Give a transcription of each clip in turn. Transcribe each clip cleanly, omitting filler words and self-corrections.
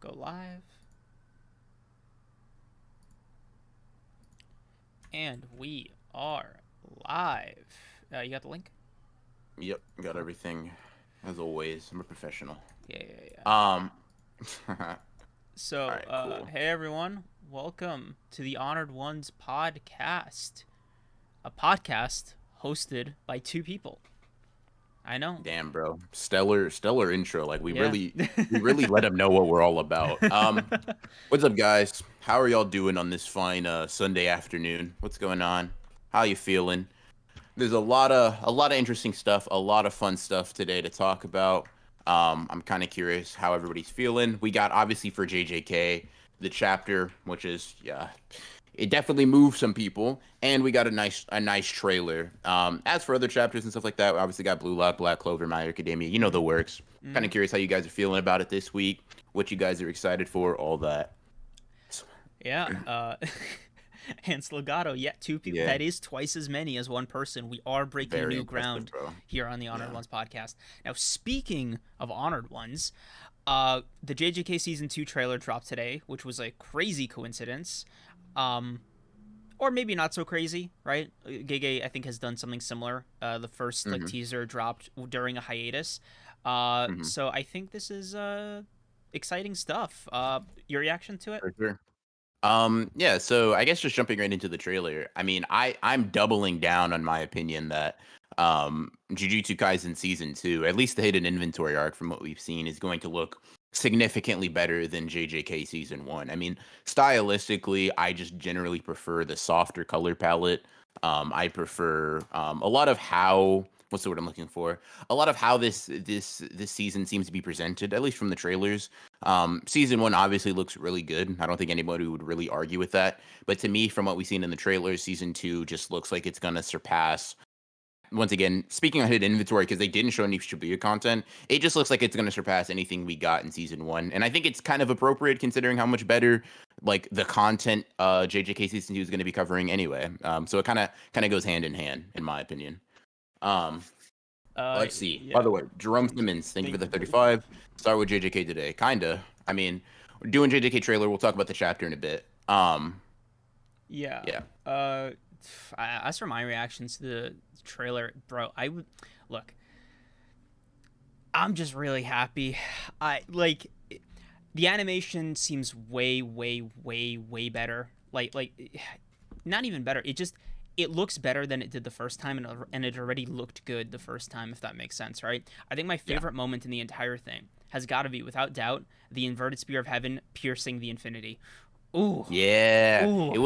Go live. And we are live. You got the link? Yep, got everything. As always, I'm a professional. Yeah. So, Alright, cool. hey everyone, welcome to the Honored Ones podcast. A podcast hosted by two people. I know. Damn, bro. Stellar intro. Like we Yeah. really let them know what we're all about. What's up, guys? How are y'all doing on this fine Sunday afternoon? What's going on? How you feeling? There's a lot of interesting stuff, a lot of fun stuff today to talk about. I'm kind of curious how everybody's feeling. We got obviously for JJK the chapter, which is it definitely moved some people, and we got a nice trailer. As for other chapters and stuff like that, we obviously got Blue Lock, Black Clover, My Hero Academia. You know the works. Kind of curious how you guys are feeling about it this week. What you guys are excited for, all that. Yeah. Hans Legato, two people. Yeah. That is twice as many as one person. We are breaking Very new ground bro. here on the Honored Ones podcast. Now, speaking of Honored Ones, the JJK Season 2 trailer dropped today, which was a crazy coincidence. Or maybe not so crazy, right? Gege, I think, has done something similar. The first teaser dropped during a hiatus. So I think this is exciting stuff. Your reaction to it? For sure. Yeah, so I guess just jumping right into the trailer. I mean, I'm doubling down on my opinion that Jujutsu Kaisen Season 2, at least the hidden inventory arc from what we've seen, is going to look significantly better than JJK Season 1. I mean, stylistically, I just generally prefer the softer color palette. I prefer a lot of how what's the word I'm looking for? A lot of how this season seems to be presented, at least from the trailers. Season 1 obviously looks really good. I don't think anybody would really argue with that. But to me, from what we've seen in the trailers, Season 2 just looks like it's going to surpass. Once again, speaking of hidden inventory, because they didn't show any Shibuya content, it just looks like it's going to surpass anything we got in Season 1. And I think it's kind of appropriate considering how much better like the content JJK Season 2 is going to be covering anyway. So it kind of goes hand in hand, in my opinion. Let's see. Yeah. By the way, Jerome Simmons, thank you for the 35. Start with JJK today. Kinda. I mean, we're doing JJK trailer. We'll talk about the chapter in a bit. Yeah. As for my reactions to the trailer, bro, I would look. I'm just really happy. The animation seems way better. Like not even better. It looks better than it did the first time, and it already looked good the first time, if that makes sense, right? I think my favorite moment in the entire thing has got to be, without doubt, the inverted spear of heaven piercing the infinity. Ooh. Yeah. Ooh. It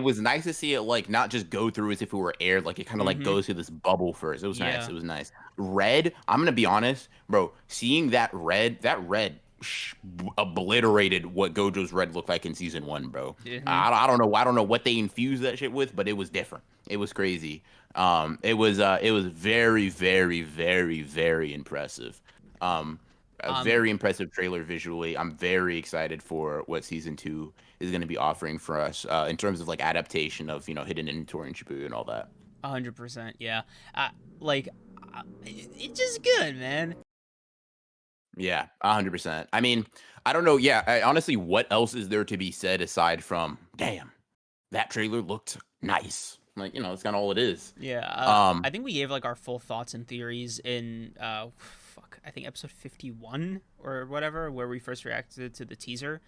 was nice to see it like not just go through as if it were air, like it kind of like goes through this bubble first. It was nice. It was nice. Red, I'm gonna be honest, bro. Seeing that red obliterated what Gojo's red looked like in Season 1, bro. I don't know what they infused that shit with, but it was different. It was crazy. It was very impressive. A very impressive trailer visually. I'm very excited for what Season 2 is going to be offering for us in terms of like adaptation of hidden inventory and Shibuya and all that. 100%, yeah. It's just good, man. Yeah, 100%. I mean, I don't know. Yeah, honestly, what else is there to be said aside from, damn, that trailer looked nice. Like, it's kind of all it is. Yeah. I think we gave like our full thoughts and theories in I think episode 51 or whatever, where we first reacted to the teaser.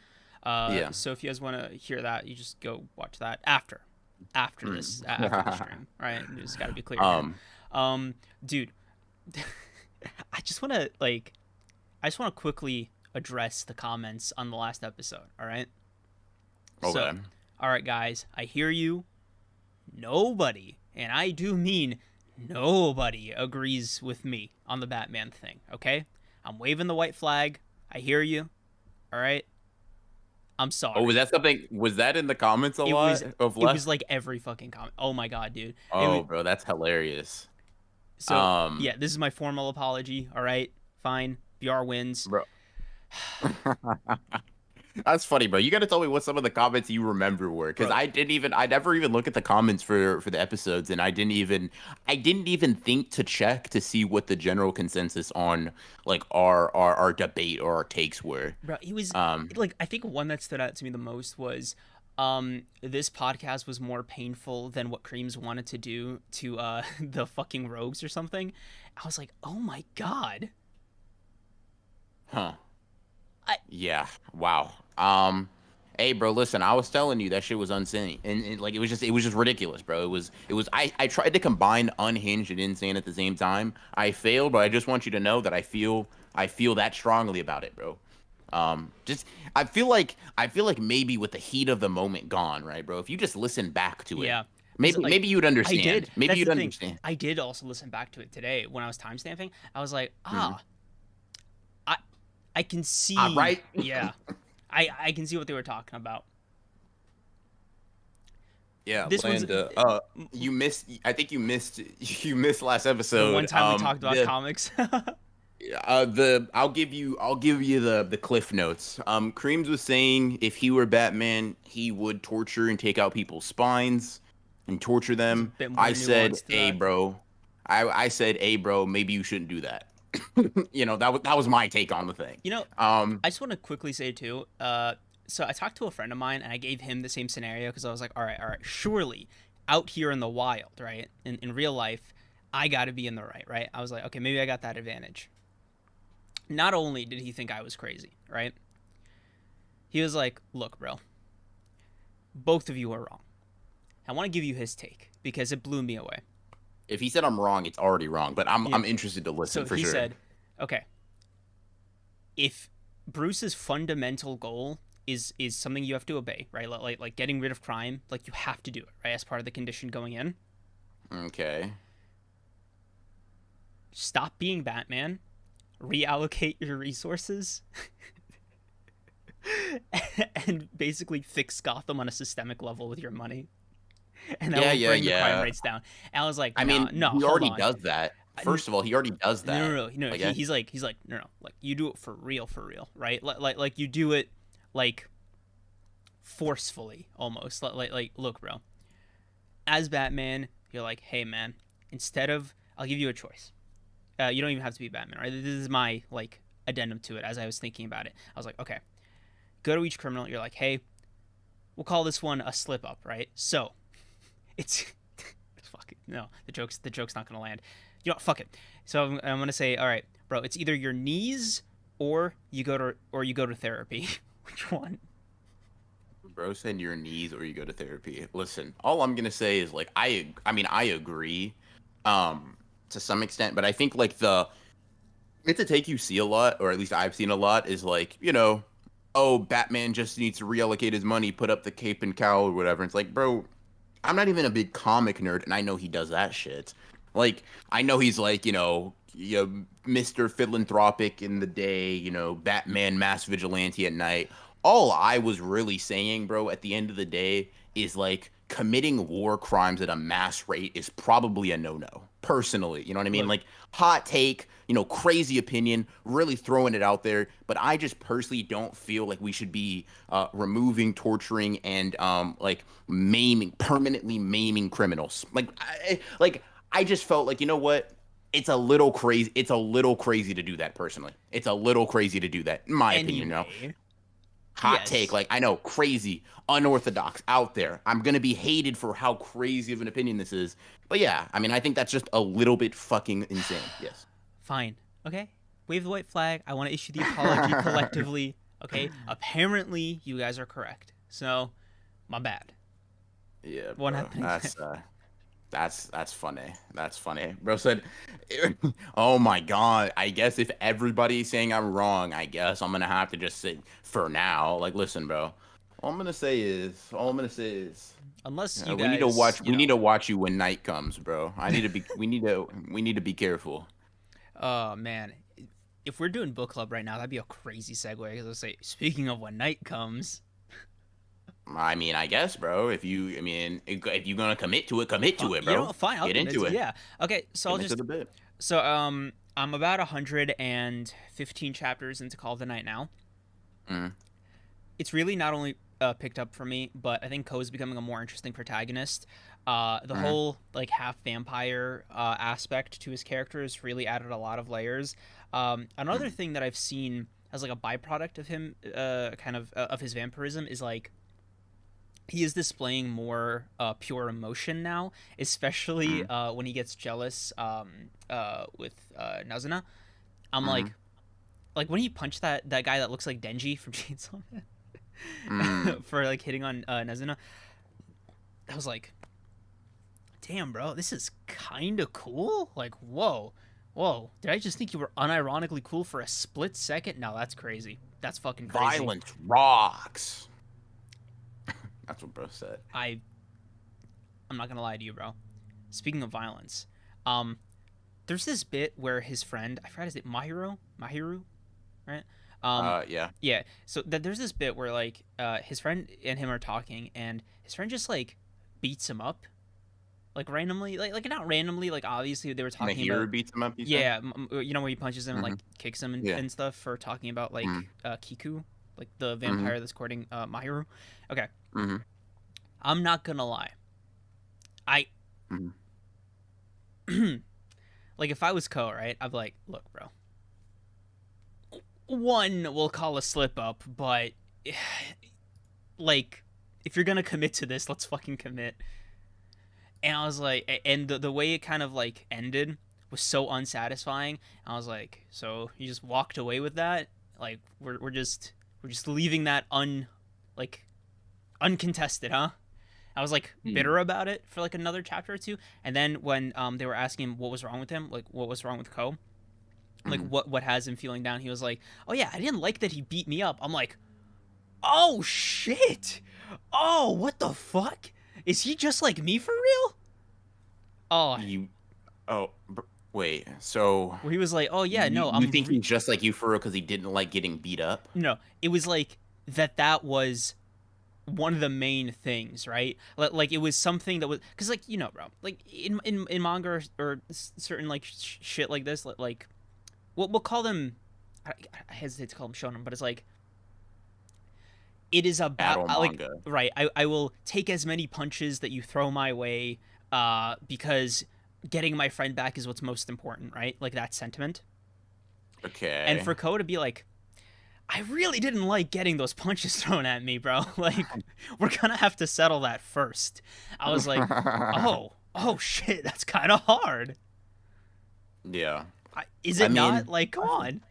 So if you guys want to hear that, you just go watch that after this after the stream, right? You just got to be clear. Dude, I just want to quickly address the comments on the last episode. All right. Okay. So, all right, guys, I hear you. Nobody, and I do mean nobody, agrees with me on the Batman thing, okay? I'm waving the white flag. I hear you. All right? I'm sorry. Oh, was that in the comments a lot? It was like every fucking comment. Oh my god, dude. Oh, bro, that's hilarious. So, this is my formal apology, all right? Fine. BR wins. Bro. That's funny, bro. You got to tell me what some of the comments you remember were, because Bro, I never even look at the comments for the episodes, and I didn't even think to check to see what the general consensus on like our debate or our takes were. bro, he was Um, like, I think one that stood out to me the most was, this podcast was more painful than what Creams wanted to do to the fucking rogues or something. I was like, oh my god. huh. I Yeah. Wow. Hey, bro, listen, I was telling you that shit was insane, and like it was just ridiculous, bro. I tried to combine unhinged and insane at the same time. I failed, but I just want you to know that I feel that strongly about it, bro. Just I feel like maybe with the heat of the moment gone, right, bro? If you just listen back to it, Yeah. Because like maybe you'd I understand. did. Maybe That's you'd the thing. understand. I did also listen back to it today when I was timestamping. I was like, Mhm. I I can see. Right? Yeah, I can see what they were talking about. Yeah, This one's Landa. You missed. I think you missed. You missed last the one episode. time we talked about comics. I'll give you the cliff notes. Creams was saying if he were Batman, he would torture and take out people's spines and torture There's a them. bit more I said, nuance to "Hey, that. bro." I said, "Hey, bro, maybe you shouldn't do that." You know, that was my take on the thing. You know, Um, I just want to quickly say too. So I talked to a friend of mine and I gave him the same scenario because I was like, all right, surely out here in the wild, right, in real life, I got to be in the right. I was like, okay, maybe I got that advantage. Not only did he think I was crazy, right? He was like, look, bro, both of you are wrong. I want to give you his take because it blew me away. if he said I'm wrong, it's already wrong. But Yeah. I'm interested to listen So for he sure. said, okay, if Bruce's fundamental goal is something you have to obey, right? Like getting rid of crime, like you have to do it, right? As part of the condition going in. Okay. Stop being Batman, reallocate your resources, and basically fix Gotham on a systemic level with your money. And that Yeah, will yeah, bring the crime yeah. rates down. And I was like, I no, mean, no, he hold already on. does that. First of all, he already does No, that. no, no, no. Like, He's like, no, no. Like you do it for real, right? Like you do it like forcefully, almost. Like, look, bro. As Batman, you're like, hey, man. Instead of, I'll give you a choice. You don't even have to be Batman, right? This is my like addendum to it. As I was thinking about it, I was like, okay, go to each criminal. You're like, hey, we'll call this one a slip up, right? So, it's fuck it. No, the joke's not gonna land. You know, fuck it. So I'm gonna say, all right, bro, it's either your knees or you go to therapy. Which one? bro, send your knees or you go to therapy. Listen, all I'm gonna say is like I mean I agree, to some extent, but I think like it's a take you see a lot, or at least I've seen a lot, is like, you know, oh, Batman just needs to reallocate his money, put up the cape and cowl or whatever. It's like, bro, I'm not even a big comic nerd, and I know he does that shit. Like, I know he's like, you know, Mr. Philanthropic in the day, you know, Batman mass vigilante at night. All I was really saying, bro, at the end of the day, is like committing war crimes at a mass rate is probably a no-no. Personally, you know what I mean? Look, Like, hot take, you know, crazy opinion, really throwing it out there. But I just personally don't feel like we should be removing, torturing, and like permanently maiming criminals. I just felt like, you know what? It's a little crazy. It's a little crazy to do that personally. It's a little crazy to do that, in my opinion. You know, anyway, hot take. yes, Like, I know, crazy, unorthodox, out there. I'm gonna be hated for how crazy of an opinion this is. But yeah, I mean, I think that's just a little bit fucking insane. Yes. fine, okay. Wave the white flag. I want to issue the apology collectively. Okay. Apparently, you guys are correct. So, my bad. Yeah, What bro. happened? That's funny. That's funny. Bro said, "Oh my god, I guess if everybody's saying I'm wrong, I guess I'm gonna have to just say for now. Like, listen, bro. All I'm gonna say is, Unless you we need to guys, watch. We need to watch you when night comes, bro. I need to be. We need to be careful. oh man, if we're doing book club right now, that'd be a crazy segue. Because I'll say, speaking of when night comes, I mean, I guess, bro. I mean, if you're gonna commit to it, you bro. know, fine, I'll Get commit into to it. yeah. Okay, so Get I'll into just the bit. so I'm about 115 chapters into Call of the Night now. Mm. it's really not only picked up for me, but I think Ko is becoming a more interesting protagonist. The whole like half vampire aspect to his character has really added a lot of layers. Another thing that I've seen as like a byproduct of him, kind of his vampirism, is like he is displaying more pure emotion now, especially when he gets jealous with Nazuna. I'm like when he punched that guy that looks like Denji from Chainsaw Man for like hitting on Nazuna. I was like, damn, bro, this is kind of cool. Like, whoa, did I just think you were unironically cool for a split second? No, that's crazy. That's fucking crazy. Violence rocks. That's what bro said. I'm not gonna lie to you, bro. Speaking of violence, there's this bit where his friend, I forgot his name, Mahiru, right? Yeah. So there's this bit where like his friend and him are talking, and his friend just like beats him up, like randomly, like not randomly, like obviously they were talking Mahiru about. beats him up. Yeah, you know where he punches him and like kicks him and stuff for talking about like Kiku, like the vampire that's courting Mahiru. Okay. I'm not gonna lie. Like if I was Ko, right? I'd be like, look, bro. One, we'll call a slip up, but like if you're gonna commit to this, let's fucking commit. And I was like, and the way it kind of like ended was so unsatisfying. I was like, so you just walked away with that? Like we're just leaving that uncontested, huh? I was like bitter about it for like another chapter or two, and then when they were asking him what was wrong with him, like what was wrong with Ko, like what has him feeling down, he was like, oh yeah, I didn't like that he beat me up. I'm like, oh shit, oh what the fuck, is he just like me for real? Wait, so where he was like, oh yeah, no, you think he's just like you for real because he didn't like getting beat up? No, it was like that was one of the main things, right? Like it was something that was, because like, you know, bro, like in manga or certain like shit like this, like we'll call them, I hesitate to call them shonen, but it's like it is about like, right, I will take as many punches that you throw my way because getting my friend back is what's most important, right? Like that sentiment. Okay. And for Ko to be like, I really didn't like getting those punches thrown at me, bro. Like, we're gonna have to settle that first. I was like, oh shit, that's kind of hard. Yeah. Is it not? Like, come on.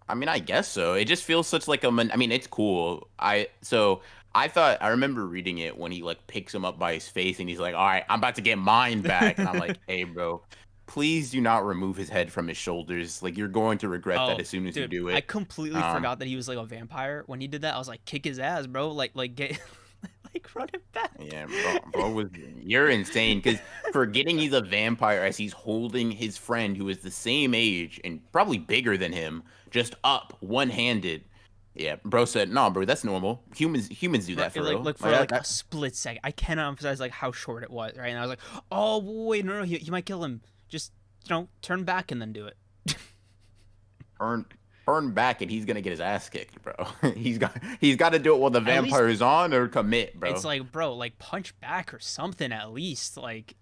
I mean, I guess so. It just feels such like I mean, it's cool. I remember reading it when he like picks him up by his face and he's like, all right, I'm about to get mine back. And I'm like, hey, bro, please do not remove his head from his shoulders. Like, you're going to regret that as soon as you do it. I completely forgot that he was like a vampire when he did that. I was like, kick his ass, bro. Like get like run it back. Yeah, bro you're insane. Because forgetting he's a vampire as he's holding his friend who is the same age and probably bigger than him just up one-handed. Yeah, bro said, no, bro, that's normal. Humans do that for real. Like for like a split second. I cannot emphasize like how short it was, right? And I was like, oh wait, no, he might kill him. Just, turn back and then do it. Turn back and he's gonna get his ass kicked, bro. he's got to do it while the vampire is on or commit, bro. It's like, bro, like punch back or something at least. Like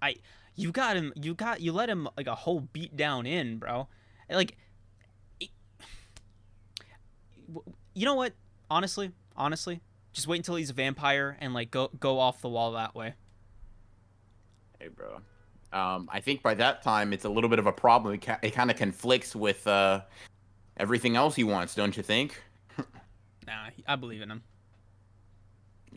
you let him like a whole beat down in, bro. Like, you know what? Honestly, just wait until he's a vampire and like go off the wall that way. Hey, bro. I think by that time it's a little bit of a problem. It kind of conflicts with everything else he wants, don't you think? Nah, I believe in him.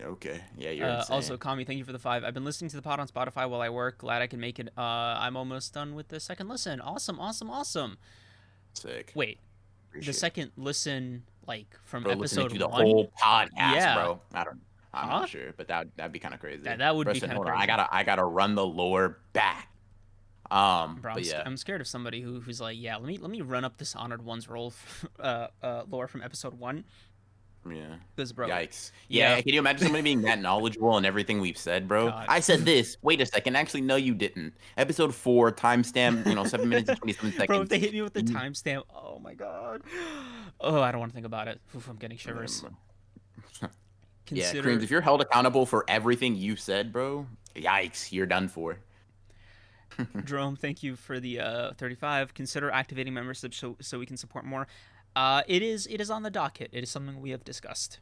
Okay, yeah, you're insane. Also, Kami, thank you for the 5. I've been listening to the pod on Spotify while I work. Glad I can make it. I'm almost done with the second listen. Awesome. Sick. Wait, the second listen, like from bro, episode 1? To the whole podcast, yeah. Bro. I'm not sure, but that'd be kind of crazy. That would be kind of crazy. I gotta run the lore back. Bro, but yeah. I'm scared of somebody who's like, yeah, let me run up this Honored One's lore from episode 1. Yeah. Because, bro. Yikes. Yeah. Can you imagine somebody being that knowledgeable in everything we've said, bro? God. I said this. Wait a second. Actually, no, you didn't. Episode 4, timestamp, 7 minutes and 27 seconds. Bro, if they hit me with the timestamp, oh my god. Oh, I don't want to think about it. Oof, I'm getting shivers. Yeah, Creams, if you're held accountable for everything you said, bro, yikes, you're done for. Jerome, thank you for the 35. Consider activating membership so we can support more. It is on the docket. It is something we have discussed.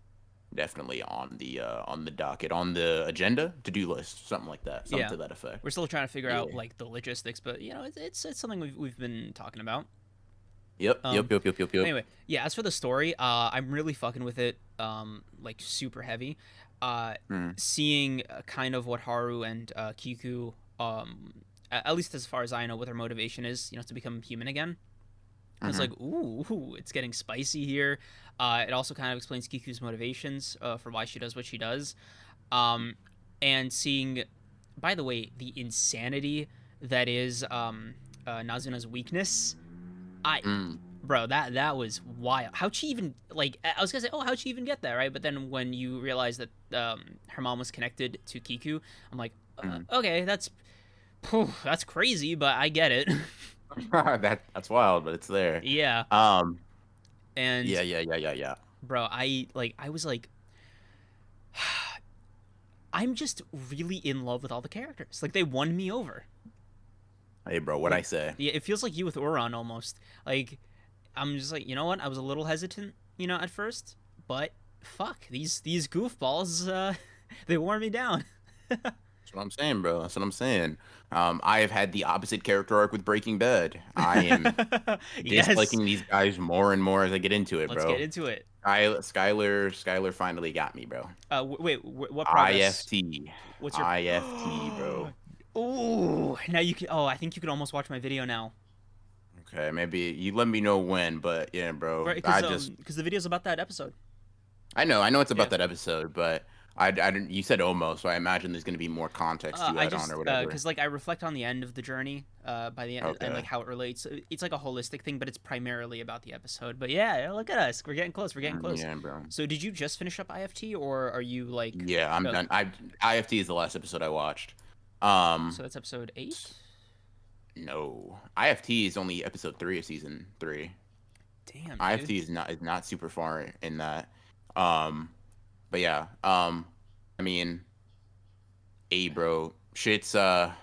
Definitely on the docket, on the agenda, to-do list, something like that, something to that effect. We're still trying to figure out like the logistics, but it's something we've been talking about. Yep. Anyway, yeah. As for the story, I'm really fucking with it. Like super heavy. Seeing kind of what Haru and Kiku, at least as far as I know, what their motivation is, to become human again. I was like, ooh, it's getting spicy here. It also kind of explains Kiku's motivations for why she does what she does. And seeing, by the way, the insanity that is Nazuna's weakness. Bro, that was wild. How'd she even, like, I was gonna say, how'd she even get there, right? But then when you realize that her mom was connected to Kiku, I'm like, okay, that's crazy, but I get it. That's wild, but it's there. Yeah. And yeah. Bro, I was like, I'm just really in love with all the characters. Like, they won me over. Hey, bro, what'd I say? Yeah, it feels like you with Oran almost. Like, I'm just like, you know what? I was a little hesitant, at first, but fuck, these goofballs, they wore me down. That's what I'm saying, bro. That's what I'm saying. I have had the opposite character arc with Breaking Bad. I am disliking these guys more and more as I get into it, bro. Let's get into it. Skylar finally got me, bro. Wait, what progress? IFT. What's your IFT, bro? Ooh, now you can. Oh, I think you can almost watch my video now. Okay, maybe you let me know when, but yeah, bro. Right, because the video's about that episode. I know it's about that episode, but I didn't. You said almost, so I imagine there's going to be more context you add on or whatever. Because I reflect on the end of the journey, by the end, and like how it relates. It's like a holistic thing, but it's primarily about the episode. But yeah, look at us. We're getting close. Yeah, bro. So did you just finish up IFT, or are you like? Yeah, I'm done. IFT is the last episode I watched. So that's episode 8. No, IFT is only episode 3 of season 3. Damn. IFT dude. is not super far in that. But yeah. I mean, bro, shit's it's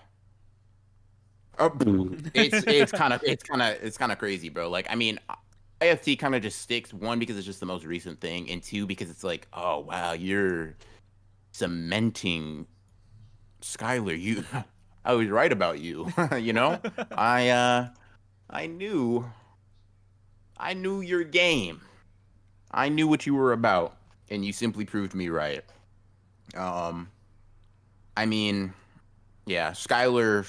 kind of crazy, bro. Like, I mean, IFT kind of just sticks, one because it's just the most recent thing, and two because it's like, oh wow, you're cementing Skylar. I was right about you. I knew your game. I knew what you were about, and you simply proved me right. I mean, yeah, Skylar,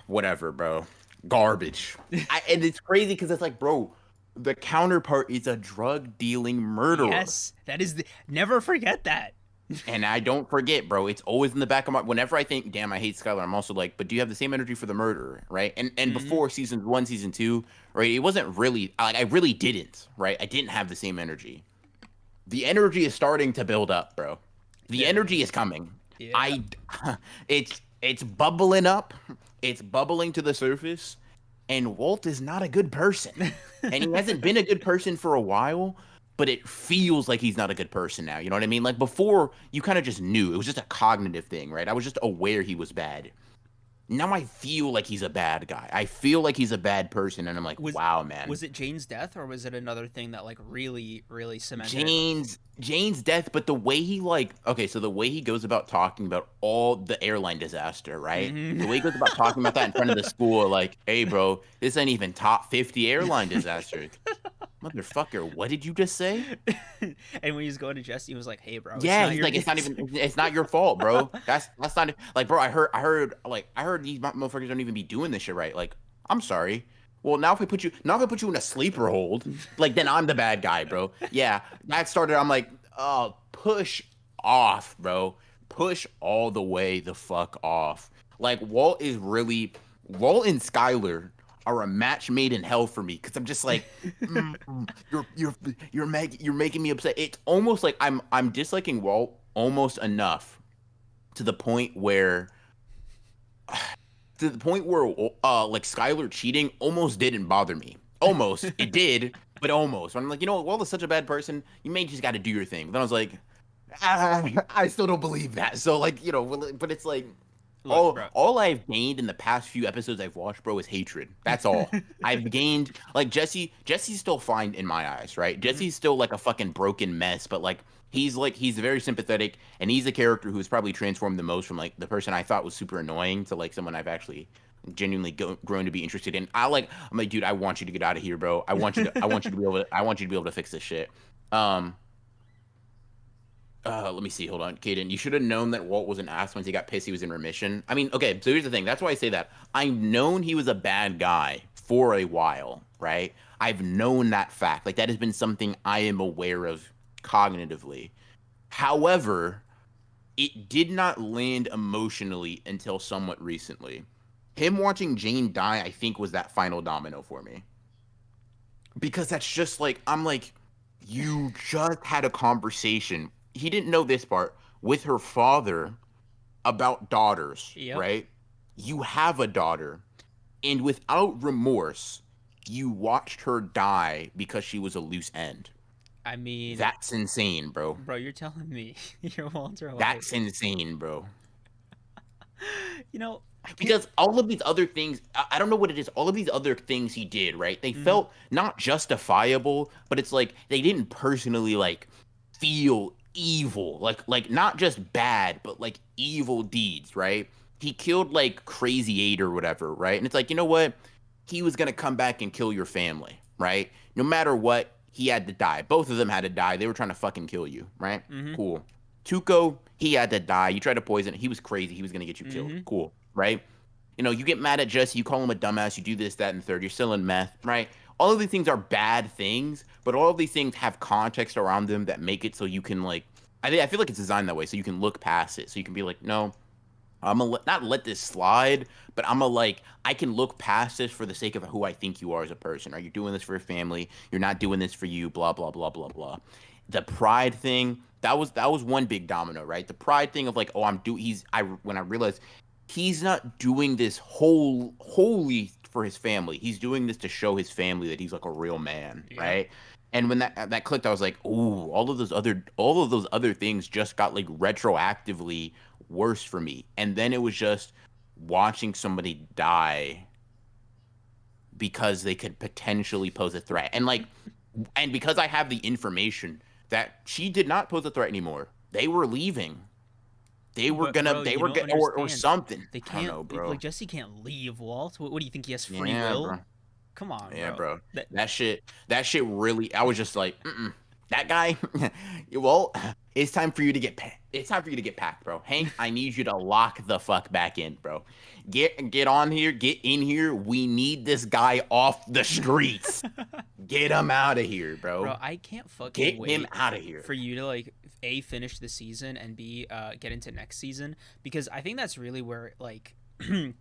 whatever, bro. Garbage. And it's crazy because it's like, bro, the counterpart is a drug-dealing murderer. Yes, that is never forget that. And I don't forget, bro. It's always in the back of my. Whenever I think, damn, I hate Skylar, I'm also like, but do you have the same energy for the murderer, right? And before season 1, season 2, right? It wasn't really like I really didn't, right? I didn't have the same energy. The energy is starting to build up, bro. The energy is coming. Yeah. It's bubbling up. It's bubbling to the surface. And Walt is not a good person, and he hasn't been a good person for a while. But it feels like he's not a good person now. You know what I mean? Like before, you kind of just knew. It was just a cognitive thing, right? I was just aware he was bad. Now I feel like he's a bad guy. I feel like he's a bad person, and I'm like, wow, man. Was it Jane's death, or was it another thing that like really, really cemented Jane's death? But the way he the way he goes about talking about all the airline disaster, right? The way he goes about talking about that in front of the school, like, hey, bro, this ain't even top 50 airline disasters. Motherfucker, what did you just say? And when he was going to Jesse, he was like, "Hey, bro." Yeah, he's like, it's not your fault, bro. That's not like, bro. I heard these motherfuckers don't even be doing this shit right. Like, I'm sorry. Well, now if I put you in a sleeper hold, like then I'm the bad guy, bro. Yeah, that started. I'm like, oh, push off, bro. Push all the way the fuck off. Like Walt and Skylar are a match made in hell for me because I'm just like, you're making me upset. It's almost like I'm disliking Walt almost enough to the point where like Skylar cheating almost didn't bother me. Almost it did, but almost. I'm like, you know what? Walt is such a bad person. You may just got to do your thing. But then I was like, I still don't believe that. So like, but it's like Look, bro. all I've gained in the past few episodes I've watched, bro, is hatred. That's all. I've gained like Jesse's still fine in my eyes, right? Jesse's still like a fucking broken mess, but like he's very sympathetic, and he's the character who's probably transformed the most from like the person I thought was super annoying to like someone I've actually genuinely grown to be interested in. I'm like, dude, I want you to get out of here, bro. I want you to be able to fix this shit. Let me see. Hold on, Caden. You should have known that Walt wasn't asked once he got pissed he was in remission. I mean, okay, so here's the thing. That's why I say that. I've known he was a bad guy for a while, right? I've known that fact. Like, that has been something I am aware of cognitively. However, it did not land emotionally until somewhat recently. Him watching Jane die, I think, was that final domino for me. Because that's just like, I'm like, you just had a conversation. He didn't know this part with her father about daughters, right? You have a daughter, and without remorse, you watched her die because she was a loose end. I mean, that's insane, bro. Bro, you're telling me you're Walter White. That's insane, bro. Because all of these other things, I don't know what it is. All of these other things he did, right? They felt not justifiable, but it's like they didn't personally like feel evil, like not just bad, but like evil deeds, right? He killed like Crazy 8 or whatever, right? And it's like, you know what? He was gonna come back and kill your family, right? No matter what, he had to die. Both of them had to die. They were trying to fucking kill you, right? Cool. Tuco, he had to die. You tried to poison. He was crazy. He was gonna get you killed. Cool, right? You get mad at Jesse. You call him a dumbass. You do this, that, and the third. You're still in meth, right? All of these things are bad things, but all of these things have context around them that make it so you can like. I feel like it's designed that way, so you can look past it. So you can be like, no, I'm gonna not let this slide, but I'm gonna like I can look past this for the sake of who I think you are as a person. Are you doing this for your family? You're not doing this for you. Blah blah blah blah blah. The pride thing that was one big domino, right? The pride thing of like, oh, when I realized he's not doing this wholly for his family. He's doing this to show his family that he's like a real man, right? And when that clicked, I was like, ooh, all of those other things just got like retroactively worse for me. And then it was just watching somebody die because they could potentially pose a threat. And because I have the information that she did not pose a threat anymore. They were leaving. They were or something. They can't, I don't know, bro. Like, Jesse can't leave, Walt. What do you think? He has free will? Bro. Come on, bro. Yeah, bro. That shit really, I was just like, that guy, well, it's time for you to get packed, bro. Hank, I need you to lock the fuck back in, bro. Get on here, get in here. We need this guy off the streets. Get him out of here, bro. Bro, I can't fucking wait him out of here for you to like A, finish the season, and B, get into next season, because I think that's really where like you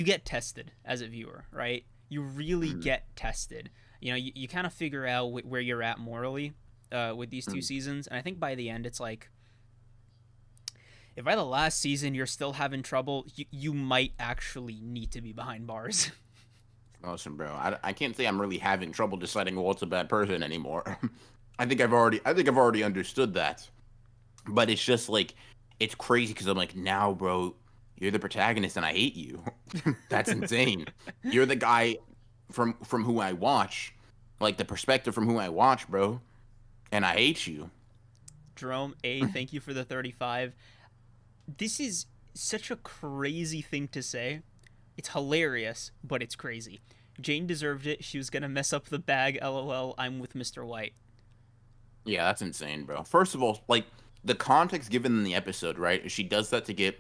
get tested as a viewer, right? You really get tested. You kind of figure out where you're at morally with these two seasons. And I think by the end, it's like, if by the last season you're still having trouble, you might actually need to be behind bars. Awesome, bro. I can't say I'm really having trouble deciding Walt's a bad person anymore. I think I've already understood that. But it's just like, it's crazy because I'm like, now, bro, you're the protagonist and I hate you. That's insane. You're the guy from who I watch, like the perspective from who I watch, bro, and I hate you. Jerome A, thank you for the 35. This is such a crazy thing to say. It's hilarious, but it's crazy. Jane deserved it. She was gonna mess up the bag. LOL. I'm with Mr. White. Yeah, that's insane, bro. First of all, like the context given in the episode, right? She does that to get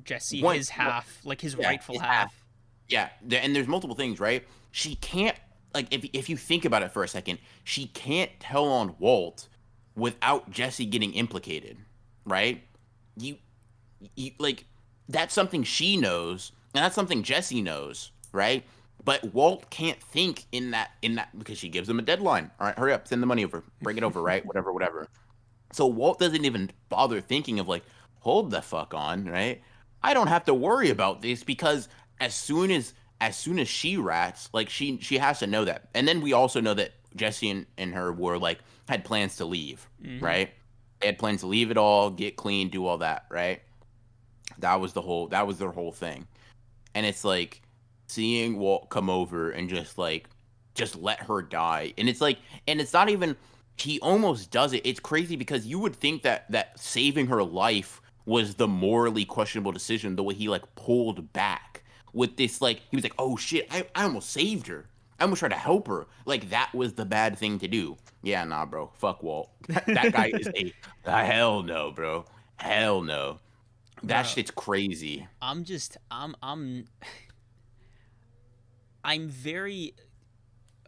Jesse his half, like his rightful half. Yeah, and there's multiple things, right? She can't, like, if you think about it for a second, she can't tell on Walt without Jesse getting implicated, right? You like, that's something she knows, and that's something Jesse knows, right? But Walt can't think in that because she gives him a deadline. All right, hurry up, send the money over, bring it over, right? Whatever. So Walt doesn't even bother thinking of like, hold the fuck on, right? I don't have to worry about this because as soon as as soon as she rats, like she has to know that. And then we also know that Jesse and her were like had plans to leave, right? They had plans to leave it all, get clean, do all that, right? That was their whole thing. And it's like seeing Walt come over and just let her die. And it's like, and it's not even, he almost does it. It's crazy because you would think that saving her life was the morally questionable decision, the way he like pulled back with this, like, he was like, oh shit, I almost saved her. I almost tried to help her. Like, that was the bad thing to do. Yeah, nah, bro. Fuck Walt. That guy is hell no, bro. Hell no. That shit's crazy. I'm very...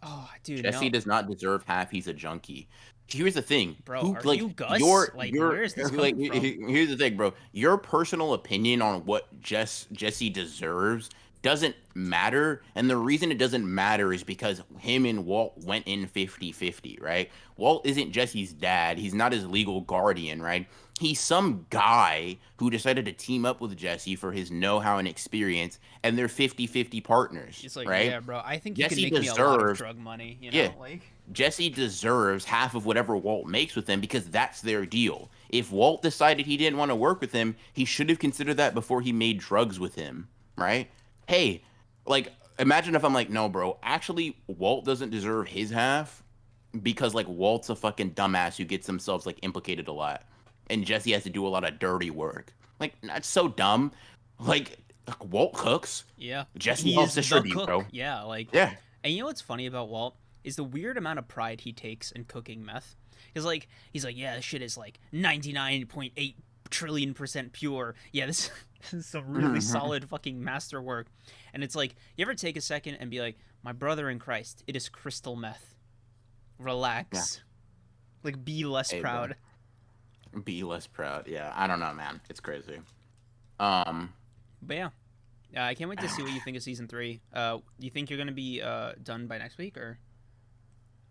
Oh, dude, Jesse does not deserve half. He's a junkie. Here's the thing, bro. Are you Gus? Where's this coming from? Here's the thing, bro. Your personal opinion on what Jesse deserves doesn't matter, and the reason it doesn't matter is because him and Walt went in 50-50, right? Walt isn't Jesse's dad. He's not his legal guardian, right? He's some guy who decided to team up with Jesse for his know-how and experience, and they're 50-50 partners. He's like, right? Yeah, bro, I think you can make me a lot of drug money. You know? Yeah. Jesse deserves half of whatever Walt makes with him because that's their deal. If Walt decided he didn't want to work with him, he should have considered that before he made drugs with him, right? Hey, like, imagine if I'm like, no, bro, actually, Walt doesn't deserve his half because, like, Walt's a fucking dumbass who gets themselves, like, implicated a lot. And Jesse has to do a lot of dirty work. Like, that's so dumb. Like Walt cooks. Yeah. Jesse helps distribute, bro. Yeah, like... Yeah. And you know what's funny about Walt? Is the weird amount of pride he takes in cooking meth. He's like, yeah, this shit is like 99.8 trillion% pure. Yeah, this is some really solid fucking masterwork. And it's like, you ever take a second and be like, my brother in Christ, it is crystal meth. Relax. Yeah. Like, be less proud. Bro. Be less proud. Yeah, I don't know, man. It's crazy. But yeah. I can't wait to see what you think of season 3. You think you're gonna be done by next week, or?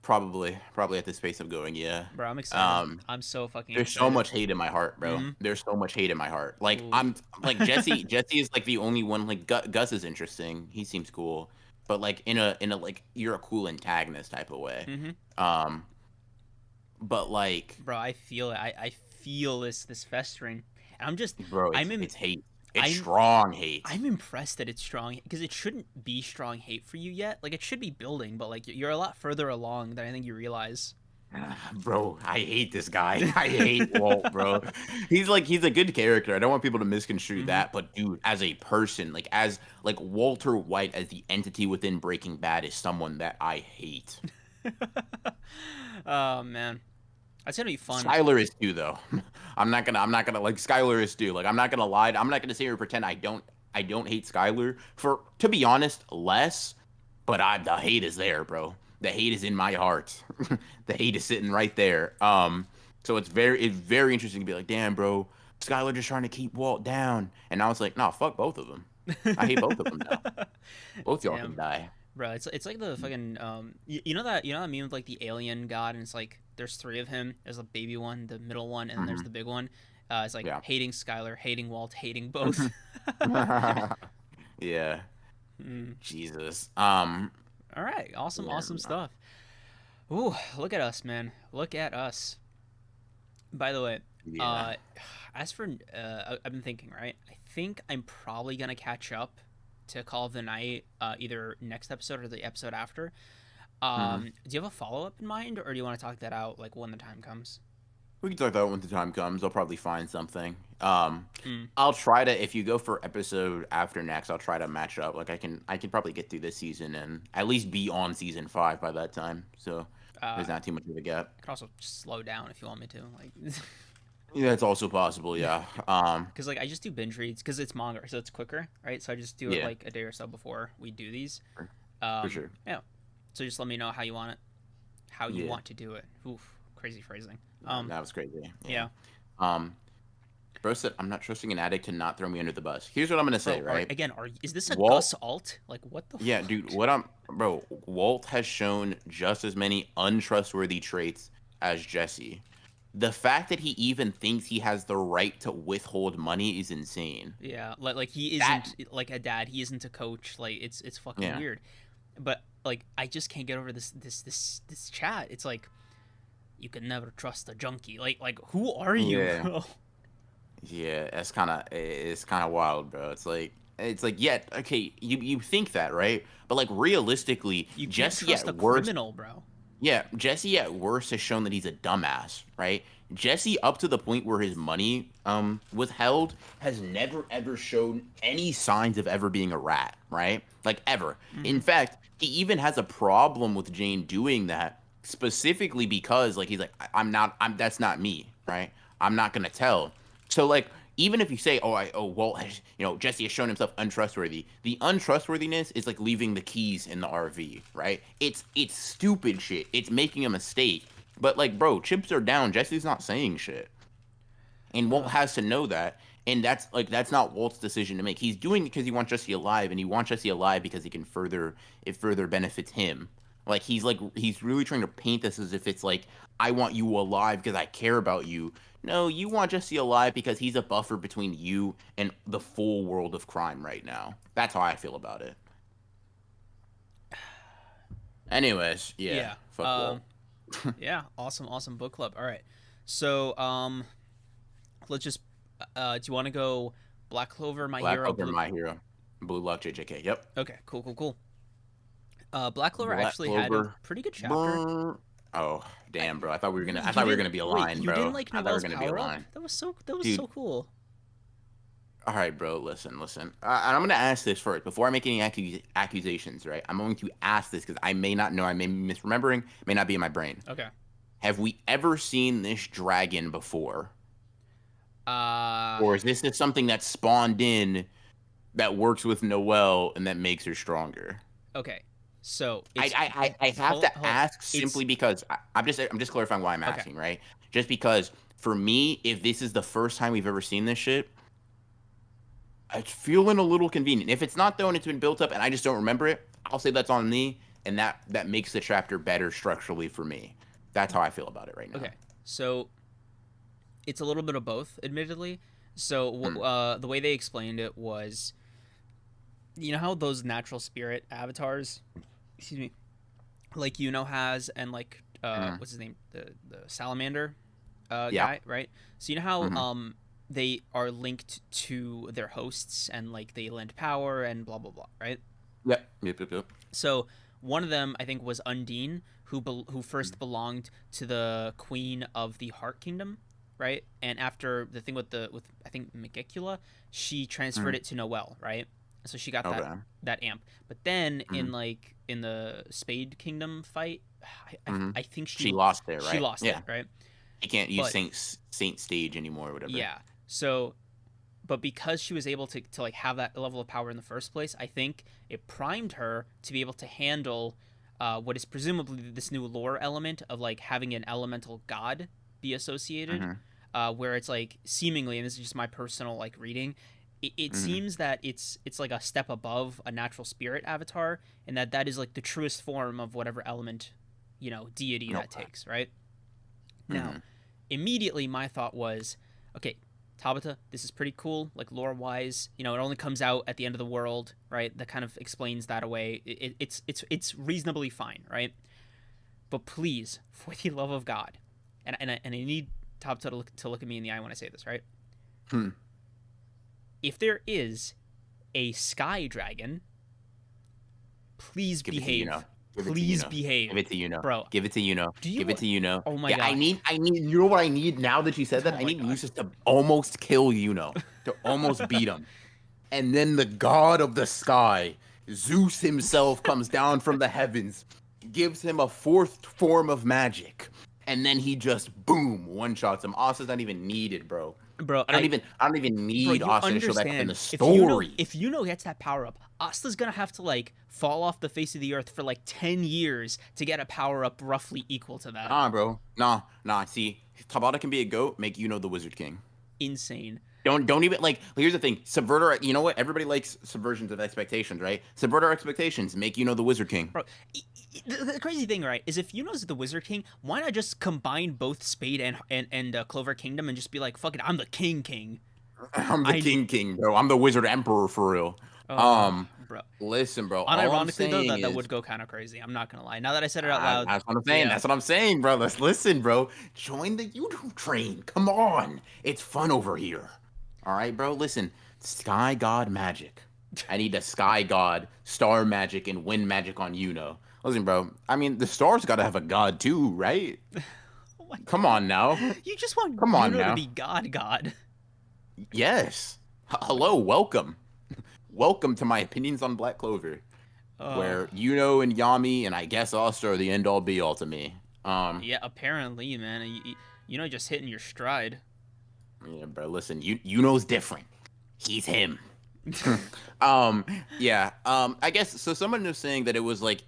Probably at this pace of going, yeah. Bro, I'm excited. I'm so fucking There's excited. so much hate in my heart, bro. There's so much hate in my heart. Like, ooh. I'm like Jesse is like the only one. Like Gus is interesting. He seems cool, but like in a like, you're a cool antagonist type of way. But like, bro, I feel it. I feel this festering. And I'm just, bro, it's hate. It's strong hate. I'm impressed that it's strong because it shouldn't be strong hate for you yet. Like, it should be building, but like, you're a lot further along than I think you realize. Bro, I hate this guy. I hate Walt, bro. He's a good character. I don't want people to misconstrue that, but dude, as a person, like Walter White as the entity within Breaking Bad is someone that I hate. Oh man. That's gonna be fun. Skyler is too, though. I'm not gonna like, Skyler is too. Like, I'm not gonna lie. I'm not gonna sit here and pretend I don't hate Skyler, for, to be honest, less. But the hate is there, bro. The hate is in my heart. The hate is sitting right there. So it's very interesting to be like, damn, bro, Skyler just trying to keep Walt down. And I was like, nah, fuck both of them. I hate both of them now. Both y'all can die. Bro, it's like the fucking you know that meme with like the alien god, and it's like there's 3 of him. There's a baby one, the middle one, and then there's the big one. It's like hating Skyler, hating Walt, hating both. Yeah. Jesus. All right, awesome stuff. Ooh, look at us, man. Look at us. By the way, as for I've been thinking, right? I think I'm probably gonna catch up to Call of the Night either next episode or the episode after. Do you have a follow-up in mind, or do you want to talk that out like when the time comes? We can talk that out when the time comes. I'll probably find something. I'll try to, if you go for episode after next, I'll try to match up. Like, I can probably get through this season and at least be on season 5 by that time. So there's not too much of a gap. I could also slow down if you want me to. Like, yeah, it's also possible. Yeah. Because like I just do binge reads because it's manga, so it's quicker, right? So I just do it like a day or so before we do these. For sure. Yeah. So just let me know how you want it, how you want to do it. Oof, crazy phrasing. That was crazy. Yeah. Bro said, I'm not trusting an addict to not throw me under the bus. Here's what I'm gonna say, right? Is this a Gus alt? Like, what the? Yeah, dude. Walt has shown just as many untrustworthy traits as Jesse. the fact that he even thinks he has the right to withhold money is insane. Yeah, like he That isn't like a dad. He isn't a coach. Like it's fucking yeah. weird. But like I just can't get over this chat. It's like you can never trust a junkie. Like who are you, Yeah. bro? Yeah, it's kind of wild, bro. It's like yeah, okay, you think that, right? But like realistically, You can't Jesse trust a at worst, criminal, bro. yeah, Jesse at worst has shown that he's a dumbass, right? Jesse up to the point where his money was held has never ever shown any signs of ever being a rat, right? Like ever. Mm-hmm. In fact, he even has a problem with Jane doing that specifically because like he's like I'm that's not me, right? I'm not going to tell. So like even if you say, Jesse has shown himself untrustworthy. The untrustworthiness is like leaving the keys in the RV, right? It's stupid shit. It's making a mistake. But like, bro, chips are down. Jesse's not saying shit, and Walt has to know that. And that's not Walt's decision to make. He's doing it because he wants Jesse alive, and he wants Jesse alive because he can further benefits him. He's really trying to paint this as if it's like I want you alive because I care about you. No, you want Jesse alive because he's a buffer between you and the full world of crime right now. That's how I feel about it. Anyways, yeah, Yeah. fuck Walt. Yeah. Awesome book club. All right. So let's just do you want to go Black Clover, My Black Hero, Clover, My Hero, Blue Lock, JJK. Yep. Okay. Cool. Black Clover Black actually had a Clover. pretty good chapter. Oh, damn, bro. I thought we were You gonna be aligned, wait, you bro. didn't like I thought we were Noelle's gonna be power up? aligned. That was so Dude, cool. all right, bro. Listen. And I'm gonna ask this first before I make any accusations. Right? I'm going to ask this because I may not know. I may be misremembering. May not be in my brain. Okay. Have we ever seen this dragon before, or is this just something that spawned in that works with Noelle and that makes her stronger? Okay. So I have to ask simply because I'm just clarifying why I'm asking, right? Just because for me, if this is the first time we've ever seen this shit, it's feeling a little convenient. If it's not though, and it's been built up, and I just don't remember it, I'll say that's on me, and that makes the chapter better structurally for me. That's how I feel about it right now. Okay. So it's a little bit of both, admittedly. So the way they explained it was, you know how those natural spirit avatars, excuse me, like has and like what's his name, the salamander guy, right? So you know how they are linked to their hosts and like they lend power and blah blah blah, right? Yep. So one of them I think was Undine, who first belonged to the queen of the Heart Kingdom, right? And after the thing with I think Megicula, she transferred it to Noelle, right? So she got that amp. But then in the Spade Kingdom fight, I think she lost there, right? She lost it, right? You can't use Saint Stage anymore or whatever. Yeah. So, but because she was able to like have that level of power in the first place, I think it primed her to be able to handle what is presumably this new lore element of like having an elemental god be associated, where it's like seemingly, and this is just my personal like reading, it seems that it's like a step above a natural spirit avatar, and that is like the truest form of whatever element, deity that takes, right? Now, immediately my thought was, okay, Tabata, this is pretty cool, like lore-wise. It only comes out at the end of the world, right? That kind of explains that away. It's reasonably fine, right? But please, for the love of God, and I need Tabata to look at me in the eye when I say this, right? If there is a sky dragon, please behave. Please behave. Give it to bro. Give it to Give it to Oh my god. I need. You know what I need now that you said that? I need Lucius to almost kill to almost beat him, and then the god of the sky, Zeus himself, comes down from the heavens, gives him a fourth form of magic, and then he just boom one shots him. Asa's not even needed, bro. I don't even need Asa to show that in the story. If gets that power up, Asta's gonna have to like fall off the face of the earth for like 10 years to get a power up roughly equal to that. Nah, bro. Nah. See, Tabata can be a goat. Make the Wizard King. Insane. Don't even like. Here's the thing: subvert our. You know what? Everybody likes subversions of expectations, right? Subvert our expectations. Make the Wizard King. Bro, the crazy thing, right, is if Yuno's the Wizard King, why not just combine both Spade and Clover Kingdom and just be like, fuck it, I'm the King. I'm the King, bro. I'm the Wizard Emperor for real. Bro. Listen, bro. Unironically, though, that would go kind of crazy. I'm not gonna lie. Now that I said it out loud, that's what I'm saying. Yeah. That's what I'm saying, bro. Let's listen, bro. Join the YouTube train. Come on, it's fun over here. All right, bro. Listen, Sky God magic. I need the Sky God star magic and wind magic on Yuno. Listen, bro. I mean, the stars got to have a god too, right? Oh Come on now. You just want Yuno to be God. Yes. Hello, welcome. Welcome to my opinions on Black Clover, where Yuno and Yami and I guess also are the end all be all to me. Yeah, apparently, man. Yuno just hitting your stride. Yeah, bro. Listen, Yuno's different. He's him. Yeah. I guess so. Someone was saying that it was like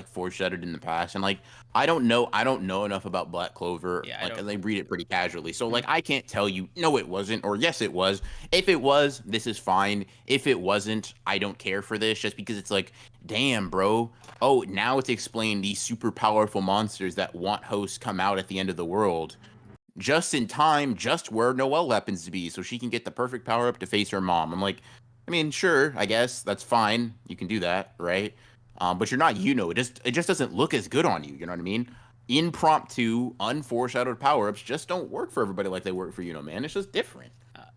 foreshadowed in the past, and like I don't know enough about Black Clover. Yeah, like they read it pretty casually, so like I can't tell you no it wasn't or yes it was. If it was, this is fine. If it wasn't, I don't care for this just because it's like, damn, bro. Oh, now it's explained these super powerful monsters that want hosts come out at the end of the world. Just in time, just where Noelle happens to be, so she can get the perfect power up to face her mom. I'm like, I mean, sure, I guess that's fine. You can do that, right? But you're not, it just doesn't look as good on you. You know what I mean? Impromptu, unforeshadowed power ups just don't work for everybody like they work for man. It's just different.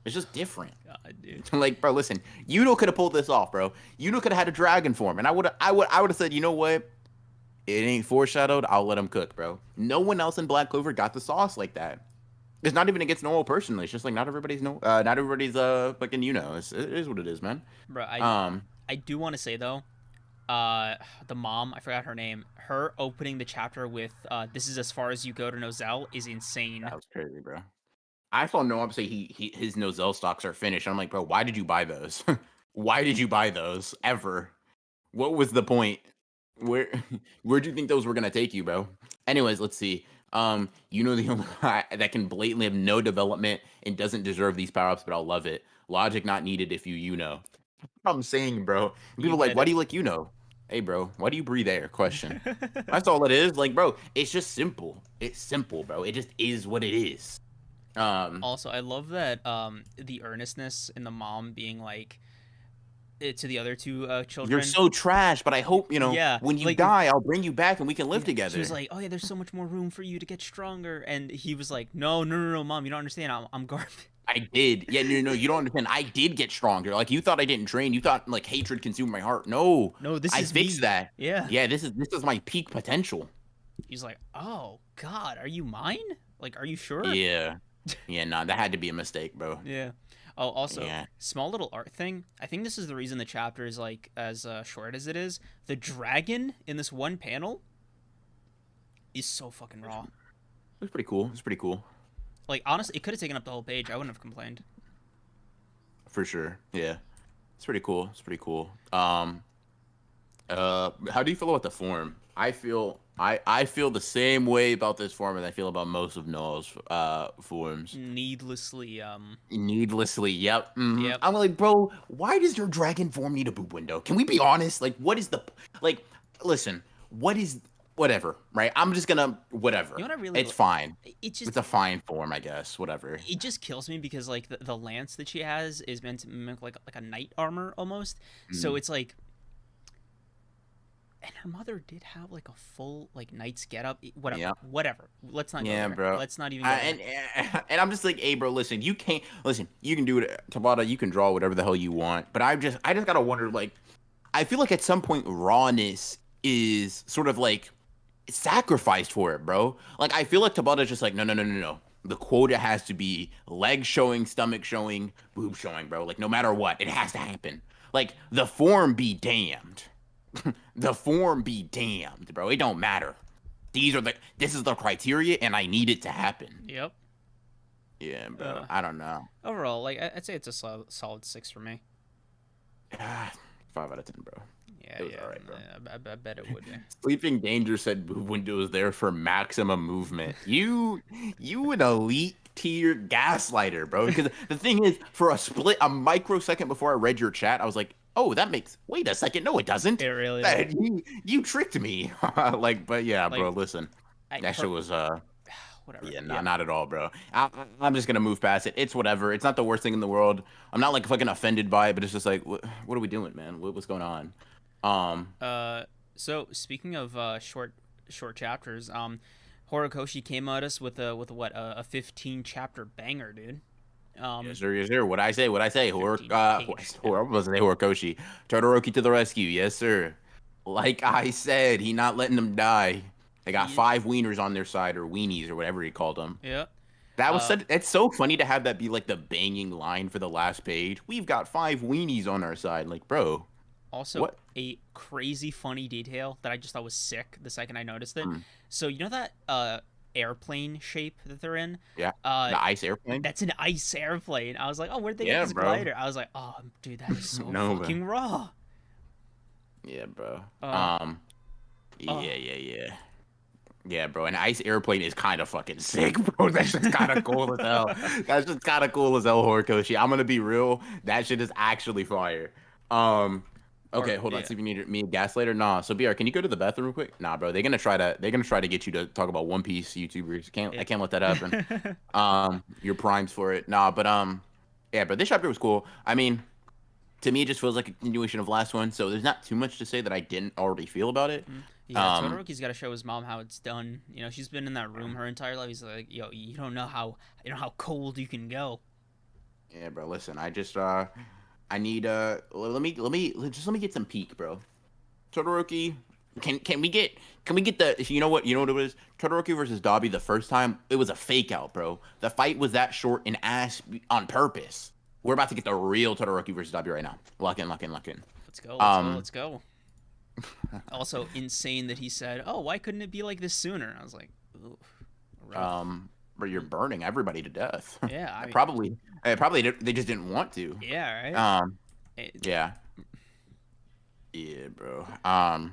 It's just different. God, dude. Like, bro, listen, Yuno could have pulled this off, bro. Yuno could have had a dragon form, and I would have said, you know what? It ain't foreshadowed. I'll let him cook, bro. No one else in Black Clover got the sauce like that. It's not even against Noelle personally. It's just like not everybody's fucking it is what it is, man. Bro, I do want to say though, the mom, I forgot her name. Her opening the chapter with "This is as far as you go to Nozel" is insane. That was crazy, bro. I saw Noam say his Nozel stocks are finished. I'm like, bro, why did you buy those? Why did you buy those ever? What was the point? Where do you think those were gonna take you, bro? Anyways, let's see. The only guy that can blatantly have no development and doesn't deserve these power-ups, but I'll love it. Logic not needed if you know. I'm saying, bro. People are like, why do you like Hey, bro, why do you breathe air? Question. That's all it is. Like, bro, it's just simple. It's simple, bro. It just is what it is. Also, I love that the earnestness in the mom being like, to the other two children. You're so trash, but I hope, when you die, I'll bring you back and we can live together. She was like, oh yeah, there's so much more room for you to get stronger. And he was like, no, mom, you don't understand. I'm garbage. I did. Yeah, no, you don't understand. I did get stronger. Like, you thought I didn't train. You thought, like, hatred consumed my heart. No, I fixed that. Yeah. Yeah, this is my peak potential. He's like, oh, God, are you mine? Like, are you sure? Yeah. Yeah, no, that had to be a mistake, bro. Yeah. Oh, also, small little art thing. I think this is the reason the chapter is like as short as it is. The dragon in this one panel is so fucking raw. It's pretty cool. Like, honestly, it could have taken up the whole page. I wouldn't have complained. For sure. Yeah. It's pretty cool. How do you feel about the form? I feel the same way about this form as I feel about most of Noel's forms. Needlessly, yep. Mm-hmm. Yep. I'm like, bro, why does your dragon form need a boob window? Can we be honest? Like, what is listen, whatever, right? I'm just gonna, whatever. You know what I really it's fine. It's a fine form, I guess, whatever. It just kills me because, like, the lance that she has is meant to mimic, like a knight armor, almost. So it's like... And her mother did have like a full like knight's getup. Whatever. Let's not go there. Bro. Let's not even go there. And I'm just like, hey, bro, listen, you can do it, Tabata. You can draw whatever the hell you want. But I just gotta wonder, like, I feel like at some point rawness is sort of like sacrificed for it, bro. Like, I feel like Tabata's just like, no. The quota has to be leg showing, stomach showing, boob showing, bro. Like, no matter what, it has to happen. Like, the form be damned. The form be damned, bro. It don't matter. This is the criteria, and I need it to happen. Yep. Yeah, bro. I don't know. Overall, like, I'd say it's a solid 6 for me. 5 out of 10, bro. Yeah, It was yeah. all right, bro. I bet it would be. Sleeping Danger said move windows there for maximum movement. You an elite tier gaslighter, bro. Because the thing is, for a microsecond before I read your chat, I was like, oh, that makes. Wait a second, no, it doesn't. It really That you tricked me. Like, but yeah, like bro. Listen, that shit was whatever. Yeah, Yeah. not at all, bro. I'm just gonna move past it. It's whatever. It's not the worst thing in the world. I'm not like fucking offended by it, but it's just like, what are we doing, man? What's going on? So speaking of short chapters, Horikoshi came at us with a 15 chapter banger, dude. Yes, sir. Yes, sir. What I say? What I say? 15 I page. was gonna say Horikoshi. Todoroki to the rescue. Yes, sir. Like I said, he not letting them die. They got 5 wieners on their side, or weenies, or whatever he called them. Yeah. That was it's so funny to have that be like the banging line for the last page. We've got 5 weenies on our side. Like, bro. Also, what? A crazy funny detail that I just thought was sick the second I noticed it. Mm. So you know that airplane shape that they're in? Yeah. The ice airplane. That's an ice airplane. I was like, oh, where'd they get this bro. glider? I was like, oh, dude, that is so fucking raw. Yeah, bro. Yeah, bro. An ice airplane is kind of fucking sick, bro. That's just kind of cool as hell. That's just kind of cool as hell, Horikoshi. I'm gonna be real. That shit is actually fire. Okay, hold on. See if you need me a gas later. Nah. So BR, can you go to the bathroom real quick? Nah, bro. They're gonna try to get you to talk about One Piece YouTubers. I can't let that happen. You're primed for it. Nah, but yeah, but this chapter was cool. I mean, to me, it just feels like a continuation of last one. So there's not too much to say that I didn't already feel about it. Yeah, Todoroki's got to show his mom how it's done. You know, she's been in that room her entire life. He's like, yo, you don't know how cold you can go. Yeah, bro. Listen, I just I need let me get some peak, bro. Todoroki, can we get the you know what it was? Todoroki versus Dabi the first time, it was a fake out, bro. The fight was that short and ass on purpose. We're about to get the real Todoroki versus Dabi right now. Lock in. Let's go. Also insane that he said, "Oh, why couldn't it be like this sooner?" I was like, ooh, but you're burning everybody to death. Yeah, I mean, probably they just didn't want to. Yeah, right. Yeah, bro.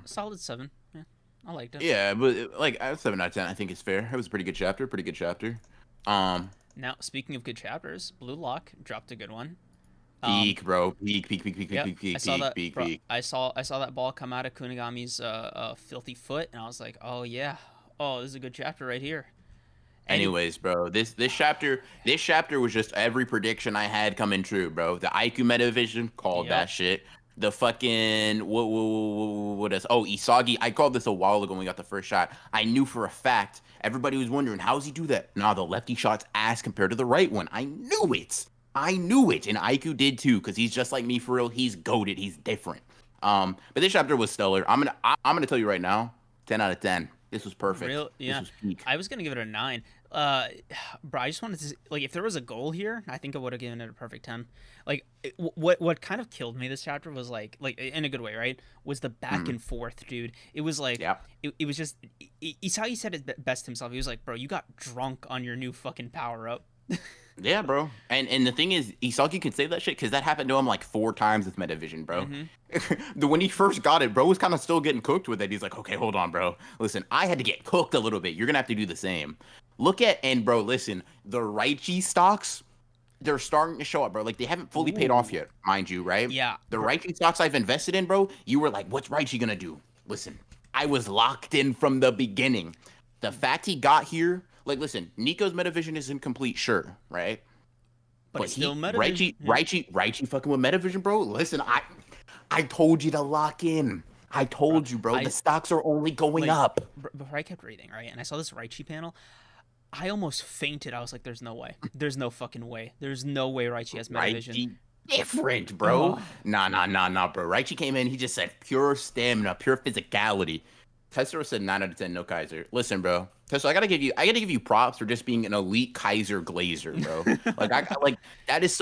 Solid 7. Yeah, I liked it. Yeah, but like 7 out of 10, I think it's fair. It was a pretty good chapter. Now speaking of good chapters, Blue Lock dropped a good one. Peak, bro. Peak. I saw that ball come out of Kunigami's filthy foot, and I was like, oh yeah, this is a good chapter right here. Anyways, bro, this chapter was just every prediction I had coming true, bro. The Aiku Metavision called that shit. The fucking what else? Oh, Isagi. I called this a while ago when we got the first shot. I knew for a fact. Everybody was wondering, how does he do that? Nah, the lefty shot's ass compared to the right one. I knew it, and Aiku did too, because he's just like me for real. He's goated. He's different. But this chapter was stellar. I'm gonna tell you right now, 10 out of 10. This was perfect. Yeah. This was peak. I was gonna give it a 9. Bro, I just wanted to if there was a goal here, I think I would have given it a perfect 10. Like, what kind of killed me this chapter was like in a good way, right? Was the back and forth, dude. It was like, it was just, Isagi said it best himself. He was like, bro, you got drunk on your new fucking power up. Yeah, bro. And the thing is, Isagi can say that shit because that happened to him like 4 times with Metavision, bro. When he first got it, bro was kind of still getting cooked with it. He's like, okay, hold on, bro. Listen, I had to get cooked a little bit. You're going to have to do the same. Bro, listen, the Raichi stocks, they're starting to show up, bro. Like, they haven't fully paid off yet, mind you, right? Yeah. The Raichi stocks I've invested in, bro, you were like, what's Raichi going to do? Listen, I was locked in from the beginning. The fact he got here, like, listen, Nico's Metavision is incomplete, sure, right? But still Metavision. Raichi fucking with Metavision, bro. Listen, I told you to lock in. I told you, bro. The stocks are only going up. Before I kept reading, right, and I saw this Raichi panel, I almost fainted. I was like, there's no way. There's no fucking way. There's no way Raichi has Metavision. Raichi different, bro. Nah, bro. Raichi came in, he just said pure stamina, pure physicality. Tessero said 9 out of 10, no Kaiser. Listen, bro. Tessero, I gotta give you props for just being an elite Kaiser glazer, bro. that is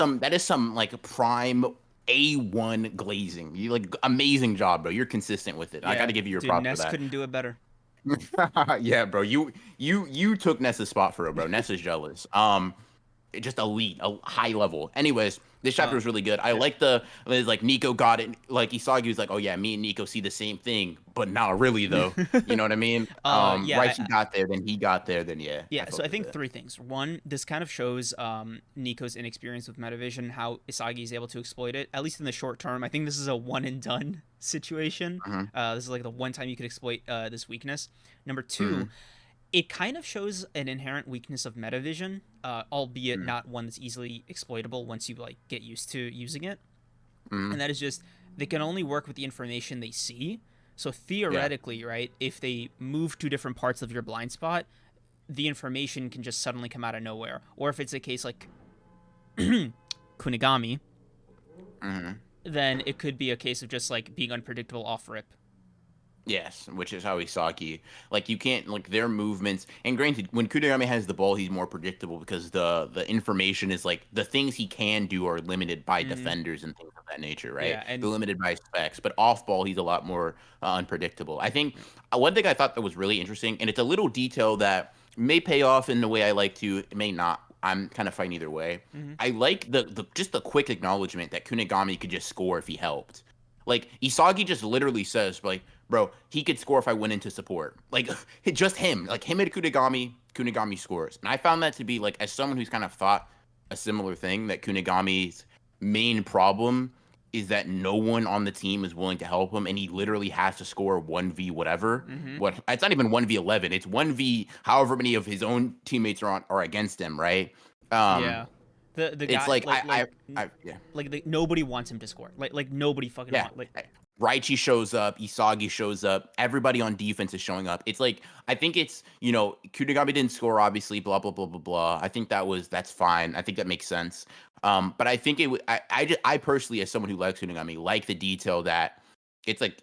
some like prime A1 glazing. You like amazing job, bro. You're consistent with it. Yeah, I gotta give you your props Ness for that. Couldn't do it better. Yeah, bro. You took Nessa's spot for it, bro. Nessa's jealous. just elite, a high level. Anyways, this chapter was really good. I like like Nico got it. Like Isagi was like, oh yeah, me and Nico see the same thing, but not really though. You know what I mean? Yeah, Raichi got there, then he got there, then yeah. yeah, so I think three things. One, this kind of shows Nico's inexperience with Metavision, how Isagi is able to exploit it, at least in the short term. I think this is a one and done situation. This is like the one time you could exploit this weakness. Number two, it kind of shows an inherent weakness of Metavision, albeit not one that's easily exploitable once you like get used to using it. And that is just they can only work with the information they see. So theoretically, right, if they move to different parts of your blind spot, the information can just suddenly come out of nowhere. Or if it's a case like Kunigami, then it could be a case of just like being unpredictable off rip. Yes, which is how Isagi, like you can't like their movements. And granted, when Kunigami has the ball, he's more predictable because the information is like the things he can do are limited by defenders and things of that nature, right? Yeah, and they're limited by specs. But off ball, he's a lot more unpredictable. I think one thing I thought that was really interesting, and it's a little detail that may pay off in the way I like to, it may not. I'm kind of fine either way. I like the just the quick acknowledgement that Kunigami could just score if he helped. Like Isagi just literally says, like, bro, he could score if I went into support. Like, just him. Like, him and Kunigami scores. And I found that to be, like, as someone who's kind of thought a similar thing, that Kunigami's main problem is that no one on the team is willing to help him, and he literally has to score 1v whatever. What it's not even 1v11. It's 1v however many of his own teammates are against him, right? Yeah. The guy, it's like, nobody wants him to score. Like nobody fucking wants. Like Raichi shows up, Isagi shows up, everybody on defense is showing up. It's like, I think it's, Kunigami didn't score, obviously, blah, blah, blah, blah, blah. I think that's fine. I think that makes sense. But I think I personally, as someone who likes Kunigami, like the detail that it's like,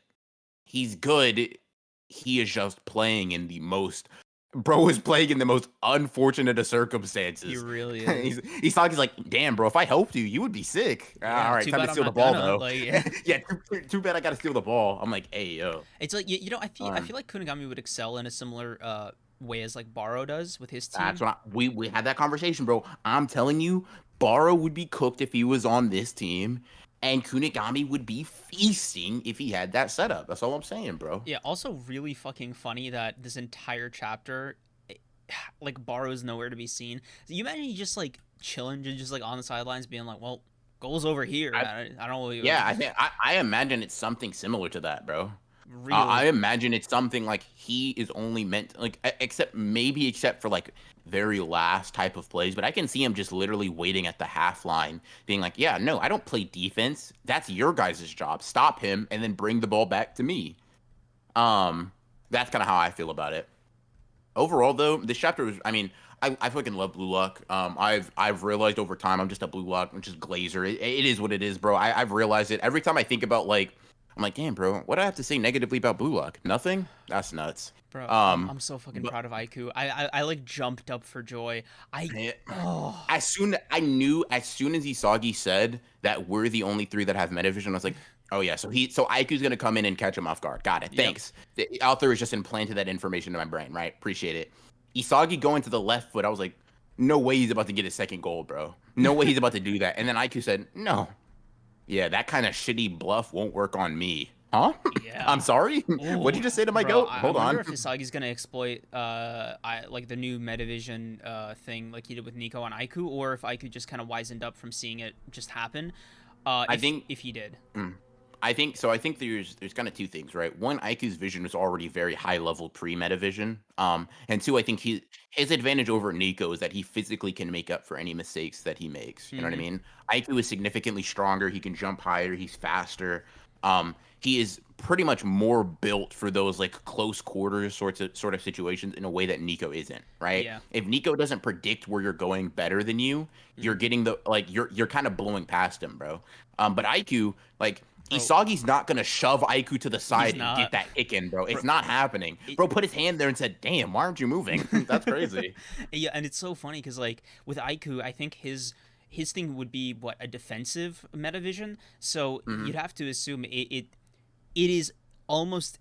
he's good. He is just playing in the most... Bro is playing in the most unfortunate of circumstances. He really is. He's like, damn, bro, if I helped you, you would be sick. Yeah, all right, time to steal the ball, though. Like, yeah, too bad I got to steal the ball. I'm like, hey, yo. It's like, I feel like Kunigami would excel in a similar way as like Baro does with his team. That's what we had that conversation, bro. I'm telling you, Baro would be cooked if he was on this team. And Kunigami would be feasting if he had that setup. That's all I'm saying, bro. Yeah, also really fucking funny that this entire chapter, like, Baro's nowhere to be seen. So you imagine he just, like, chilling, just, like, on the sidelines being like, well, goal's over here. I don't know what you... Yeah, I imagine it's something similar to that, bro. Really? I imagine it's something like he is only meant, like, except for, like, very last type of plays, but I can see him just literally waiting at the half line being like, yeah, no, I don't play defense. That's your guys' job. Stop him and then bring the ball back to me. That's kind of how I feel about it. Overall, though, this chapter was, I mean, I fucking love Blue Lock. I've realized over time I'm just a Blue Lock, I'm just Glazer. It is what it is, bro. I've realized it. Every time I think about, like, I'm like, damn, bro, what do I have to say negatively about Blue Lock? Nothing? That's nuts. Bro, I'm so fucking proud of Aiku. I like jumped up for joy. As soon as Isagi said that we're the only three that have Metavision, I was like, oh yeah, so Aiku's gonna come in and catch him off guard. Got it. Thanks. Yep. The author has just implanted that information in my brain, right? Appreciate it. Isagi going to the left foot, I was like, no way he's about to get his second goal, bro. No way he's about to do that. And then Aiku said, no. Yeah, that kind of shitty bluff won't work on me. Huh? Yeah. I'm sorry? What'd you just say to my goat? Hold on. I wonder if Isagi's going to exploit like the new Metavision thing like he did with Nico on Aiku, or if Aiku just kind of wisened up from seeing it just happen. I think if he did. I think there's kind of two things, right? One, Aiku's vision was already very high level pre-meta vision. And two, I think his advantage over Nico is that he physically can make up for any mistakes that he makes. You know what I mean? Aiku is significantly stronger. He can jump higher. He's faster. He is pretty much more built for those like close quarters sort of situations in a way that Nico isn't, right? Yeah. If Nico doesn't predict where you're going better than you, you're getting you're kind of blowing past him, bro. But Aiku, like, Isagi's not going to shove Aiku to the side and get that kick in, bro. It's not happening. Bro put his hand there and said, damn, why aren't you moving? That's crazy. Yeah, and it's so funny because, like, with Aiku, I think his thing would be, a defensive metavision. So you'd have to assume it is almost,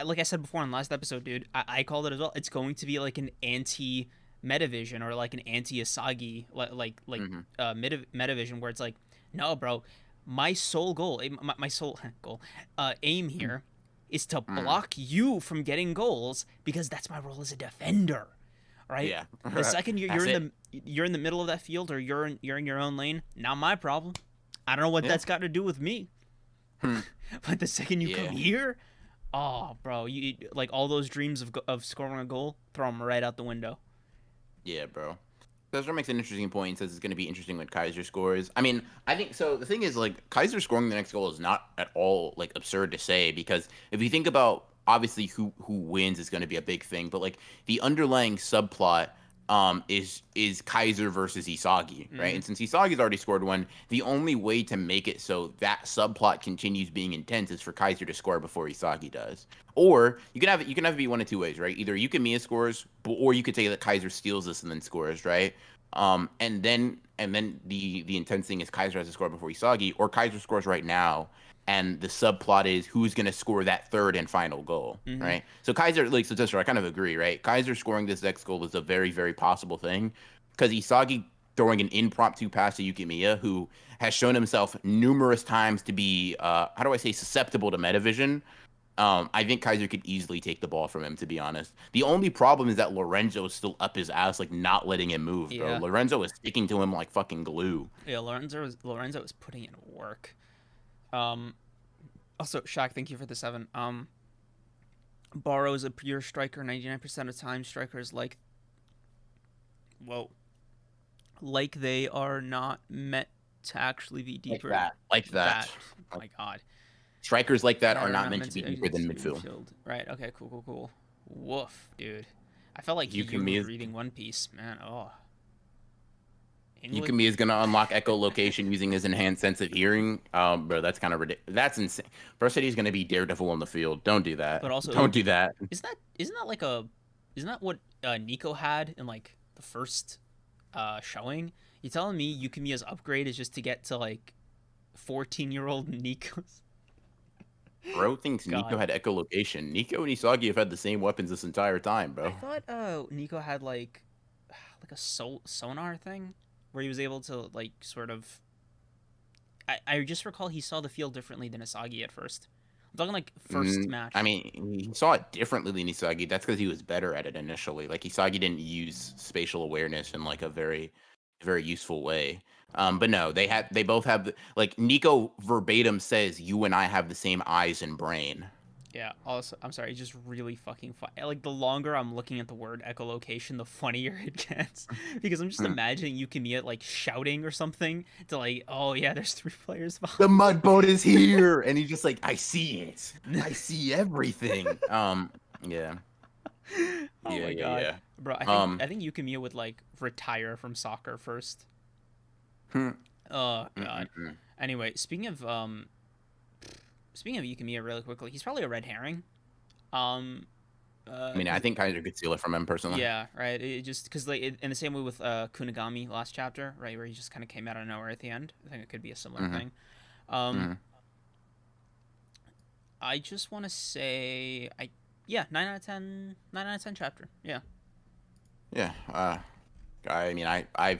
like I said before in the last episode, dude, I called it as well. It's going to be like an anti metavision or like an anti-Asagi metavision where it's like, no, bro, my sole goal, my sole goal, aim here is to block you from getting goals because that's my role as a defender, right? Yeah. The second you're in the middle of that field or you're in your own lane, not my problem. I don't know what that's got to do with me. But the second you come here, oh, bro, you like all those dreams of scoring a goal, throw them right out the window. Yeah, bro. Kaiser makes an interesting point. Says it's going to be interesting when Kaiser scores. I mean, I think so. The thing is, like, Kaiser scoring the next goal is not at all like absurd to say, because if you think about obviously who wins is going to be a big thing, but like the underlying subplot is Kaiser versus Isagi, right? And since Isagi's already scored one, the only way to make it so that subplot continues being intense is for Kaiser to score before Isagi does. Or you can have it be one of two ways, right? Either Yukimiya scores, or you could say that Kaiser steals this and then scores, right? And then the intense thing is Kaiser has to score before Isagi, or Kaiser scores right now, and the subplot is who's going to score that third and final goal, right? So Kaiser, like, so just I kind of agree, right? Kaiser scoring this next goal is a very, very possible thing, because Isagi throwing an impromptu pass to Yukimiya, who has shown himself numerous times to be, how do I say, susceptible to metavision. I think Kaiser could easily take the ball from him, to be honest. The only problem is that Lorenzo is still up his ass, like, not letting him move, bro. Lorenzo is sticking to him like fucking glue. Yeah, Lorenzo is putting in work. Also, Shaq, thank you for the 7. Borrow is a pure striker 99% of time. Strikers like they are not meant to actually be deeper. Like that. Oh my god. Strikers like that are not meant to be deeper than midfield. Right, okay, cool. Woof, dude. I felt like you were reading One Piece, man. Oh. Yukimiya is going to unlock echolocation using his enhanced sense of hearing. Bro, that's kind of ridiculous. That's insane. First he's going to be Daredevil on the field. Don't do that. But also, don't do that. Isn't that what Nico had in like the first showing? You telling me Yukimiya's upgrade is just to get to like 14-year-old Nico's? Bro thinks Nico had echolocation. Nico and Isagi have had the same weapons this entire time, bro. I thought Nico had like a sonar thing where he was able to like sort of. I just recall he saw the field differently than Isagi at first. I'm talking like first match. I mean, he saw it differently than Isagi. That's because he was better at it initially. Like Isagi didn't use spatial awareness in like a very, very useful way. But no, they both have, like, Nico verbatim says, "You and I have the same eyes and brain." Yeah. Also, I'm sorry, just really fucking fun. Like, the longer I'm looking at the word echolocation, the funnier it gets, because I'm just imagining Yukimiya like shouting or something to like, "Oh yeah, there's 3 players behind. The mud boat is here," and he's just like, "I see it. I see everything." Yeah. Oh my god, yeah. Bro, I think Yukimiya would like retire from soccer first. Oh god. Anyway, speaking of Yukimiya, really quickly, he's probably a red herring. I mean, I think Kaiser could steal it from him personally. Yeah, right. It just because like in the same way with Kunigami last chapter, right, where he just kind of came out of nowhere at the end. I think it could be a similar thing. I just want to say, 9 out of 10 chapter. Yeah. Yeah. I mean, I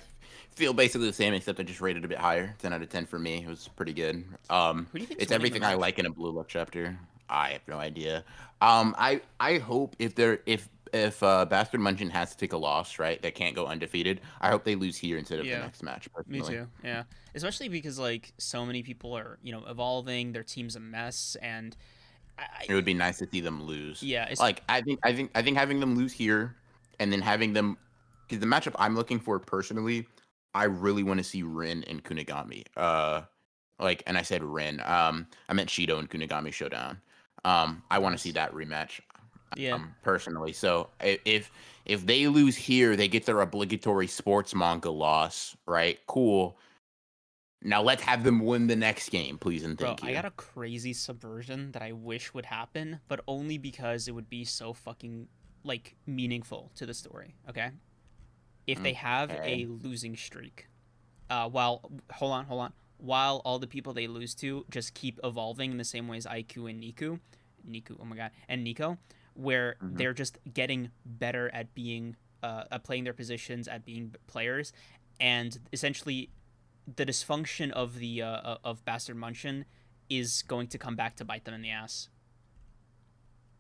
feel basically the same, except I just rated it a bit higher. 10 out of 10 for me. It was pretty good. Who do you think it's everything I like in a Blue Look chapter. I have no idea. I hope if Basterd Munchen has to take a loss, right, they can't go undefeated, I hope they lose here instead of the next match, personally. Me too. Yeah. Especially because like so many people are, evolving, their team's a mess, and it would be nice to see them lose. Yeah. Like I think having them lose here and then having them, because the matchup I'm looking for personally, I really want to see Rin and Kunigami. And I said Rin. I meant Shido and Kunigami showdown. I want to see that rematch. Yeah. Personally. So if they lose here, they get their obligatory sports manga loss, right? Cool. Now let's have them win the next game, please and thank you. I got a crazy subversion that I wish would happen, but only because it would be so fucking like meaningful to the story. Okay. If they have a losing streak, while all the people they lose to just keep evolving in the same way as Aiku and Nico, where they're just getting better at being at playing their positions, at being players, and essentially the dysfunction of the of Basterd Munchen is going to come back to bite them in the ass.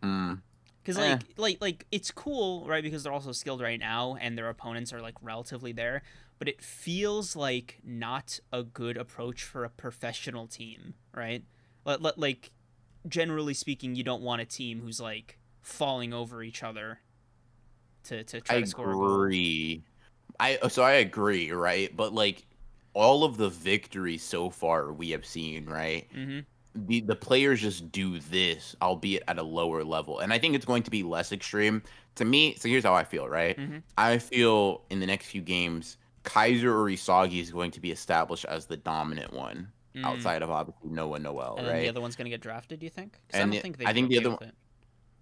Because like it's cool, right? Because they're also skilled right now, and their opponents are like relatively there. But it feels like not a good approach for a professional team, right? Like generally speaking, you don't want a team who's like falling over each other to try to score a goal. I agree, right? But like all of the victories so far we have seen, right? The players just do this, albeit at a lower level. And I think it's going to be less extreme. To me, so here's how I feel, right? I feel in the next few games, Kaiser or Isagi is going to be established as the dominant one, outside of obviously Noah Noelle, and right? And the other one's going to get drafted, do you think? And I think the other one,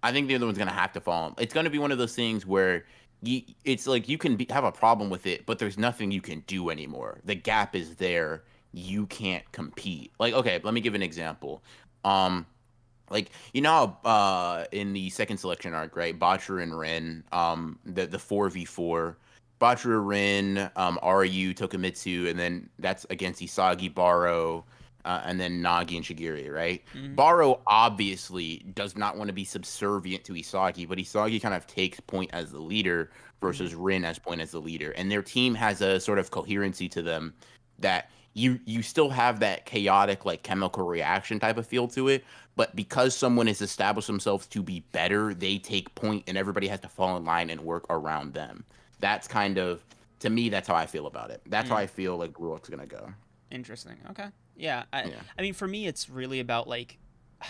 I think the other one's going to have to fall. It's going to be one of those things where it's like you can have a problem with it, but there's nothing you can do anymore. The gap is there. You can't compete. Like, okay, let me give an example. Like, you know how, in the second selection arc, right? Bachir and Rin, the 4v4, Bachir, Rin, Ryu, Tokumitsu, and then that's against Isagi, Baro, and then Nagi and Shigiri, right? Baro obviously does not want to be subservient to Isagi, but Isagi kind of takes point as the leader versus Rin as point as the leader. And their team has a sort of coherency to them that you still have that chaotic, like, chemical reaction type of feel to it, but because someone has established themselves to be better, they take point and everybody has to fall in line and work around them. That's kind of, to me, that's how I feel about it. That's how I feel like Ruok's gonna go. Interesting. Okay. Yeah. I mean, for me, it's really about, like,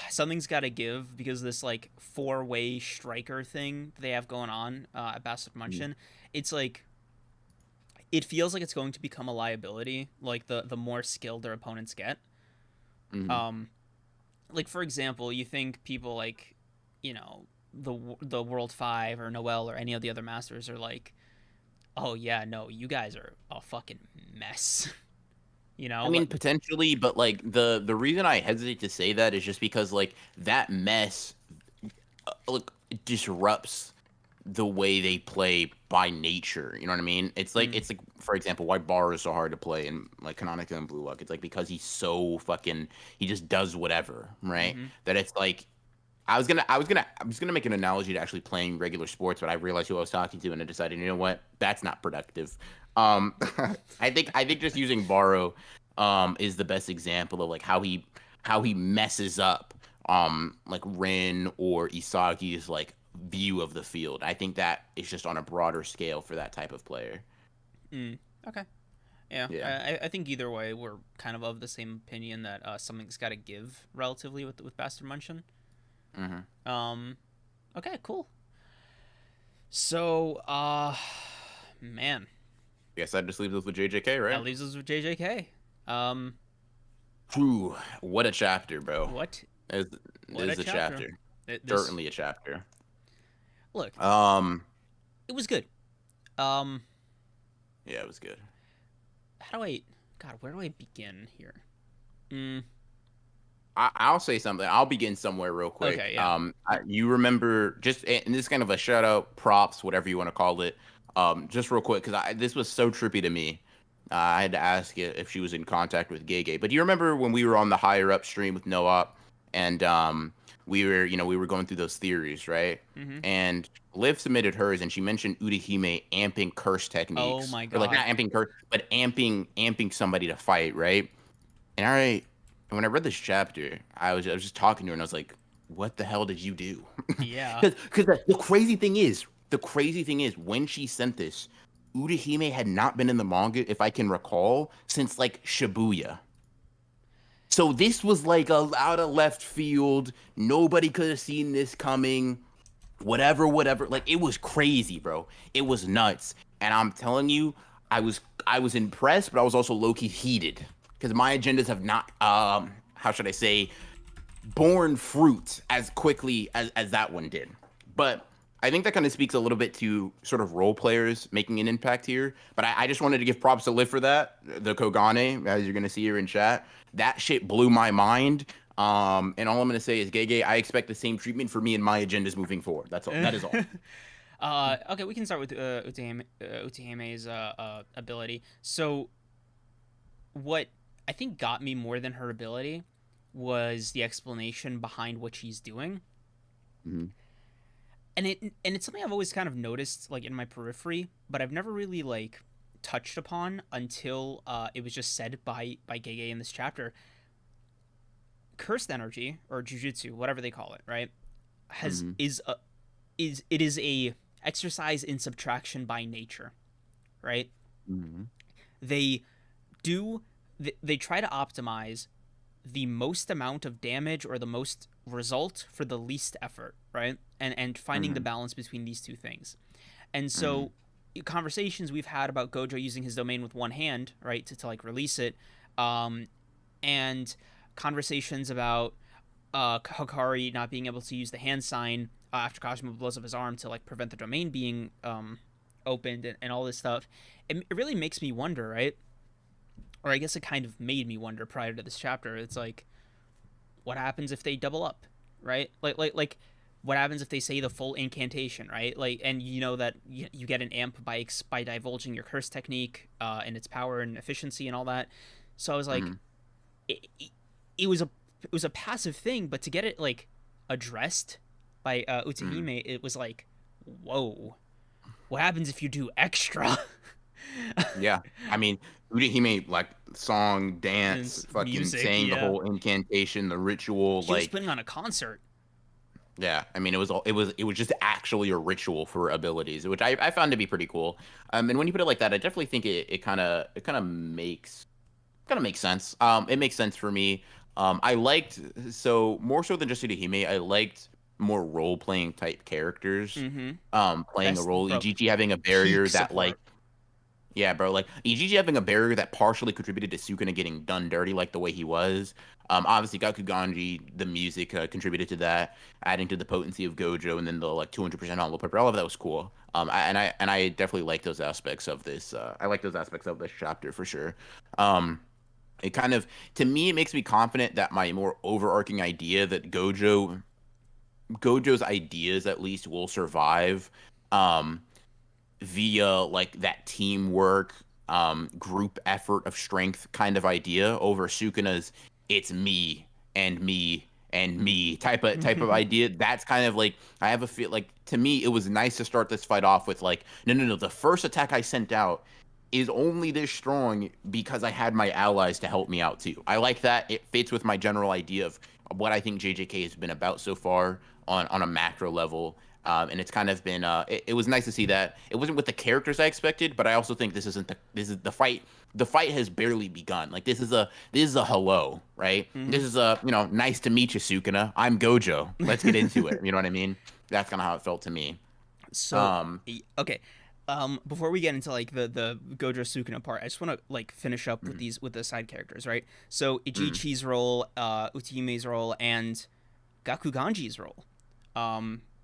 something's got to give, because this, like, four-way striker thing they have going on at Basterd Munchen, it's like, it feels like it's going to become a liability, like, the more skilled their opponents get. Like, for example, you think people like, you know, the World 5 or Noelle or any of the other masters are like, oh, yeah, no, you guys are a fucking mess. You know? I mean, potentially, but, like, the reason I hesitate to say that is just because, like, that mess, like, disrupts the way they play by nature. You know what I mean? It's like, for example, why Bar is so hard to play in, like, Canonica and Blue Lock. It's like because he's so fucking, he just does whatever, right? That it's like, I was gonna make an analogy to actually playing regular sports, but I realized who I was talking to, and I decided, you know what, that's not productive. I think just using Baro is the best example of, like, how he messes up like Rin or Isagi's, like, view of the field. I think that is just on a broader scale for that type of player. Okay. Yeah. I think either way we're kind of the same opinion that something's got to give relatively with Basterd Munchen. Okay, cool. So, man. Guess that just leaves us with JJK, right? That leaves us with JJK. Ooh, what a chapter, bro. What is a chapter. Certainly a chapter. Look. It was good. Yeah, it was good. Where do I begin here? I'll say something. I'll begin somewhere real quick. Okay, yeah. You remember, just, and this is kind of a shout out, props, whatever you want to call it. Just real quick, because this was so trippy to me. I had to ask it if she was in contact with Gege. But do you remember when we were on the higher up stream with Noah, and we were going through those theories, right? And Liv submitted hers, and she mentioned Utahime amping curse techniques. Oh my god! Or, like, not amping curse, but amping somebody to fight, right? And when I read this chapter, I was just talking to her, and I was like, "What the hell did you do?" Yeah. Because the crazy thing is, when she sent this, Utahime had not been in the manga, if I can recall, since, like, Shibuya. So this was like out of left field. Nobody could have seen this coming. Whatever. Like, it was crazy, bro. It was nuts. And I'm telling you, I was impressed, but I was also low-key heated. Because my agendas have not, how should I say, borne fruit as quickly as that one did. But I think that kind of speaks a little bit to sort of role players making an impact here. But I just wanted to give props to Liv for that. The Kogane, as you're going to see here in chat. That shit blew my mind. And all I'm going to say is, Gege, I expect the same treatment for me and my agendas moving forward. That is all. Okay, we can start with Utahime's ability. So what I think got me more than her ability was the explanation behind what she's doing. Mhm. And it's something I've always kind of noticed like in my periphery, but I've never really like touched upon until it was just said by Gege in this chapter. Cursed energy or jujutsu, whatever they call it, right? Has Mhm. is a exercise in subtraction by nature, right? Mhm. They do they try to optimize the most amount of damage or the most result for the least effort, right? And finding the Mhm. balance between these two things. And Mhm. so conversations we've had about Gojo using his domain with one hand, right, to like release it, um, and conversations about Hikari not being able to use the hand sign after Kashima blows up his arm to like prevent the domain being opened and all this stuff. It really makes me wonder, right? Or I guess it kind of made me wonder prior to this chapter. It's like, what happens if they double up, right? Like what happens if they say the full incantation, right? Like, and you know that you get an amp by divulging your curse technique and its power and efficiency and all that. So I was like, Mhm. it, it was a passive thing, but to get it like addressed by Mhm. Utahime, it was like, whoa, what happens if you do extra? Yeah. I mean, Urahime, like song, dance, fucking Music, saying the yeah. whole incantation, the ritual, She was like putting on a concert. yeah. I mean, it was just actually a ritual for abilities, which I found to be pretty cool. And when you put it like that, I definitely think it kind of makes sense. It makes sense for me. I liked so more so than just Urahime, I liked more role playing type characters. Mm-hmm. Playing a Best, role. bro. EGG having a barrier Peak that like support. yeah, bro. Like EGG having a barrier that partially contributed to Sukuna getting done dirty, like the way he was. Obviously Gakuganji, the music contributed to that, adding to the potency of Gojo, and then the like 200% on Pepper. All of that was cool. I definitely like those aspects of this. I like those aspects of this chapter for sure. Um, it kind of to me it makes me confident that my more overarching idea that Gojo's ideas at least will survive. Um, via like that teamwork, group effort of strength kind of idea over Sukuna's it's me and me and me type of idea. That's kind of like I have a feel like to me it was nice to start this fight off with like no, the first attack I sent out is only this strong because I had my allies to help me out too. I like that. It fits with my general idea of what I think JJK has been about so far on a macro level. And it's kind of been it was nice to see that it wasn't with the characters I expected, but I also think this is the fight. The fight has barely begun. Like this is a hello, right? Mm-hmm. This is a nice to meet you, Sukuna. I'm Gojo. Let's get into it. You know what I mean? That's kind of how it felt to me. So Um, okay, before we get into like the Gojo Sukuna part, I just want to like finish up with mm, these with the side characters, right? So mm, Ichichi's role, Utime's role, and Gakuganji's role.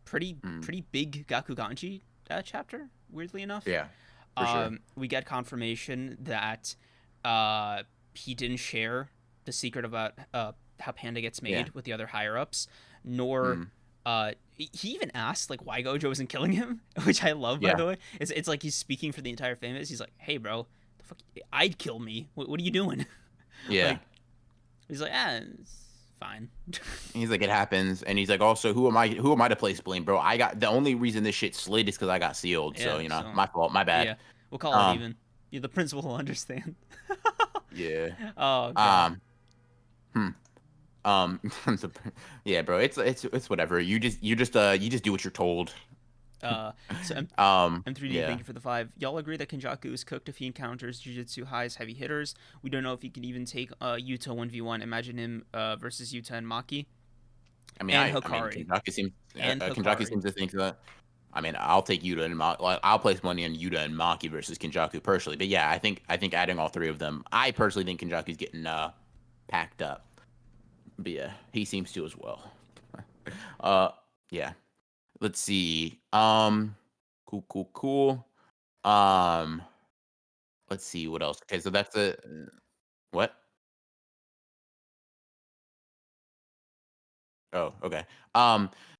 Pretty mm. pretty big Gakuganji chapter. Weirdly enough, Yeah, for sure. we get confirmation that he didn't share the secret about how Panda gets Yeah. made with the other higher ups, nor Mm, he even asked like why Gojo isn't killing him, which I love by yeah. the way. It's like he's speaking for the entire famous. He's like, hey bro, the fuck, I'd kill me. What are you doing? Yeah. Like he's like, it's fine. He's like, it happens, and he's like, also, who am I? Who am I to place blame, bro? I got the only reason this shit slid is because I got sealed. So Yeah, so my fault, my bad. yeah, we'll call it Um, even. Yeah, the principal will understand. yeah. Oh god. Um, hmm. So- yeah, bro. It's whatever. You just do what you're told. So M3D, thank Yeah. you for the 5. Y'all agree that Kenjaku is cooked if he encounters Jujutsu High's heavy hitters. We don't know if he can even take Yuta 1v1. Imagine him versus Yuta and Maki. And I mean, Hikari. And Kenjaki Hikari. seems to think that. I mean, I'll take Yuta and like, I'll place money on Yuta and Maki versus Kenjaku personally. But yeah, I think adding all three of them, I personally think Kenjaku's getting packed up. But yeah, he seems to as well. uh, yeah. Let's see. Cool, cool, cool. Um, let's see what else. Okay, so that's a what? Oh, okay.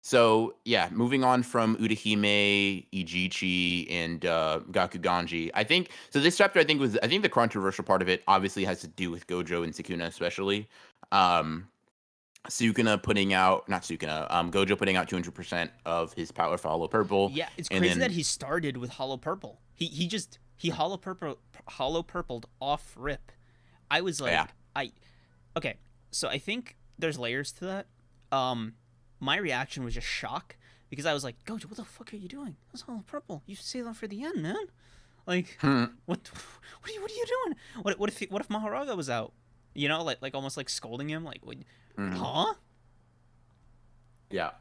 So yeah, moving on from Utahime, Ijichi, and Gakuganji. I think so. This chapter, I think the controversial part of it obviously has to do with Gojo and Sukuna, especially. Um, Sukuna putting out, not Sukuna, Gojo putting out 200% of his power for Hollow Purple, Yeah, it's and crazy that then he started with Hollow Purple. He hollow purpled off rip. I was yeah, like, I okay. So I think there's layers to that. My reaction was just shock because I was like, Gojo, what the fuck are you doing? That's Hollow Purple. You save that for the end, man. Like, hmm, what? What are you doing? What if Mahoraga was out? You know, like almost like scolding him. Like, hmm, huh? yeah,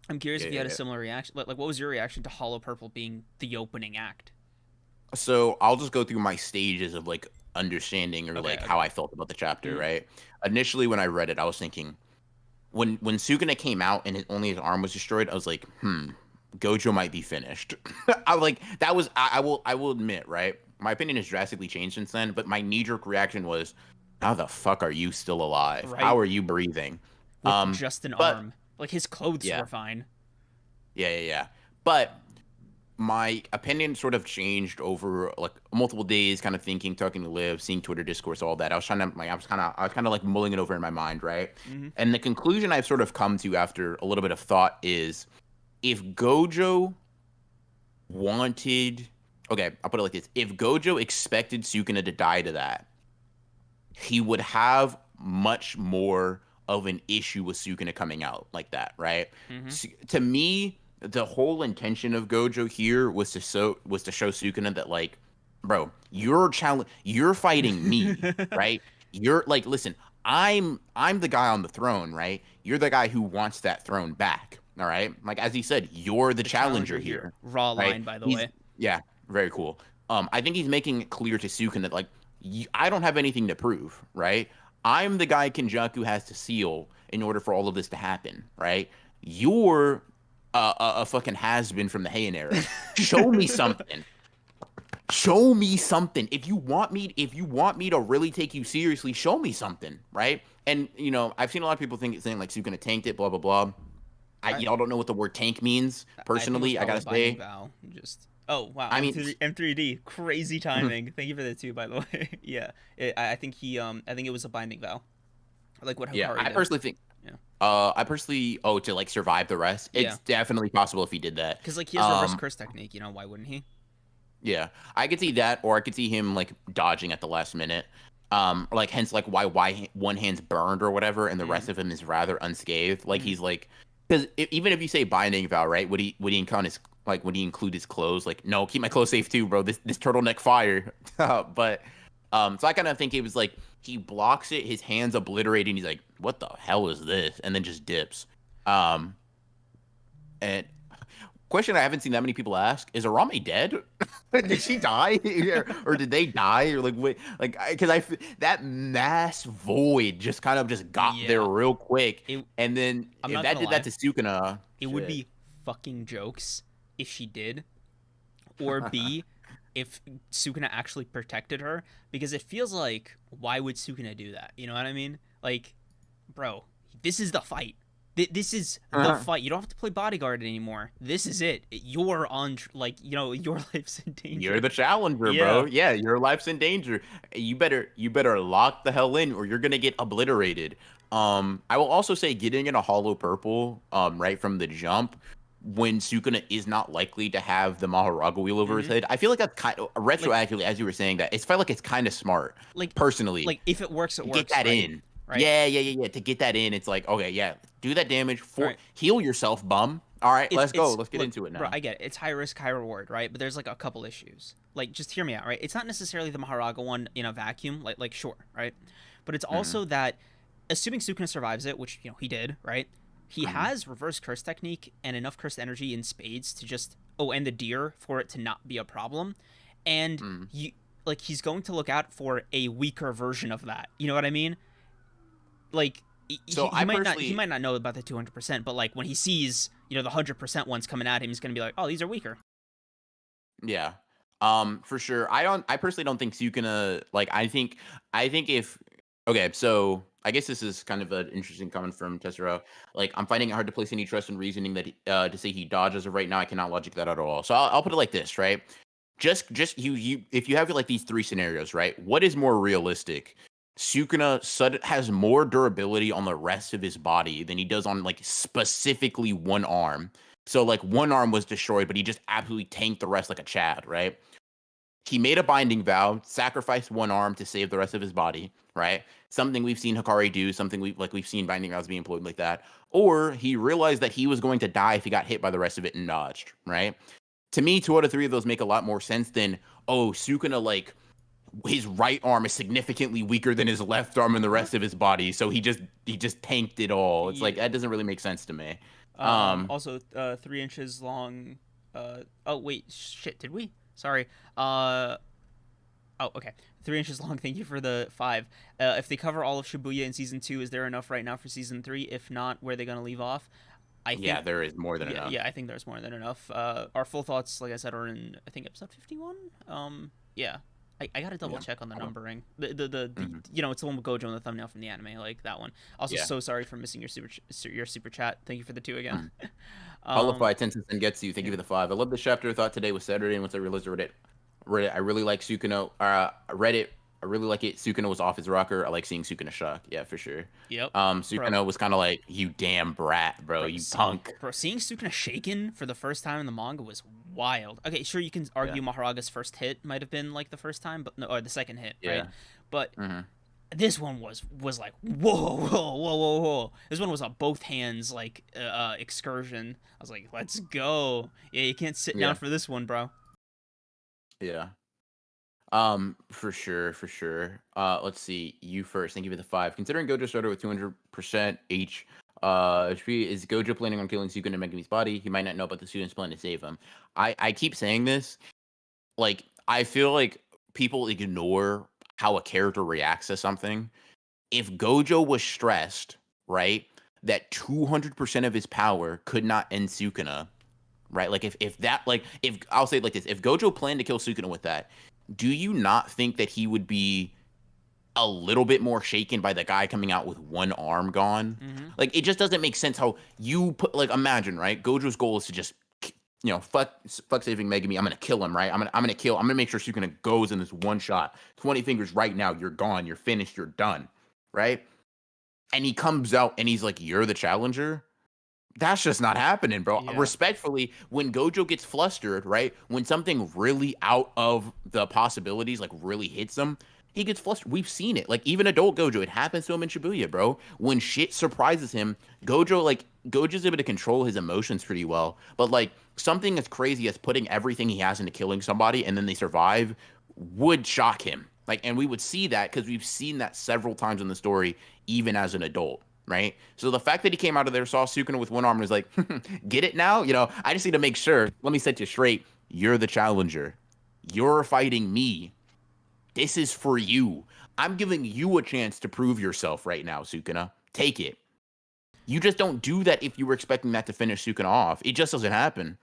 I'm curious yeah, if you yeah, had a yeah. similar reaction. Like, what was your reaction to Hollow Purple being the opening act? So I'll just go through my stages of like understanding or Okay, like how okay. I felt about the chapter. Mm-hmm. Right. Initially, when I read it, I was thinking when Sukuna came out and only his arm was destroyed, I was like, Gojo might be finished. I like that was I will admit, right? My opinion has drastically changed since then, but my knee jerk reaction was, how the fuck are you still alive? How Right, are you breathing? with just an But arm. Like his clothes yeah, were fine. yeah. But my opinion sort of changed over like multiple days, kind of thinking, talking to Liv, seeing Twitter discourse, all that. I was kind of like mulling it over in my mind, right? Mm-hmm. And the conclusion I've sort of come to after a little bit of thought is if Gojo wanted, okay, I'll put it like this: if Gojo expected Sukuna to die to that, he would have much more of an issue with Sukuna coming out like that, right? Mm-hmm. To me, the whole intention of Gojo here was to show Sukuna that like, bro, you're fighting me, right? You're like, listen, I'm the guy on the throne, right? You're the guy who wants that throne back, all right? Like as he said, you're the The challenger challenger here. here, Raw right? line, by the He's way. yeah, very cool. I think he's making it clear to Sukuna that like I don't have anything to prove, right? I'm the guy Kenjaku has to seal in order for all of this to happen, right? You're a fucking has been from the Heian era. Show me something. Show me something. If you want me to really take you seriously, show me something, right? And you know, I've seen a lot of people saying like Sukuna tanked it, blah blah blah. I Y'all don't know what the word tank means. I think it was Personally, I probably gotta binding say, vow. Just wow, I mean, M3D, crazy timing. Thank you for that too, by the way. Yeah, I think I think it was a binding vow, like what yeah, Hikari did. Yeah, I personally, oh, to like survive the rest, yeah, it's definitely possible if he did that. because like he has reverse Um, curse technique. You know, why wouldn't he? yeah, I could see that, or I could see him like dodging at the last minute. Like hence like why one hand's burned or whatever, and the Mm. rest of him is rather unscathed. Like Mm. he's like, because even if you say binding vow, right? Would he include his would he include his clothes? Like, no, keep my clothes safe too, bro. This turtleneck fire. But so I kind of think it was like he blocks it, his hands obliterated, and he's like, what the hell is this? And then just dips. Um, and question I haven't seen that many people ask is Arame dead? Did she die? Or did they die? Or like wait, like because that mass void just kind of just got there Yeah, real quick, it. and then I'm if not that gonna did that lie. to Sukuna, It would shit. be fucking jokes if she did, or B, if Sukuna actually protected her, because it feels like why would Sukuna do that? You know what I mean? Like, bro, this is the fight. This is the fight. You don't have to play bodyguard anymore. This is it. You're on like your life's in You're danger. the challenger, Yeah. bro. Yeah, your life's in danger. You better lock the hell in, or you're gonna get obliterated. I will also say getting in a hollow purple, right from the jump, when Sukuna is not likely to have the Mahoraga wheel over his Hmm. head. I feel like that's kind of Like retroactively, as you were saying that. It's felt like it's kind of smart, like personally, if it works, it to get works, that right? in. Right. Yeah. To get that in, it's like, okay, yeah, do that damage All for right. heal yourself, bum. All right, let's go. It's Let's get look, into it bro, now. I get it. It's high risk, high reward, right? But there's like a couple issues. Like, just hear me out, right? It's not necessarily the Maharaga one in a vacuum, like sure, right? But it's Hmm. also that, assuming Sukuna survives it, which he did, right? He Hmm. has reverse curse technique and enough cursed energy in spades to just and the deer for it to not be a problem, and Hmm. you like he's going to look out for a weaker version of that. You know what I mean? Like So he I he personally, might not know about the 200%, but like when he sees the 100% ones coming at him, he's gonna be like, oh, these are weaker. yeah. For sure. I personally don't think Sukuna like I think if Okay, so I guess this is kind of an interesting comment from Tessero. Like, I'm finding it hard to place any trust in reasoning that to say he dodges it right now. I cannot logic that at all. So I'll put it like this, right? Just you if you have like these three scenarios, right? What is more realistic? Sukuna has more durability on the rest of his body than he does on like specifically one arm. So like one arm was destroyed, but he just absolutely tanked the rest like a Chad, right? He made a binding vow, sacrificed one arm to save the rest of his body, right? Something we've seen Hikari do, something we've seen binding vows being employed like that. Or he realized that he was going to die if he got hit by the rest of it and dodged, right? To me, 2 out of 3 of those make a lot more sense than, oh, Sukuna, like, his right arm is significantly weaker than his left arm and the rest of his body, so he just tanked it all. It's like that doesn't really make sense to me. Also, 3 inches long. Oh wait, shit. Did we? Sorry. Oh, okay. 3 inches long. Thank you for the 5. If they cover all of Shibuya in season 2, is there enough right now for season 3? If not, where are they gonna leave off? Yeah, there is more than enough. Yeah, I think there's more than enough. Our full thoughts, like I said, are in I think episode 51. Yeah. I gotta double check on the numbering. You know, it's the one with Gojo in the thumbnail from the anime, like that one. Also, so sorry for missing your super chat. Thank you for the 2 again. Qualified 10 cents and gets you. Thank you for the 5. I love this chapter. I thought today was Saturday, and once I realized I read it, I really like Sukuna. I read it. I really like it. Sukuna was off his rocker. I like seeing Sukuna shock. Yeah, for sure. Yep. Sukuna was kind of like, you damn brat, bro. You punk. Bro, seeing Sukuna shaken for the first time in the manga was wild. Okay, sure, you can argue Mahoraga's first hit might have been like the first time, but no, or the second hit, right? But this one was like whoa. This one was a both hands like excursion. I was like, let's go. Yeah, you can't sit down for this one, bro. Yeah. For sure. Let's see. You first. Thank you for the 5. Considering Gojo started with 200% H, is Gojo planning on killing Sukuna and Megami's body? He might not know about the student's plan to save him. I keep saying this. Like, I feel like people ignore how a character reacts to something. If Gojo was stressed, right, that 200% of his power could not end Sukuna, right? Like, if I'll say it like this, if Gojo planned to kill Sukuna with that, do you not think that he would be a little bit more shaken by the guy coming out with one arm gone? Like, it just doesn't make sense how you put, like, imagine, right? Gojo's goal is to just, you know, fuck saving Megami. I'm gonna kill him, right? I'm gonna make sure Sukuna goes in this one shot. 20 fingers right now, you're gone, you're finished, you're done, right? And he comes out and he's like, you're the challenger? That's just not happening, bro. Yeah. Respectfully, when Gojo gets flustered, right? When something really out of the possibilities, like, really hits him, he gets flustered. We've seen it. Like, even adult Gojo, it happens to him in Shibuya, bro. When shit surprises him, Gojo's able to control his emotions pretty well. But, like, something as crazy as putting everything he has into killing somebody and then they survive would shock him. Like, and we would see that because we've seen that several times in the story, even as an adult. Right? So the fact that he came out of there, saw Sukuna with one arm, and was like, get it now? You know, I just need to make sure. Let me set you straight. You're the challenger. You're fighting me. This is for you. I'm giving you a chance to prove yourself right now, Sukuna. Take it. You just don't do that if you were expecting that to finish Sukuna off. It just doesn't happen.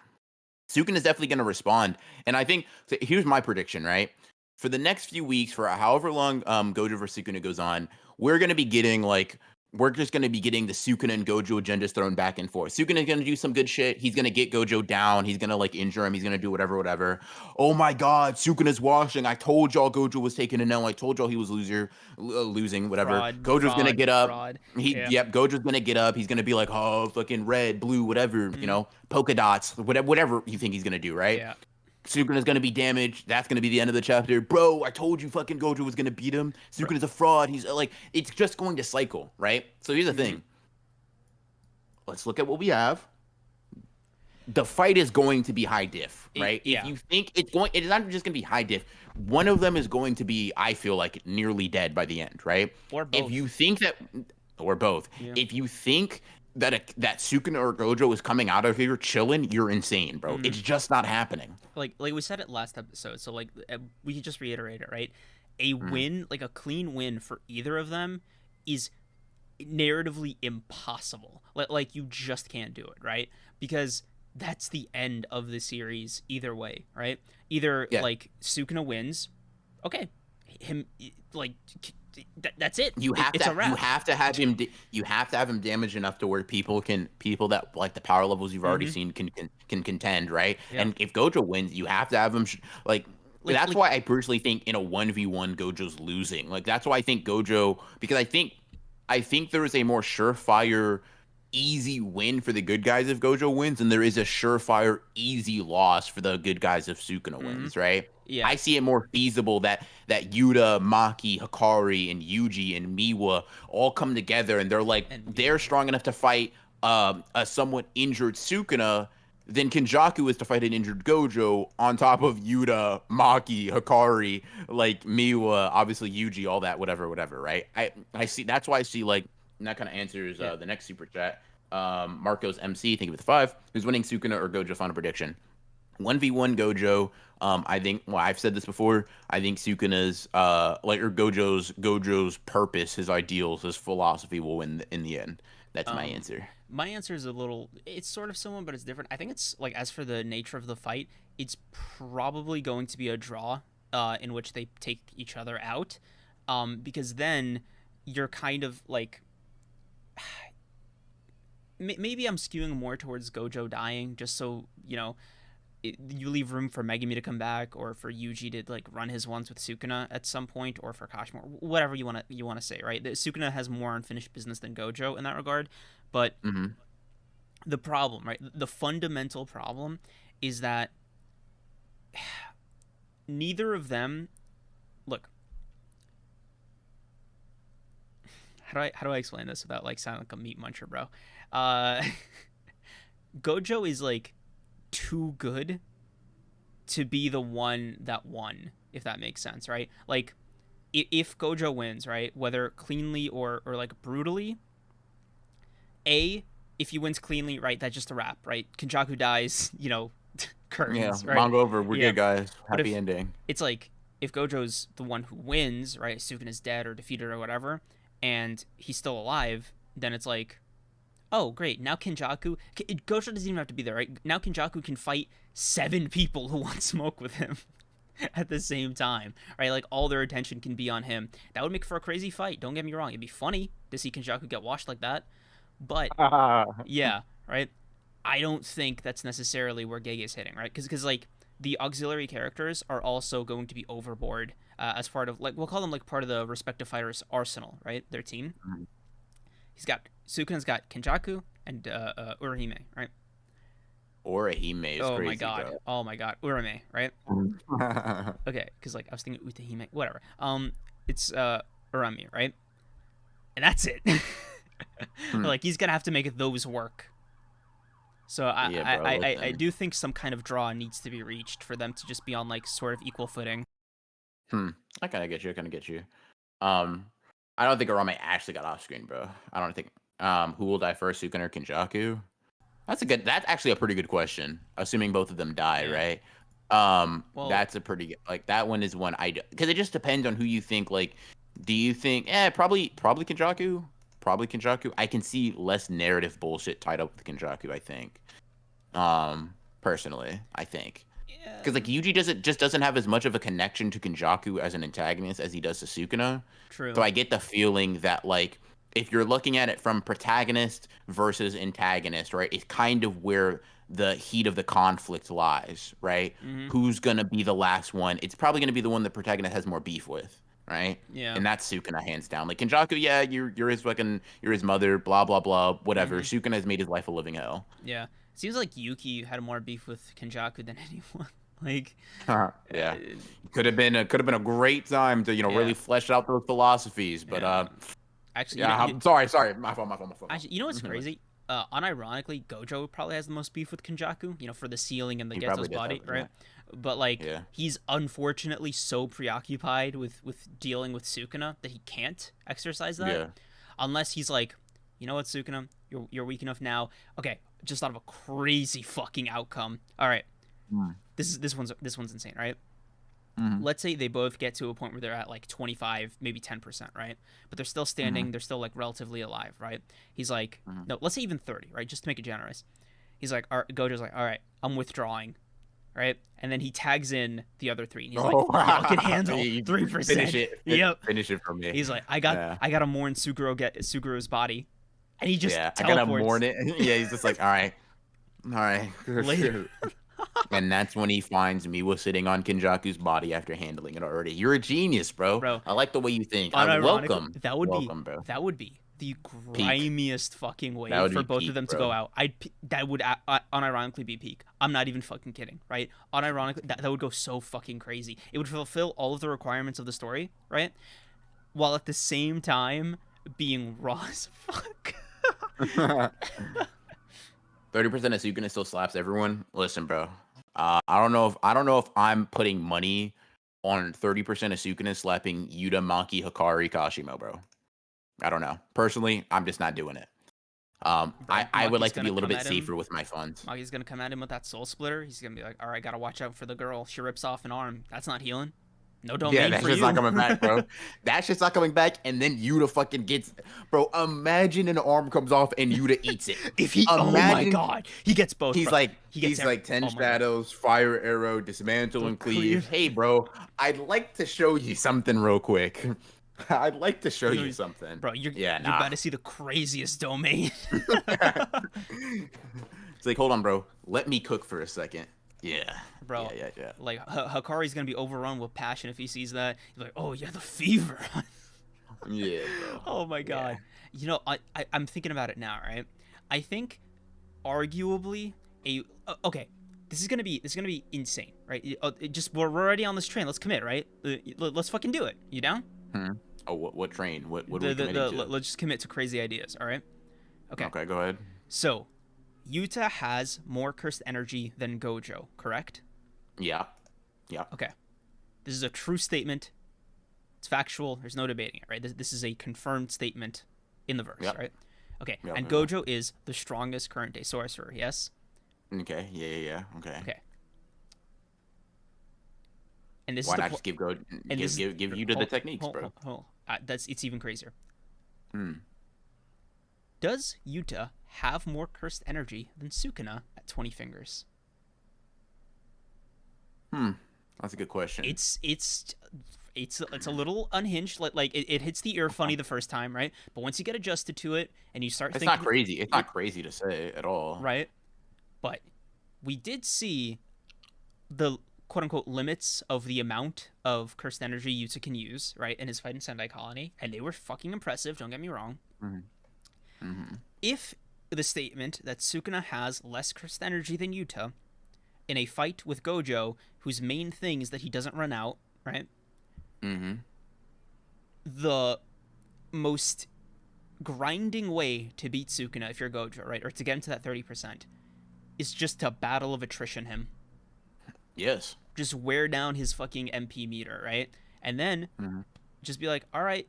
Sukuna is definitely going to respond. And I think, so here's my prediction, right? For the next few weeks, for however long Gojo vs. Sukuna goes on, we're going to be getting, like, we're just going to be getting the Sukuna and Gojo agendas thrown back and forth. Sukuna's going to do some good shit. He's going to get Gojo down. He's going to, like, injure him. He's going to do whatever. Oh, my God. Sukuna's washing. I told y'all Gojo was taking an L. I told y'all he was losing, whatever. Gojo's going to get up. Gojo's going to get up. He's going to be like, oh, fucking red, blue, whatever, you know, polka dots, whatever you think he's going to do, right? Yeah. Sukuna's going to be damaged. That's going to be the end of the chapter. Bro, I told you fucking Gojo was going to beat him. Sukuna's a fraud. He's like, it's just going to cycle, right? So here's the thing. Let's look at what we have. The fight is going to be high diff, right? If you think it is not just going to be high diff. One of them is going to be, I feel like, nearly dead by the end, right? Or both. If you think that, or both. Yeah. If you think that Sukuna or Gojo is coming out of here chilling, you're insane, bro. It's just not happening. Like we said it last episode, so like we just reiterate it, right? A win, like a clean win for either of them, is narratively impossible. Like you just can't do it, right? Because that's the end of the series either way, right? Either like Sukuna wins, okay, him like That's it. You have It's a to wrap. you have to have him damaged enough to where people that like the power levels you've already seen can contend, right? Yeah. And if Gojo wins, you have to have him like that's why I personally think in a 1v1 Gojo's losing. Like that's why I think Gojo, because I think there is a more surefire easy win for the good guys if Gojo wins, and there is a surefire easy loss for the good guys if Sukuna wins, right? Yeah. I see it more feasible that Yuta, Maki, Hikari, and Yuji and Miwa all come together and they're strong enough to fight a somewhat injured Sukuna than Kenjaku is to fight an injured Gojo on top of Yuta, Maki, Hikari, like Miwa, obviously Yuji, all that, whatever, right? I see, that's why I see, like, and that kind of answers the next super chat. Marco's MC, thank you for the 5. Who's winning, Sukuna or Gojo? Final prediction. 1v1 Gojo. I think, well, I've said this before. I think Sukuna's or Gojo's purpose, his ideals, his philosophy will win in the end. That's my answer. My answer is it's sort of similar, but it's different. I think it's like, as for the nature of the fight, it's probably going to be a draw in which they take each other out, because then you're kind of like, maybe I'm skewing more towards Gojo dying, just so, you know, you leave room for Megumi to come back, or for Yuji to like run his ones with Sukuna at some point, or for Kashimo, whatever you want to say, right? Sukuna has more unfinished business than Gojo in that regard, but the problem, right? The fundamental problem is that neither of them, look, how do I explain this without like sounding like a meat muncher, bro? Gojo is like too good to be the one that won, if that makes sense, right? Like, if Gojo wins, right, whether cleanly or like brutally, if he wins cleanly, right, that's just a wrap, right? Kenjaku dies, you know, curtains, right? Manga over, we're good, guys. Happy ending. It's like, if Gojo's the one who wins, right, Sukuna's dead or defeated or whatever, and he's still alive, then it's like, oh, great, now Gojo doesn't even have to be there, right? Now Kenjaku can fight 7 people who want smoke with him at the same time, right? Like, all their attention can be on him. That would make for a crazy fight, don't get me wrong. It'd be funny to see Kenjaku get washed like that, but, yeah, right? I don't think that's necessarily where Gege's hitting, right? Because, like, the auxiliary characters are also going to be overboard as part of, like, we'll call them, like, part of the respective fighters' arsenal, right? Their team. Sukuna's got Kenjaku and Urahime, right? Urahime is crazy, my god. Bro. Oh my god. Urahime, right? Okay, because like I was thinking Utahime, whatever. It's Urahime, right? And that's it. Like, he's gonna have to make those work. So I do think some kind of draw needs to be reached for them to just be on like sort of equal footing. I kind of get you. I don't think Urahime actually got off screen, bro. I don't think. Who will die first, Sukuna or Kenjaku? That's actually a pretty good question. Assuming both of them die, right? Well, that's a pretty good, like, that one is one because it just depends on who you think. Like, do you think probably Kenjaku? Probably Kenjaku. I can see less narrative bullshit tied up with Kenjaku, I think. Personally, I think. Because like Yuji doesn't have as much of a connection to Kenjaku as an antagonist as he does to Sukuna. True. So I get the feeling that, like, if you're looking at it from protagonist versus antagonist, right, it's kind of where the heat of the conflict lies, right? Who's gonna be the last one? It's probably gonna be the one the protagonist has more beef with, right? Yeah. And that's Sukuna, hands down. Like, Kenjaku, yeah, you're his mother, blah blah blah, whatever. Sukuna has made his life a living hell. Yeah. Seems like Yuki had more beef with Kenjaku than anyone. Like, yeah, could have been a great time to really flesh out those philosophies, but actually, yeah, I'm sorry, my fault. Actually, you know what's crazy? Unironically, Gojo probably has the most beef with Kenjaku, for the ceiling and the Geto's body, right? Yeah. But like, he's unfortunately so preoccupied with dealing with Sukuna that he can't exercise that. Yeah. Unless he's like, you know what, Sukuna, you're weak enough now. Okay, just thought of a crazy fucking outcome. All right. This one's insane, right? Let's say they both get to a point where they're at like 25, maybe 10%, right? But they're still standing, they're still like relatively alive, right? He's like, no, let's say even 30, right? Just to make it generous. He's like, Gojo's like, all right, I'm withdrawing. right? And then he tags in the other 3, and he's Oh, like, "Y'all can handle 3%." finish it. Yep. Finish it for me. He's like, "I gotta mourn Suguru's body," and he just teleports. I gotta mourn it. Yeah, he's just like, all right. Later. And that's when he finds Miwa sitting on Kenjaku's body after handling it already. You're a genius, bro. I like the way you think. Welcome. That would bro. That would be the grimiest fucking way for both of them to go out. That would unironically be peak. I'm not even fucking kidding, right? Unironically, that would go so fucking crazy. It would fulfill all of the requirements of the story, right? While at the same time being raw as fuck. 30% of Sukuna still slaps everyone. Listen, bro. I don't know if I'm putting money on 30% of Sukuna slapping Yuta, Maki, Hikari, Kashimo, bro. I don't know. Personally, I'm just not doing it. I would like to be a little bit safer with my funds. Maki's gonna come at him with that soul splitter. He's gonna be like, "All right, gotta watch out for the girl. She rips off an arm. That's not healing. No domain yeah, that's for just you." not coming back, bro. That's just not coming back. And then Yuta fucking gets, bro. Imagine an arm comes off and Yuta eats it. Oh my god, he gets both. He's bro. like, he's like 10 shadows, fire arrow, dismantle and cleave. Hey, bro, I'd like to show you something real quick. I'd like to show you something, bro. You're about to see the craziest domain. It's like, hold on, bro. Let me cook for a second. Yeah, bro. Yeah. Like Hikari's gonna be overrun with passion if he sees that. He's like, "Oh yeah, the fever." Yeah, bro. Oh my god. Yeah. You know, I'm thinking about it now, right? I think, arguably, okay. This is gonna be insane, right? We're already on this train. Let's commit, right? Let's fucking do it. You down? Oh, what train? What are we committing to? Let's just commit to crazy ideas. All right. Okay. Okay, go ahead. So, Yuta has more cursed energy than Gojo, correct? Yeah. Okay. This is a true statement. It's factual. There's no debating it, right? This is a confirmed statement in the verse, right? Okay. And Gojo is the strongest current day sorcerer, yes? Okay. Yeah. Okay. And this Why is not just give Yuta the techniques, bro? It's even crazier. Does Yuta have more cursed energy than Sukuna at 20 fingers? That's a good question. It's a little unhinged. Like it hits the ear funny the first time, right? But once you get adjusted to it and you start thinking, it's not crazy. It's not crazy to say at all, right? But we did see the quote-unquote limits of the amount of cursed energy Yuta can use, right, in his fight in Sendai Colony, and they were fucking impressive, don't get me wrong. If the statement that Sukuna has less cursed energy than Yuta in a fight with Gojo, whose main thing is that he doesn't run out, right? The most grinding way to beat Sukuna, if you're Gojo, right, or to get him to that 30%, is just to battle of attrition him. Yes. Just wear down his fucking MP meter, right? And then just be like, all right,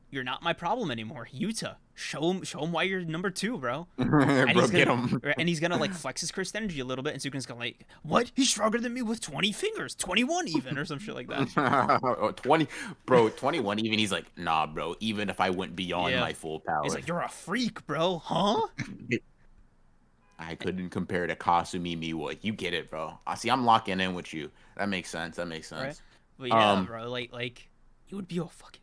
you're not my problem anymore. Yuta, show him why you're number 2, bro. And he's gonna like flex his cursed energy a little bit, and Sukuna's gonna like, what? He's stronger than me with 20 fingers, 21 even, or some shit like that. 20, bro, 21 even. He's like, nah, bro. Even if I went beyond my full power, he's like, you're a freak, bro, huh? I couldn't compare to Kasumi Miwa. You get it, bro. I see. I'm locking in with you. That makes sense. Right? But yeah, bro, like it would be a fucking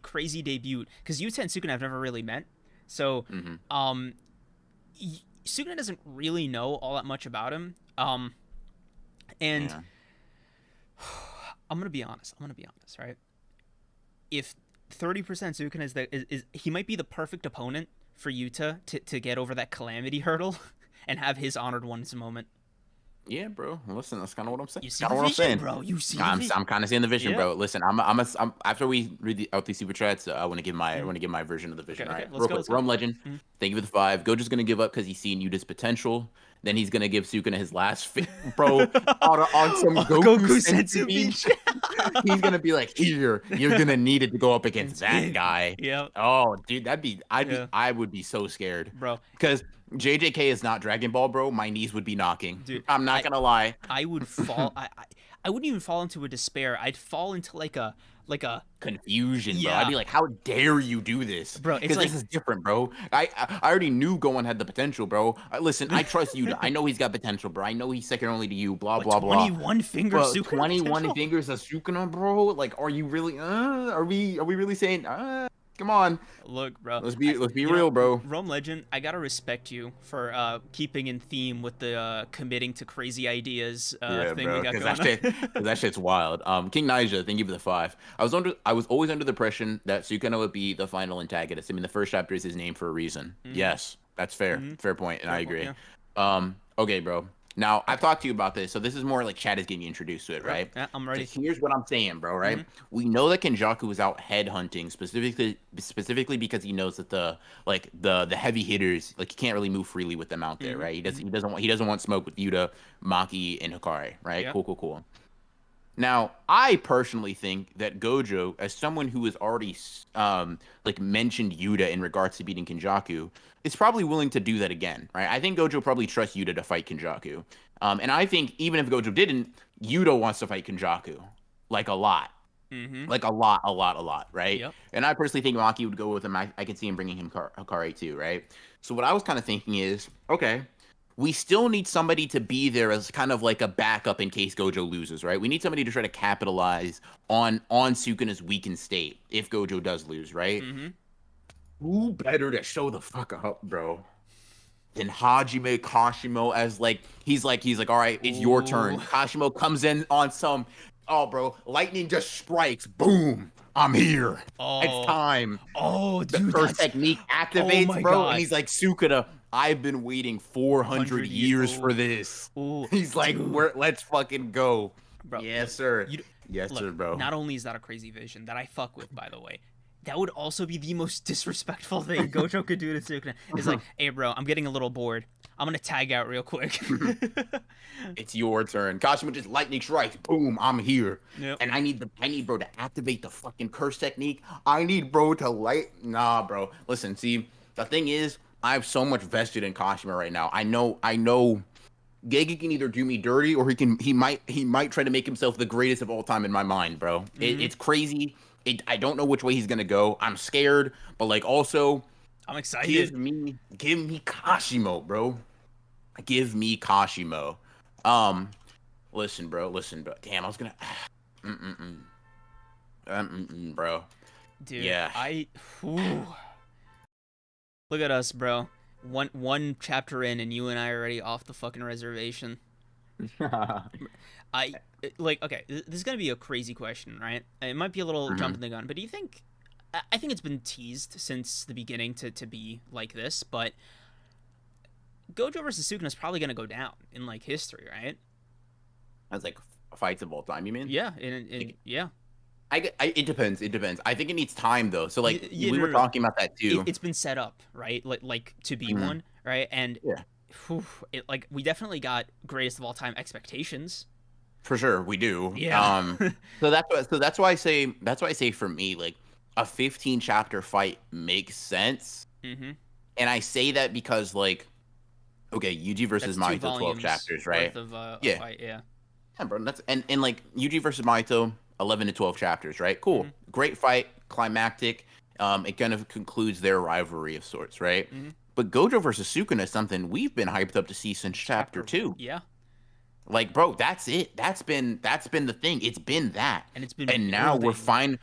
crazy debut, because Yuta and Sukuna have never really met, so Sukuna doesn't really know all that much about him, and I'm gonna be honest, right? If 30% Sukuna is he might be the perfect opponent for Yuta to get over that calamity hurdle and have his honored ones moment. Yeah, bro. Listen, that's kind of what I'm saying. You see the vision, bro. You see I'm kind of seeing the vision, bro. Listen, I'm after we read out these super chats, I want to give my version of the vision. Okay, all right, real quick. Rome Legend. Thank you for the 5. Gojo's gonna give up because he's seen Yuta's potential. Then he's gonna give Sukuna his last bro on some Goku Senzu beach. He's gonna be like, here, you're gonna need it to go up against that guy. Yeah. Oh, dude, I would be so scared, bro. Because JJK is not Dragon Ball, bro. My knees would be knocking. Dude, I'm not gonna lie. I would fall. I wouldn't even fall into a despair. I'd fall into like a confusion, bro. I'd yeah, be like, how dare you do this? bro. It's Because like this is different, bro. I already knew Gohan had the potential, bro. Listen, I trust Yuta. I know he's got potential, bro. I know he's second only to you. Blah what blah blah. 21 finger But Sukuna 21 potential. fingers of Sukuna, bro. Like, are you really? Are we really saying? Come on. Look, bro. Let's be real, bro. Rome Legend, I gotta respect you for keeping in theme with the committing to crazy ideas Yeah, thing we bro. got Because going on. that shit's wild. King Naija, thank you for the 5. I was always under the impression that Sukuna would be the final antagonist. I mean, the first chapter is his name for a reason. Yes, that's fair. Fair point, and Fair I point, agree. yeah. Okay, bro. Now I've talked to you about this, so this is more like Chad is getting you introduced to it, right? Yeah, I'm ready. So here's what I'm saying, bro. Right? We know that Kenjaku is out headhunting specifically because he knows that the heavy hitters, like, he can't really move freely with them out there, right? He doesn't want smoke with Yuta, Maki, and Hikari, right? Yep. Cool. Now, I personally think that Gojo, as someone who has already like mentioned Yuta in regards to beating Kenjaku, is probably willing to do that again, right? I think Gojo probably trusts Yuta to fight Kenjaku. And I think even if Gojo didn't, Yuta wants to fight Kenjaku, like, a lot. Like, a lot, right? Yep. And I personally think Maki would go with him. I can see him bringing him Hikari too, right? So what I was kind of thinking is, okay, we still need somebody to be there as kind of like a backup in case Gojo loses, right? We need somebody to try to capitalize on Sukuna's weakened state if Gojo does lose, right? Who better to show the fuck up, bro, than Hajime Kashimo as he's like, all right, it's your turn. Kashimo comes in on some, oh, bro, lightning just strikes, boom, I'm here. It's time. Oh, dude, the first technique activates, bro, God. and he's like, Sukuna, I've been waiting 400 years for this. He's like, let's fucking go. Bro, yes, sir. Yes, look, sir, bro. Not only is that a crazy vision that I fuck with, by the way, that would also be the most disrespectful thing Gojo could do to Sukuna. It's like, hey, bro, I'm getting a little bored. I'm gonna tag out real quick. It's your turn. Kashima just lightning strikes. Boom, I'm here. Yep. And I need bro to activate the fucking curse technique. I need bro to Nah, bro. Listen, see, the thing is, I have so much vested in Kashima right now. I know Gege can either do me dirty or he might try to make himself the greatest of all time in my mind, bro. It's crazy. I don't know which way he's gonna go. I'm scared, but also I'm excited. Give me Kashimo, bro. Give me Kashimo. Listen, bro. Damn, I was gonna. Bro. Dude, yeah. Look at us, bro. One chapter in, and you and I are already off the fucking reservation. Okay, this is gonna be a crazy question, right? It might be a little jumping the gun, but do you think? I think it's been teased since the beginning to be like this, but Gojo versus Sukuna is probably gonna go down in history, right? That's fights of all time, you mean? Yeah, yeah. It depends. I think it needs time though. So we were talking about that too. It's been set up, right? Like to be one, right? And we definitely got greatest of all time expectations. For sure, we do. Yeah. So that's why I say for me, a 15 chapter fight makes sense. And I say that because okay, Yuji versus Mahito, 12 chapters, right? Fight, yeah. Yeah, bro. And Yuji versus Mahito, 11 to 12 chapters, right? Cool. Great fight, climactic. It kind of concludes their rivalry of sorts, right? But Gojo versus Sukuna is something we've been hyped up to see since chapter 2. Yeah. Bro, that's it. That's been the thing. It's been that. And now we're finally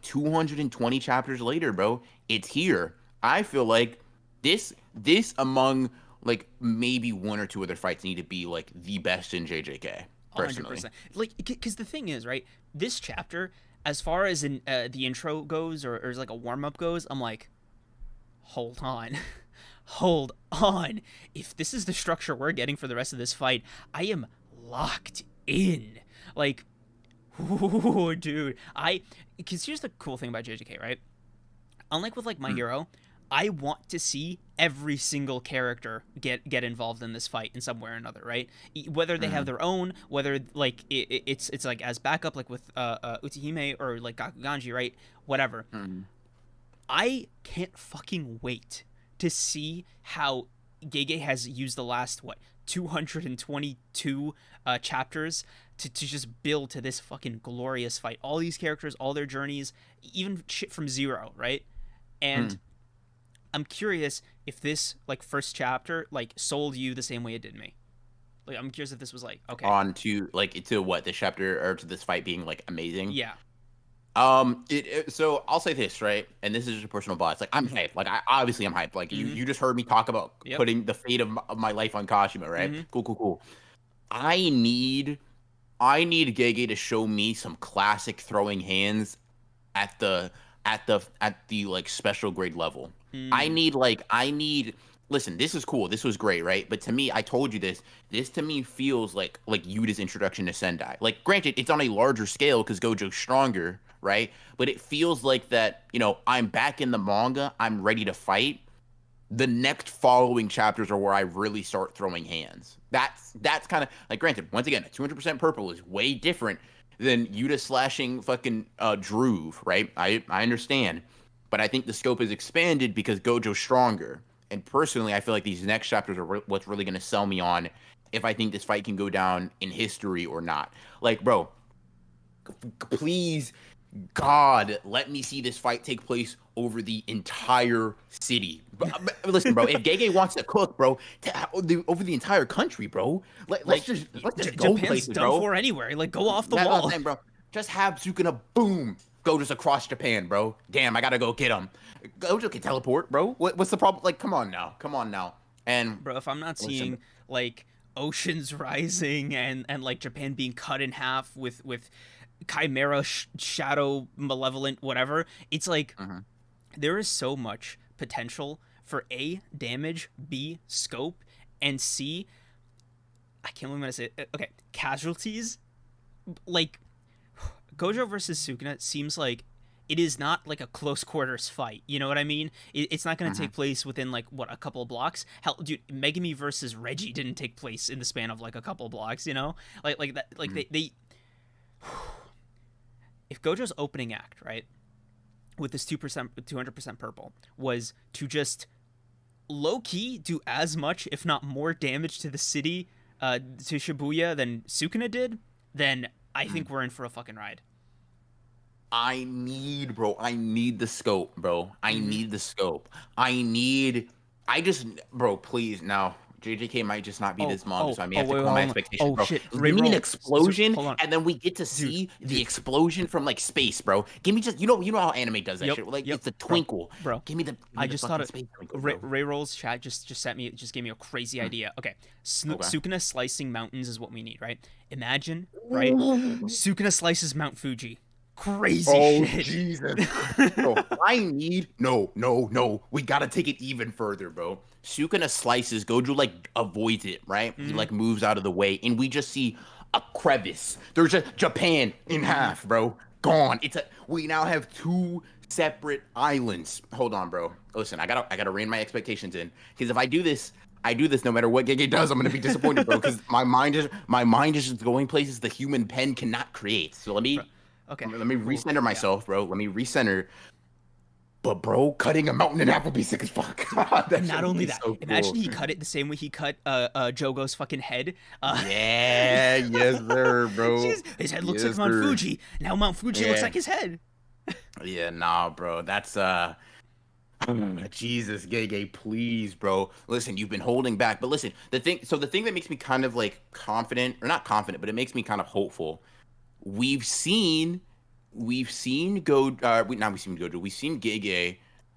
220 chapters later, bro. It's here. I feel like this among maybe one or two other fights need to be the best in JJK. Personally. 100%. Because the thing is, right? This chapter, as far as in the intro goes, or as a warm up goes, I'm like, hold on. Hold on. If this is the structure we're getting for the rest of this fight, I am locked in. Ooh, dude. Because here's the cool thing about JJK, right? Unlike with My Hero, I want to see every single character get involved in this fight in some way or another, right? Whether they have their own, whether it's as backup with Utahime or Gakuganji, right? Whatever. I can't fucking wait to see how Gege has used the last 222 chapters to just build to this fucking glorious fight. All these characters, all their journeys, even shit from zero, right? And I'm curious if this like first chapter like sold you the same way it did me. Like I'm curious if this was like okay on to like to what this chapter or to this fight being like amazing. Yeah. So I'll say this, right? And this is just a personal bias. Like I'm hyped. Like obviously I'm hyped. Like you just heard me talk about putting the fate of my life on Kashima, right? Cool. I need Gege to show me some classic throwing hands at the like special grade level. I need listen, this is cool. This was great, right? But to me, I told you this. This to me feels like Yuta's introduction to Sendai. Like, granted, it's on a larger scale because Gojo's stronger, right? But it feels like that, I'm back in the manga. I'm ready to fight. The next following chapters are where I really start throwing hands. That's kind of like, granted, once again, 200% purple is way different than Yuta slashing fucking Druve, right? I understand. But I think the scope is expanded because Gojo's stronger. And personally, I feel like these next chapters are what's really going to sell me on if I think this fight can go down in history or not. Like, bro, please, God, let me see this fight take place over the entire city. Listen, bro, if Gege wants to cook, bro, over the entire country, bro, let's just go Japan's places, done bro. for anywhere. Like, go off the wall. Saying, bro. Just have Sukuna, boom, go just across Japan, bro. Damn, I gotta go get him. Gojo can teleport, bro. What's the problem? Like, come on now. And bro, if I'm not seeing like oceans rising and like Japan being cut in half with Chimera, Shadow, Malevolent, whatever, it's like there is so much potential for A, damage, B, scope, and C, I can't believe I'm gonna say it. Okay, casualties. Like Gojo versus Sukuna seems like it is not like a close quarters fight. You know what I mean? It's not going to take place within like a couple of blocks. Hell, dude, Megumi versus Reggie didn't take place in the span of like a couple of blocks. You know, like that. Like they. If Gojo's opening act, right, with this 200% purple, was to just low key do as much, if not more, damage to the city, to Shibuya than Sukuna did, then I think we're in for a fucking ride. I need the scope, bro. I need the scope. Bro, please, now, JJK might just not be this manga, so I may have to call my expectations, bro. Shit. Give me an explosion, and then we get to see the explosion from, like, space, bro. Give me just, you know how anime does that shit. Like, it's a twinkle. Bro. Give me the I just thought space twinkle, Ray Roll's chat just gave me a crazy idea. Okay. Sukuna slicing mountains is what we need, right? Imagine, right? Sukuna slices Mount Fuji. Crazy shit. Jesus. Bro, no. We gotta take it even further, bro. Sukuna slices, Gojo like avoids it, right? He like moves out of the way, and we just see a crevice. There's a Japan in half, bro. Gone. We now have two separate islands. Hold on, bro. Listen, I gotta rein my expectations in. Because if I do this no matter what Gege does, I'm gonna be disappointed, bro. Because my mind is just going places the human pen cannot create. So let me recenter myself, bro. Let me recenter. But bro, cutting a mountain in half would be sick as fuck. And not only that, so imagine he cut it the same way he cut Jogo's fucking head. Yes, sir, bro. Jeez, his head looks like Mount Fuji. Now Mount Fuji looks like his head. Yeah, nah, bro. That's Jesus, Gege, please, bro. Listen, you've been holding back, but listen, the thing that makes me kind of like confident, or not confident, but it makes me kind of hopeful. We've seen Gege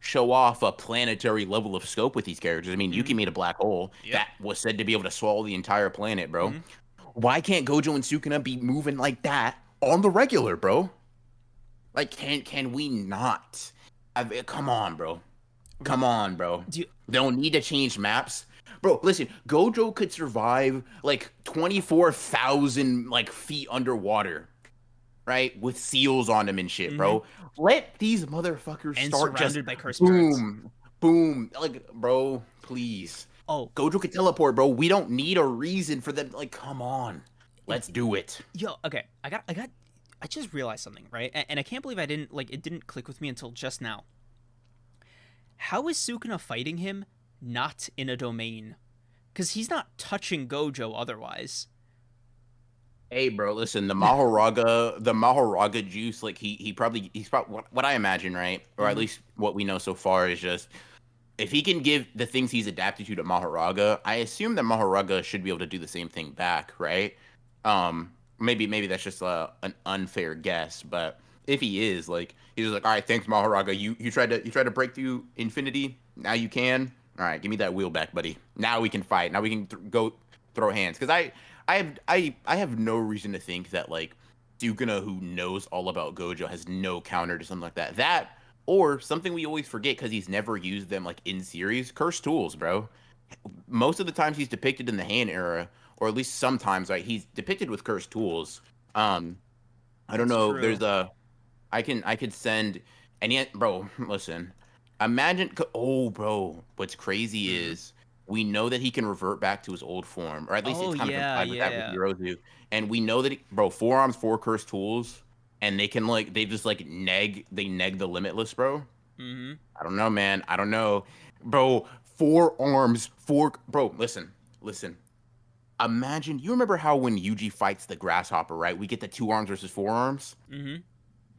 show off a planetary level of scope with these characters. I mean, Yuki made a black hole that was said to be able to swallow the entire planet, bro. Why can't Gojo and Sukuna be moving like that on the regular, bro? Like, can we not? Come on, bro. They don't need to change maps. Bro, listen, Gojo could survive like 24,000 like feet underwater, right? With seals on them and shit, bro. Let these motherfuckers start just by cursed boom. Like, bro, please. Oh, Gojo could teleport, bro. We don't need a reason for them. Like, come on, let's do it. Yo, okay. I just realized something, right? And I can't believe it didn't click with me until just now. How is Sukuna fighting him not in a domain? because he's not touching Gojo otherwise. Hey, bro, listen, the Mahoraga juice, like he's probably what I imagine, right? Or at Mm-hmm. least what we know so far is just if he can give the things he's adapted to Mahoraga, I assume that Mahoraga should be able to do the same thing back, right? Maybe that's just an unfair guess, but if he is, like, he's just like, all right, thanks, Mahoraga. You tried to break through infinity. Now you can. All right, give me that wheel back, buddy. Now we can fight. Now we can go throw hands. Because I have no reason to think that like Sukuna, who knows all about Gojo, has no counter to something like that. That or something we always forget because he's never used them like in series. Cursed tools, bro. Most of the times he's depicted in the hand era, or at least sometimes, right? He's depicted with cursed tools. Um, I don't That's know. true. There's a I could send and yet, bro, listen. Imagine oh bro, what's crazy Mm-hmm. is we know that he can revert back to his old form, or at least Oh it's kind of yeah, implied with that with yeah. Yorozu. And we know that bro, forearms, four cursed tools, and they can like they just like neg the limitless, bro. Mm-hmm. I don't know, man. I don't know. Bro, four arms, four bro, listen. Imagine you remember how when Yuji fights the grasshopper, right? We get the two arms versus four arms. Mm-hmm.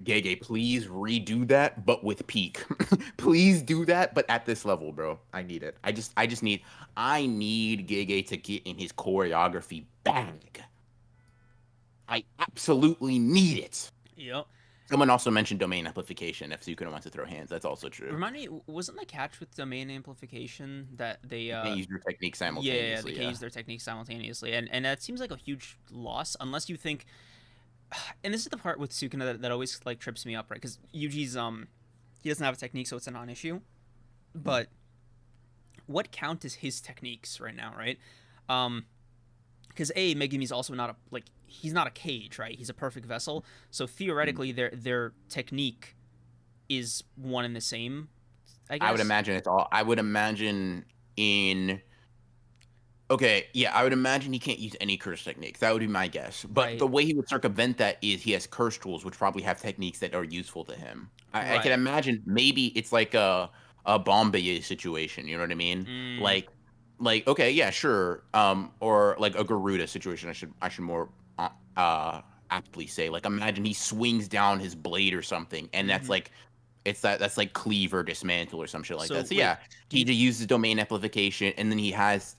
Gege, please redo that, but with peak. Please do that, but at this level, bro. I need it. I need Gege to get in his choreography bag. I absolutely need it. Yep. Someone also mentioned domain amplification. If Sukuna wants to throw hands, that's also true. Remind me, wasn't the catch with domain amplification that they You can't use your technique yeah, they simultaneously. can Yeah. use their techniques simultaneously, and that seems like a huge loss unless you think. And this is the part with Sukuna that always like trips me up, right? Because Yuji's he doesn't have a technique, so it's a non-issue. But what count is his techniques right now, right? Because Megumi's also not a like he's not a cage, right? He's a perfect vessel, so theoretically their technique is one and the same. I I would guess. imagine it's all. I would imagine in. Okay, yeah, I would imagine he can't use any curse techniques. That would be my guess. But Right. the way he would circumvent that is he has curse tools, which probably have techniques that are useful to him. I can Right. imagine maybe it's like a Bombay situation. You know what I mean? Mm, Like okay, yeah, sure. Or like a Garuda situation. I should more aptly say. Like imagine he swings down his blade or something, and that's mm-hmm. like that's like cleave or dismantle or some shit like that. So So wait, yeah, do he you uses domain amplification, and then he has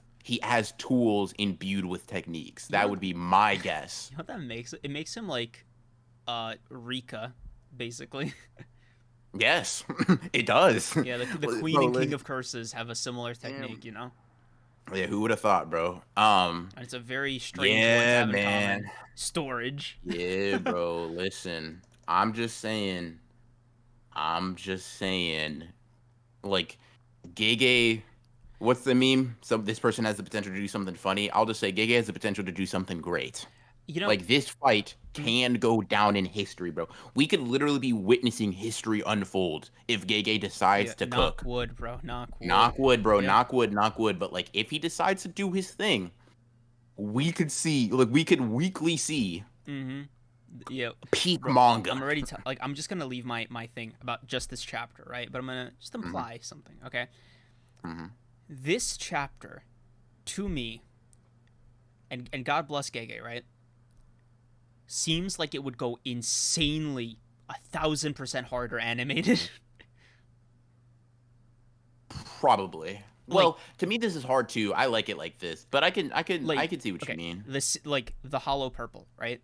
tools imbued with techniques. you know That what would be my guess. you know what that makes it makes him like Rika basically. Yes, it does. Yeah, the queen Bro, and king of curses have a similar technique, damn. you know? Yeah, who would have thought, bro? And it's a very strange one to Yeah, have in man. common. Storage. Yeah, bro. Listen, I'm just saying. I'm just saying. Like, Gege, what's the meme? This person has the potential to do something funny. I'll just say Gege has the potential to do something great. You know, Like this fight mhm, can go down in history, bro. We could literally be witnessing history unfold if Gege yeah, decides to knock cook. wood, bro. Knock wood. Knock wood, bro. Yep. Knock wood, knock wood. But like if he decides to do his thing, we could see, like we could weekly see Mm-hmm. Yeah. peak Bro, manga. I'm already like I'm just gonna leave my thing about just this chapter, right? But I'm gonna just Hmm. imply something, okay? Hmm. This chapter, to me, and God bless Gege, right? Seems like it would go insanely 1,000% harder animated. Probably. like Well, to me this is hard too. I like it like this, but I can I can I like can see what you okay, mean. this like the hollow purple, right?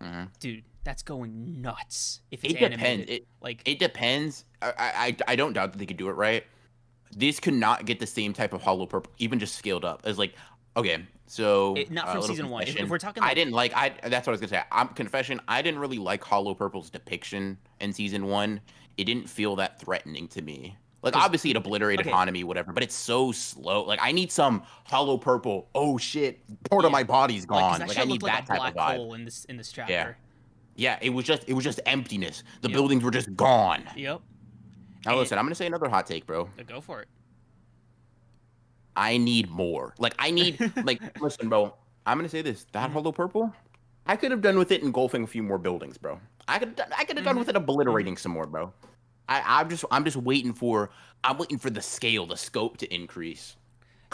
Hmm. Dude, that's going nuts if it's It depends. animated. Like It depends. I don't doubt that they could do it right. This could not get the same type of hollow purple, even just scaled up. As like, okay, so not a from little season one. If confession. we're talking I like didn't like. I That's what I was gonna say. I'm confession. I didn't really like Hollow Purple's depiction in season one. It didn't feel that threatening to me. Like because obviously it obliterated okay, Hanami, whatever, but it's so slow. Like I need some Hollow Purple. Oh shit, part of yeah, my body's like because gone. that Like I shit looked need like a that type of black vibe. hole in this Yeah, chapter. yeah. It was just emptiness. The Yep, buildings were just gone. yep. Now And listen, I'm gonna say another hot take, bro. go for I need more. Like I need it. like listen, bro. I'm gonna say this. That Hmm. hollow purple, I could have done with it engulfing a few more buildings, bro. I could have done Hmm. with it Hmm. obliterating some more, bro. I'm just waiting for the scale, the scope to increase.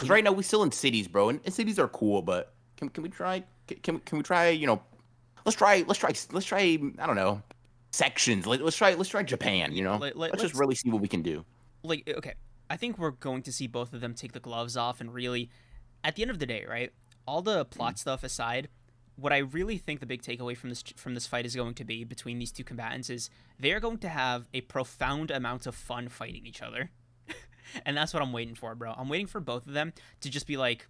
Because right now we're still in cities, bro, and cities are cool, but can we try? Can we try? Let's try. I don't know, sections. Let's try Japan. Let's just really see what we can do. Like, okay, I think we're going to see both of them take the gloves off and really, at the end of the day, right? All the plot stuff aside, what I really think the big takeaway from this fight is going to be between these two combatants is they are going to have a profound amount of fun fighting each other. And that's what I'm waiting for, bro. I'm waiting for both of them to just be like,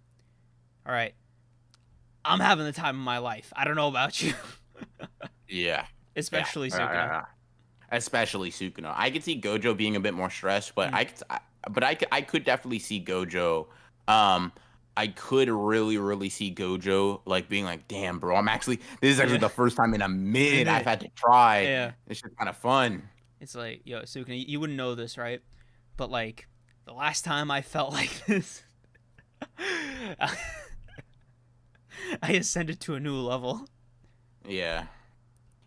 all right, I'm having the time of my life. I don't know about you. Yeah. Especially Sukuna. Especially Sukuna. I could see Gojo being a bit more stressed, but I could definitely see Gojo. I could really see Gojo like being like, damn, bro, this is actually the first time in a minute I've had to try. Yeah. It's just kind of fun. It's like, yo, Sukuna, you wouldn't know this, right? But like the last time I felt like this, I ascended to a new level. Yeah.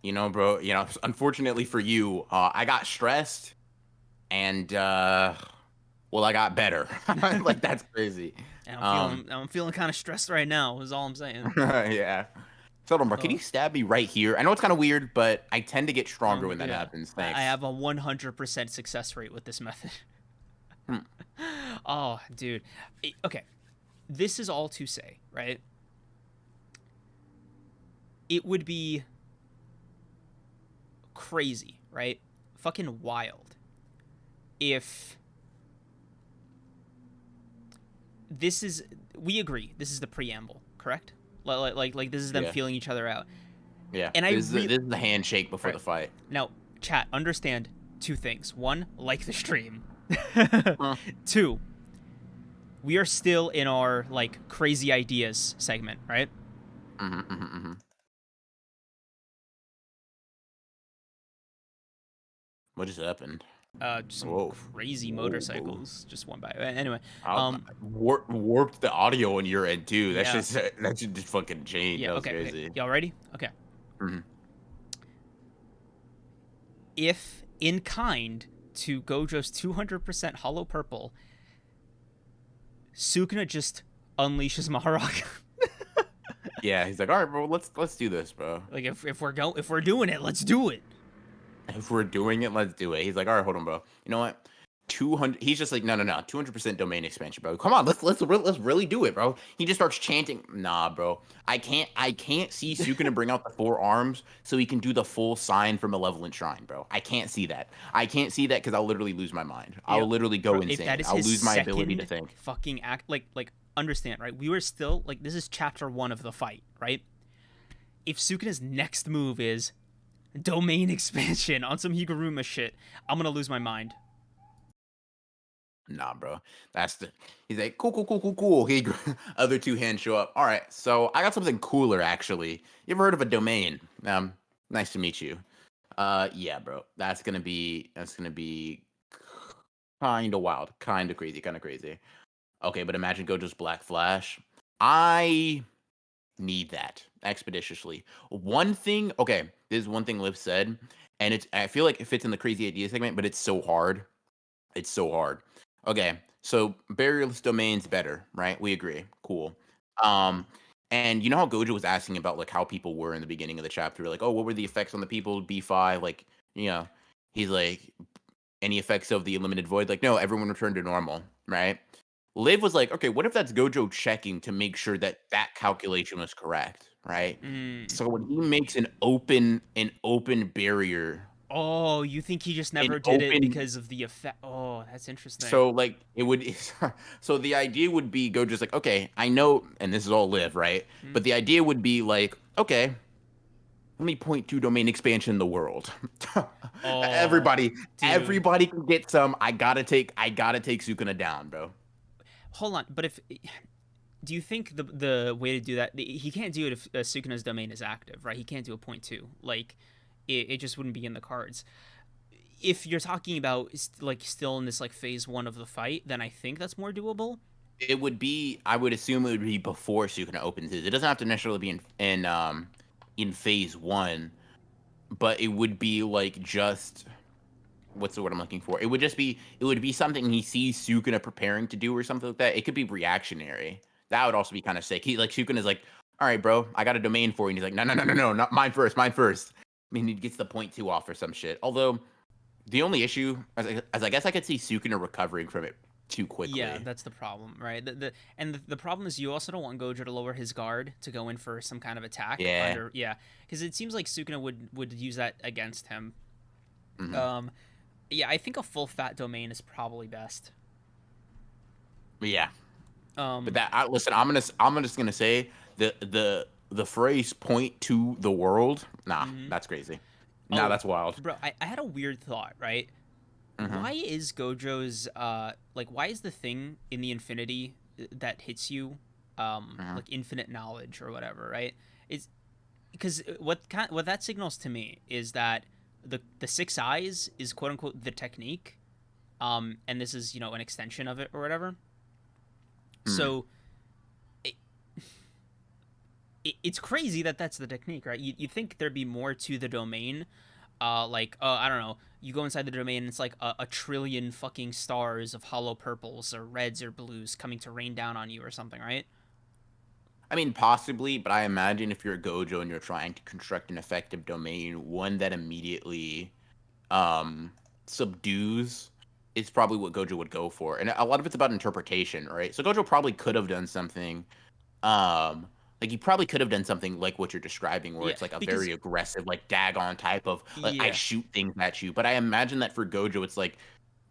Bro, unfortunately for you, I got stressed and I got better. Like, that's crazy. And I'm feeling kind of stressed right now, is all I'm saying. Yeah. Hold on, bro. Can you stab me right here? I know it's kind of weird, but I tend to get stronger when that happens. Thanks. I have a 100% success rate with this method. Oh, dude. Okay. This is all to say, right? It would be crazy, right? Fucking wild. If we agree, this is the preamble, correct? Like this is them feeling each other out. Yeah. And this is the handshake before the fight. Now, chat, understand two things. One, like the stream. 2, we are still in our like crazy ideas segment, right? What just happened? Some crazy motorcycles just went by. Anyway, warped the audio on your end too. That should just fucking change. Yeah, that was okay, crazy. Okay. Y'all ready? Okay. If in kind to Gojo's 200% hollow purple, Sukuna just unleashes Mahoraga. Yeah, he's like, all right, bro, let's do this, bro. Like if we're doing it, let's do it. If we're doing it, let's do it. He's like, all right, hold on, bro. You know what? 200. He's just like, no, 200% domain expansion, bro. Come on, let's really do it, bro. He just starts chanting. Nah, bro. I can't see Sukuna bring out the 4 arms so he can do the full sign from Malevolent Shrine, bro. I can't see that. I can't see that because I'll literally lose my mind. I'll literally go insane. I'll lose my ability to think. Fucking act like understand, right? We were still like, this is chapter 1 of the fight, right? If Sukuna's next move is domain expansion on some Higuruma shit, I'm gonna lose my mind. Nah, bro. He's like, cool. He other 2 hands show up. All right, so I got something cooler, actually. You ever heard of a domain? Nice to meet you. Yeah, bro. That's gonna be kind of wild, kind of crazy. Okay, but imagine Gojo's Black Flash. I need that expeditiously. Okay, this is one thing Liv said, and I feel like it fits in the crazy idea segment, but it's so hard. Okay, so barrierless domain's better, right? We agree. Cool. And you know how Gojo was asking about like how people were in the beginning of the chapter, like, oh, what were the effects on the people? B5, like, he's like, any effects of the limited void? Like, no, everyone returned to normal, right? Liv was like, okay, what if that's Gojo checking to make sure that calculation was correct, right? So when he makes an open barrier. Oh, you think he just never did it because of the effect? Oh, that's interesting. So like it would. So the idea would be Gojo's like, okay, I know, and this is all Liv, right? But the idea would be like, okay, let me point to domain expansion in the world. Everybody can get some. I gotta take Sukuna down, bro. Hold on, but do you think the way to do that, he can't do it if Sukuna's domain is active, right? He can't do a 0.2. Like, it just wouldn't be in the cards. If you're talking about like still in this like phase 1 of the fight, then I think that's more doable. It would be. I would assume it would be before Sukuna opens his. It doesn't have to necessarily be in phase 1, but it would be like just what's the word I'm looking for? It would be something he sees Sukuna preparing to do or something like that. It could be reactionary. That would also be kind of sick. He like Sukuna's like, all right, bro, I got a domain for you. And he's like, no, not mine first, mine first. I mean, he gets the point two off or some shit. Although the only issue, as I guess I could see Sukuna recovering from it too Yeah, quickly. that's the problem, right? The problem is you also don't want Gojo to lower his guard to go in for some kind of attack Yeah. under because it seems like Sukuna would use that against him. Hmm. Um, yeah, I think a full fat domain is probably best. Yeah. But Um, listen, I'm just gonna say the phrase "point to the world." Nah, mhm. that's crazy. Nah, Oh, that's wild. bro, I had a weird thought, right? Hmm. Why is Gojo's like why is the thing in the infinity that hits you Hmm. like infinite knowledge or whatever, right? It's because what that signals to me is that the six eyes is quote unquote the technique, and this is an extension of it or whatever. Hmm. So it, it's crazy that that's the technique, right? You think there'd be more to the domain, like I don't know, you go inside the domain and it's like a trillion fucking stars of hollow purples or reds or blues coming to rain down on you or something, right? I mean, possibly, but I imagine if you're a Gojo and you're trying to construct an effective domain, one that immediately um, subdues is probably what Gojo would go for. And a lot of it's about interpretation, right? So Gojo probably could have done something. Um, like he probably could have done something like what you're describing, where Yeah, it's like a because very aggressive, like Dagon type of like I yeah, shoot things at you. But I imagine that for Gojo, it's like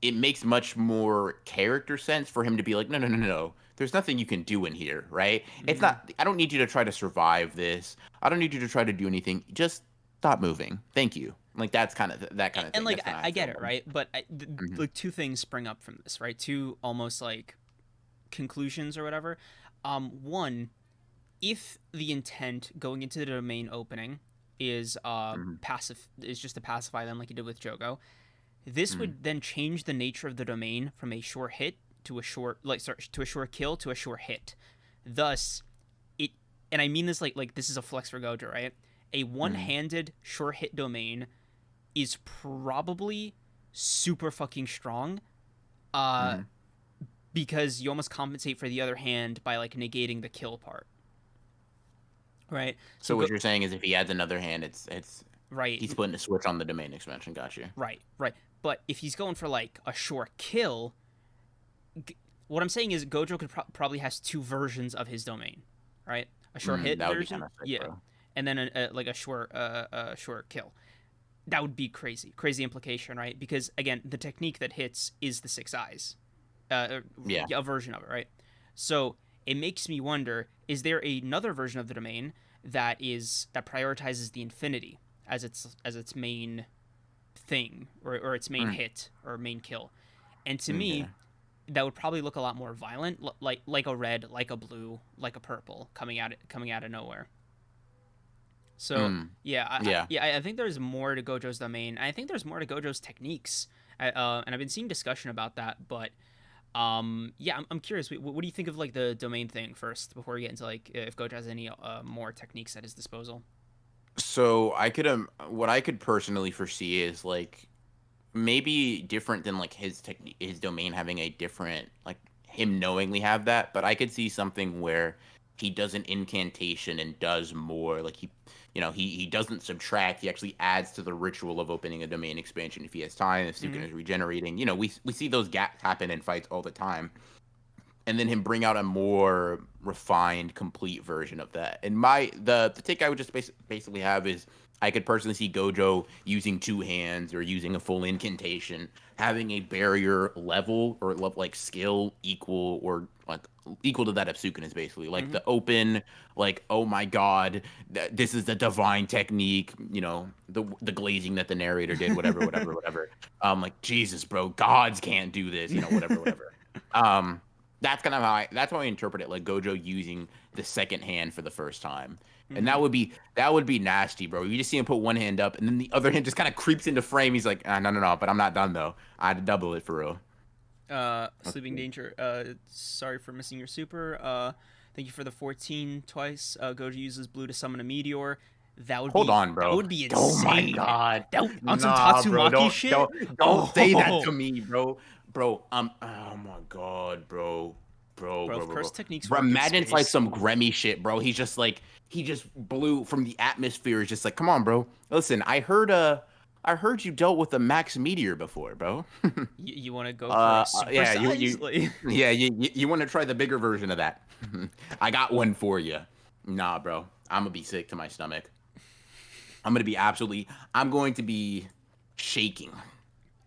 it makes much more character sense for him to be like, no, no, no, no, no. There's nothing you can do in here, right? It's mm-hmm. not. I don't need you to try to survive this. I don't need you to try to do anything. Just stop moving. Thank you. Like that's kind of that kind of And thing. like That's kind of how I I feel get it, about him. right? But Hmm. like two things spring up from this, right? Two almost like conclusions or whatever. One, if the intent going into the domain opening is Hmm. passive is just to pacify them like you did with Jogo, this Hmm. would then change the nature of the domain from a sure hit to a short like sorry, to a sure kill to a sure hit. Thus, it and I mean this like this is a flex for Gojo, right? A Hmm. one-handed sure hit domain is probably super fucking strong. Uh Hmm. because you almost compensate for the other hand by like negating the kill part, right? So So go what you're saying is if he adds another hand, it's right, he's putting a switch on the domain expansion. Got you. right. But if he's going for like a short kill, what I'm saying is Gojo could probably has two versions of his domain, right? A short hit That would be kind version, of sick, yeah, bro. and then like a short kill. That would be crazy implication, right? Because again, the technique that hits is the six eyes, Yeah. a version of it, right? So it makes me wonder: is there another version of the domain that prioritizes the infinity as its main thing or its main Mm. hit or main kill? And to me, Okay. that would probably look a lot more violent, like a red, like a blue, like a purple coming out of nowhere. So Mm. yeah, Yeah. I think there's more to Gojo's domain. I think there's more to Gojo's techniques, and I've been seeing discussion about that. But yeah, I'm curious. What do you think of like the domain thing first before we get into like if Gojo has any more techniques at his disposal? So I could what I could personally foresee is like maybe different than like his technique, his domain having a different like him knowingly have that, but I could see something where he does an incantation and does more like he doesn't subtract, he actually adds to the ritual of opening a domain expansion if he has time, if Mm-hmm. Sukuna is regenerating. We see those gaps happen in fights all the time, and then him bring out a more refined, complete version of that. And the take I would just basically have is I could personally see Gojo using two hands or using a full incantation, having a barrier level or like skill equal or like equal to that of Sukuna's basically like Mm-hmm. the open like oh my god this is the divine technique, the glazing that the narrator did, whatever. Like Jesus bro, gods can't do this, whatever. um that's kind of that's how I interpret it. Like Gojo using the second hand for the first time, and Mm-hmm. that would be nasty, bro. You just see him put one hand up, and then the other hand just kind of creeps into frame. He's like, no, no, no, but I'm not done though. I had to double it for real. Sleeping Okay. Danger. Sorry for missing your super. Thank you for the 14 twice. Gojo uses blue to summon a meteor. Hold on, that bro. would be Oh my insane. god. That on some Nah, bro. Tatsumaki shit. Don't say that Oh, to me, bro. Bro, oh my god, bro. bro, if curse techniques Bro, work in imagine it's like space. some Grammy shit, bro. He just blew from the atmosphere. It's just like, come on, bro. Listen, I heard you dealt with a Max Meteor before, bro. You want to go for a super Yeah, size? yeah, you want to try the bigger version of that. I got one for you. Nah, bro. I'm gonna be sick to my stomach. I'm going to be shaking.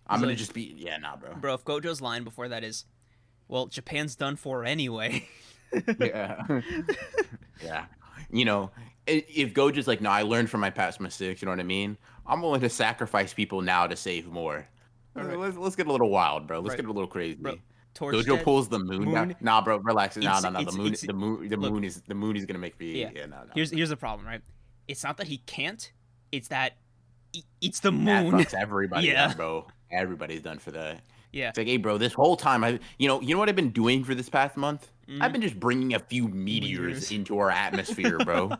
I'm gonna just be, yeah, nah, bro. Bro, if Gojo's line before that is, well, Japan's done for anyway. Yeah. Yeah. You know, if Gojo's like, no, I learned from my past mistakes, you know what I mean? I'm willing to sacrifice people now to save more. Right. Let's get a little wild, bro. Let's Right. get a little crazy. Bro, Gojo pulls the moon down. Nah, bro, relax. Nah, nah, nah. The moon is gonna make me. Yeah, no, no. Here's the problem, right? It's not that he can't. It's that it's the moon. That fucks everybody up, bro. Everybody's done for that. Yeah. It's like, hey, bro, this whole time, you know what I've been doing for this past month? I've been just bringing a few meteors into our atmosphere, bro.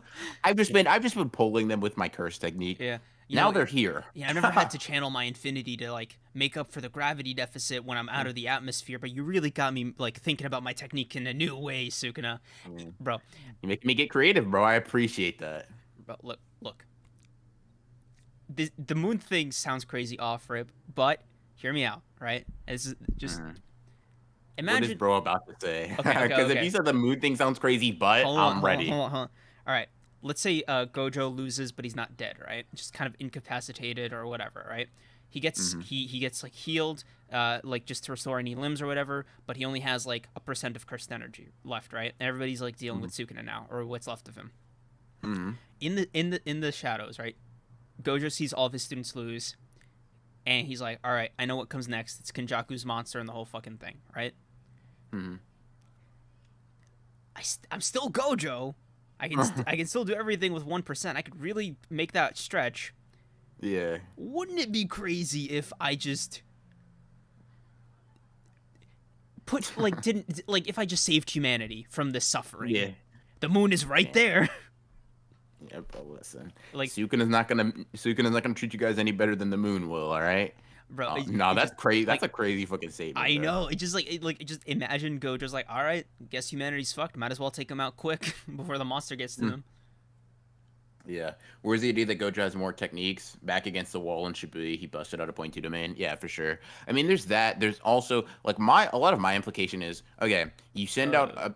I've just been pulling them with my curse technique. Yeah. Now they're here. Yeah, I've never had to channel my infinity to like make up for the gravity deficit when I'm out of the atmosphere, but you really got me like thinking about my technique in a new way, Sukuna. Bro. You make me get creative, bro. I appreciate that. Bro, look. The moon thing sounds crazy off rip, but hear me out, right? It's just imagine what is bro about to say? Okay. Because if you said the moon thing sounds crazy, but I'm ready. Hold on. All right. Let's say Gojo loses, but he's not dead, right? Just kind of incapacitated or whatever, right? He gets he gets like healed, like just to restore any limbs or whatever, but he only has like 1% of cursed energy left, right? And everybody's like dealing with Sukuna now, or what's left of him. In the shadows, right? Gojo sees all of his students lose, and he's like, "All right, I know what comes next. It's Kenjaku's monster and the whole fucking thing, right?" I'm still Gojo. I can still do everything with 1%. I could really make that stretch. Yeah. Wouldn't it be crazy if I just if I just saved humanity from this suffering? Yeah. The moon is right there. Yeah, but listen. Sukuna's not gonna treat you guys any better than the moon will, all right? Bro, no, that's crazy. That's a crazy fucking statement. I know. It just just imagine Gojo's like, all right, guess humanity's fucked. Might as well take him out quick before the monster gets to him. Yeah. Where's the idea that Gojo has more techniques back against the wall in Shibuya? He busted out a 0.2 domain. Yeah, for sure. I mean, there's that. There's also like a lot of my implication is okay. You send out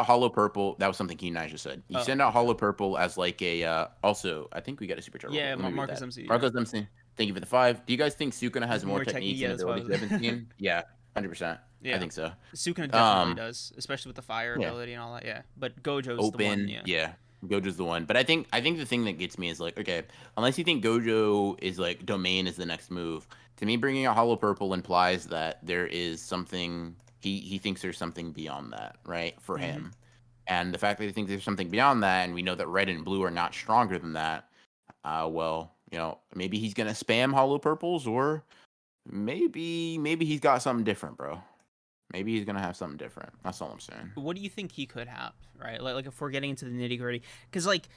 Hollow Purple. That was something Keenan just said. You send out Hollow Purple as like a. Also, I think we got a super charge. Yeah, Marcus MC. Marcus MC. Thank you for the 5. Do you guys think Sukuna has more techniques and abilities we haven't seen? Yeah, 100%. Yeah. I think so. Sukuna definitely does, especially with the fire ability and all that. Yeah, but Gojo's the one. Yeah. Gojo's the one. But I think the thing that gets me is like, okay, unless you think Gojo is like domain is the next move, to me bringing out Hollow Purple implies that there is something he thinks there's something beyond that, right? For him. And the fact that he thinks there's something beyond that, and we know that red and blue are not stronger than that, well, you know, maybe he's gonna spam Hollow Purples, or maybe he's got something different, bro. Maybe he's gonna have something different. That's all I'm saying. What do you think he could have, right? Like if we're getting into the nitty gritty, because like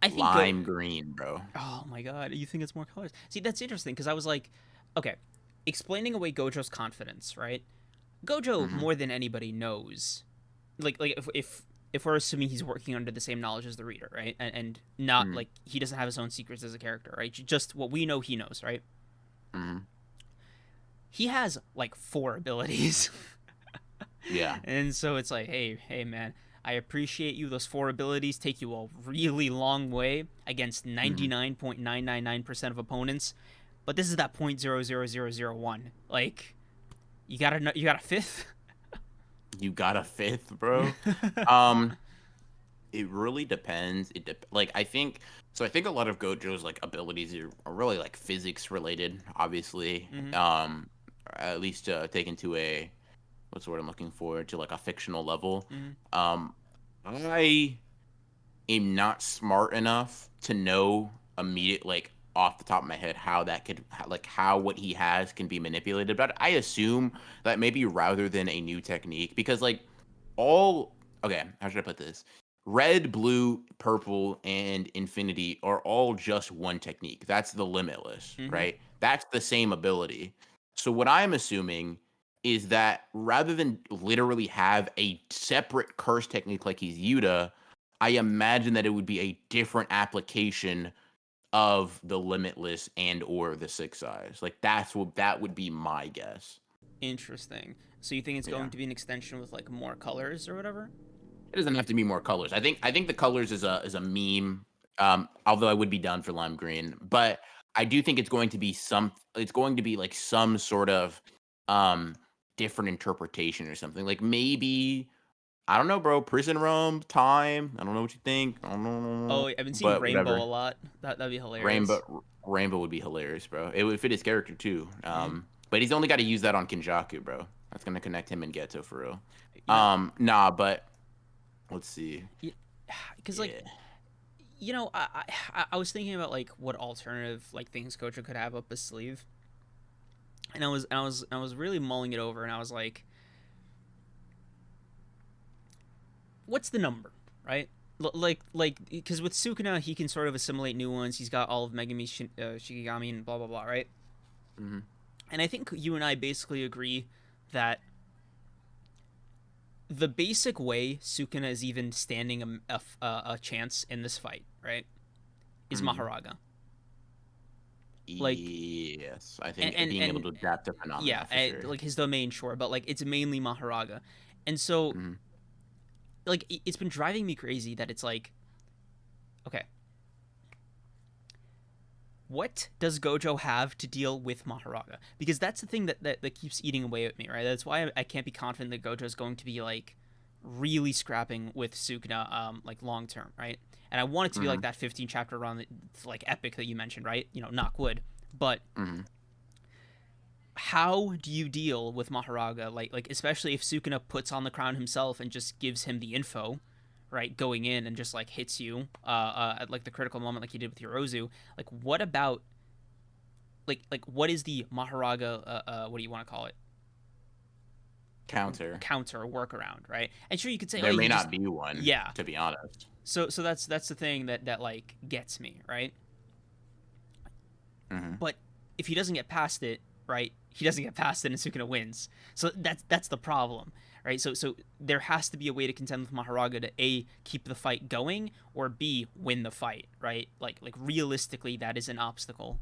I think lime green, bro. Oh my god, you think it's more colors? See, that's interesting because I was like, okay, explaining away Gojo's confidence, right? Gojo more than anybody knows, like if we're assuming he's working under the same knowledge as the reader, right? And not like he doesn't have his own secrets as a character, right? Just what we know he knows, right? He has like 4 abilities. Yeah. And so it's like, hey man, I appreciate you. Those 4 abilities take you a really long way against 99.999% of opponents. But this is that 0.00001. Like, you got a 5th? You got a 5th, bro? It really depends. I think a lot of Gojo's like abilities are really like physics related, obviously. At least taken to a, what's the word I'm looking for, to like a fictional level. I am not smart enough to know like off the top of my head how that could, like how what he has can be manipulated. But I assume that maybe rather than a new technique, because like how should I put this? red, blue, purple, and infinity are all just one technique. That's the limitless, Mm-hmm. right? That's the same ability. So what I'm assuming is that rather than literally have a separate curse technique like he's Yuta, I imagine that it would be a different application of the limitless and or the six eyes. Like that would be my guess. Interesting. So you think it's Yeah. going to be an extension with like more colors or whatever? It doesn't have to be more colors. I think the colors is a meme. Although I would be down for lime green, but I do think it's going to be it's going to be like some sort of um different interpretation or something. Like maybe I don't know, bro. Prison Realm, time. I don't know what you think. I don't know, Oh, I've been seeing but Rainbow whatever. a lot. That'd be hilarious. Rainbow would be hilarious, bro. It would fit his character too. Mm-hmm. But he's only got to use that on Kinjaku, bro. That's gonna connect him and Geto for real. You know, Nah, but let's see. because like I was thinking about like what alternative like things Gojo could have up his sleeve, and I was really mulling it over, and I was what's the number, right? Like because with Sukuna he can sort of assimilate new ones. He's got all of Megami Shikigami and blah blah blah, right? Mm-hmm. And I think you and I basically agree that the basic way Sukuna is even standing a chance in this fight, right, is Mahoraga. Like, yes, I think being able to adapt to phenomena. Yeah, for sure. like his domain, sure, but like it's mainly Mahoraga, and so like it's been driving me crazy that it's like, okay, what does Gojo have to deal with Mahoraga? Because that's the thing that keeps eating away at me, right? That's why I can't be confident that Gojo is going to be like really scrapping with Sukuna, like long term, right? And I want it to be like that 15 chapter run, like epic that you mentioned, right? You know, knock wood. But how do you deal with Mahoraga? Like especially if Sukuna puts on the crown himself and just gives him the info, right, going in and just like hits you at like the critical moment like he did with Yorozu. Like what about like what is the Mahoraga what do you want to call it? Counter Workaround, right? And sure you could say there may not be one, yeah, to be honest. So that's the thing that like gets me, right? But if he doesn't get past it, right, he doesn't get past it and Sukuna wins. So that's the problem, right? So there has to be a way to contend with Mahoraga to A, keep the fight going, or B, win the fight, right? Like realistically, that is an obstacle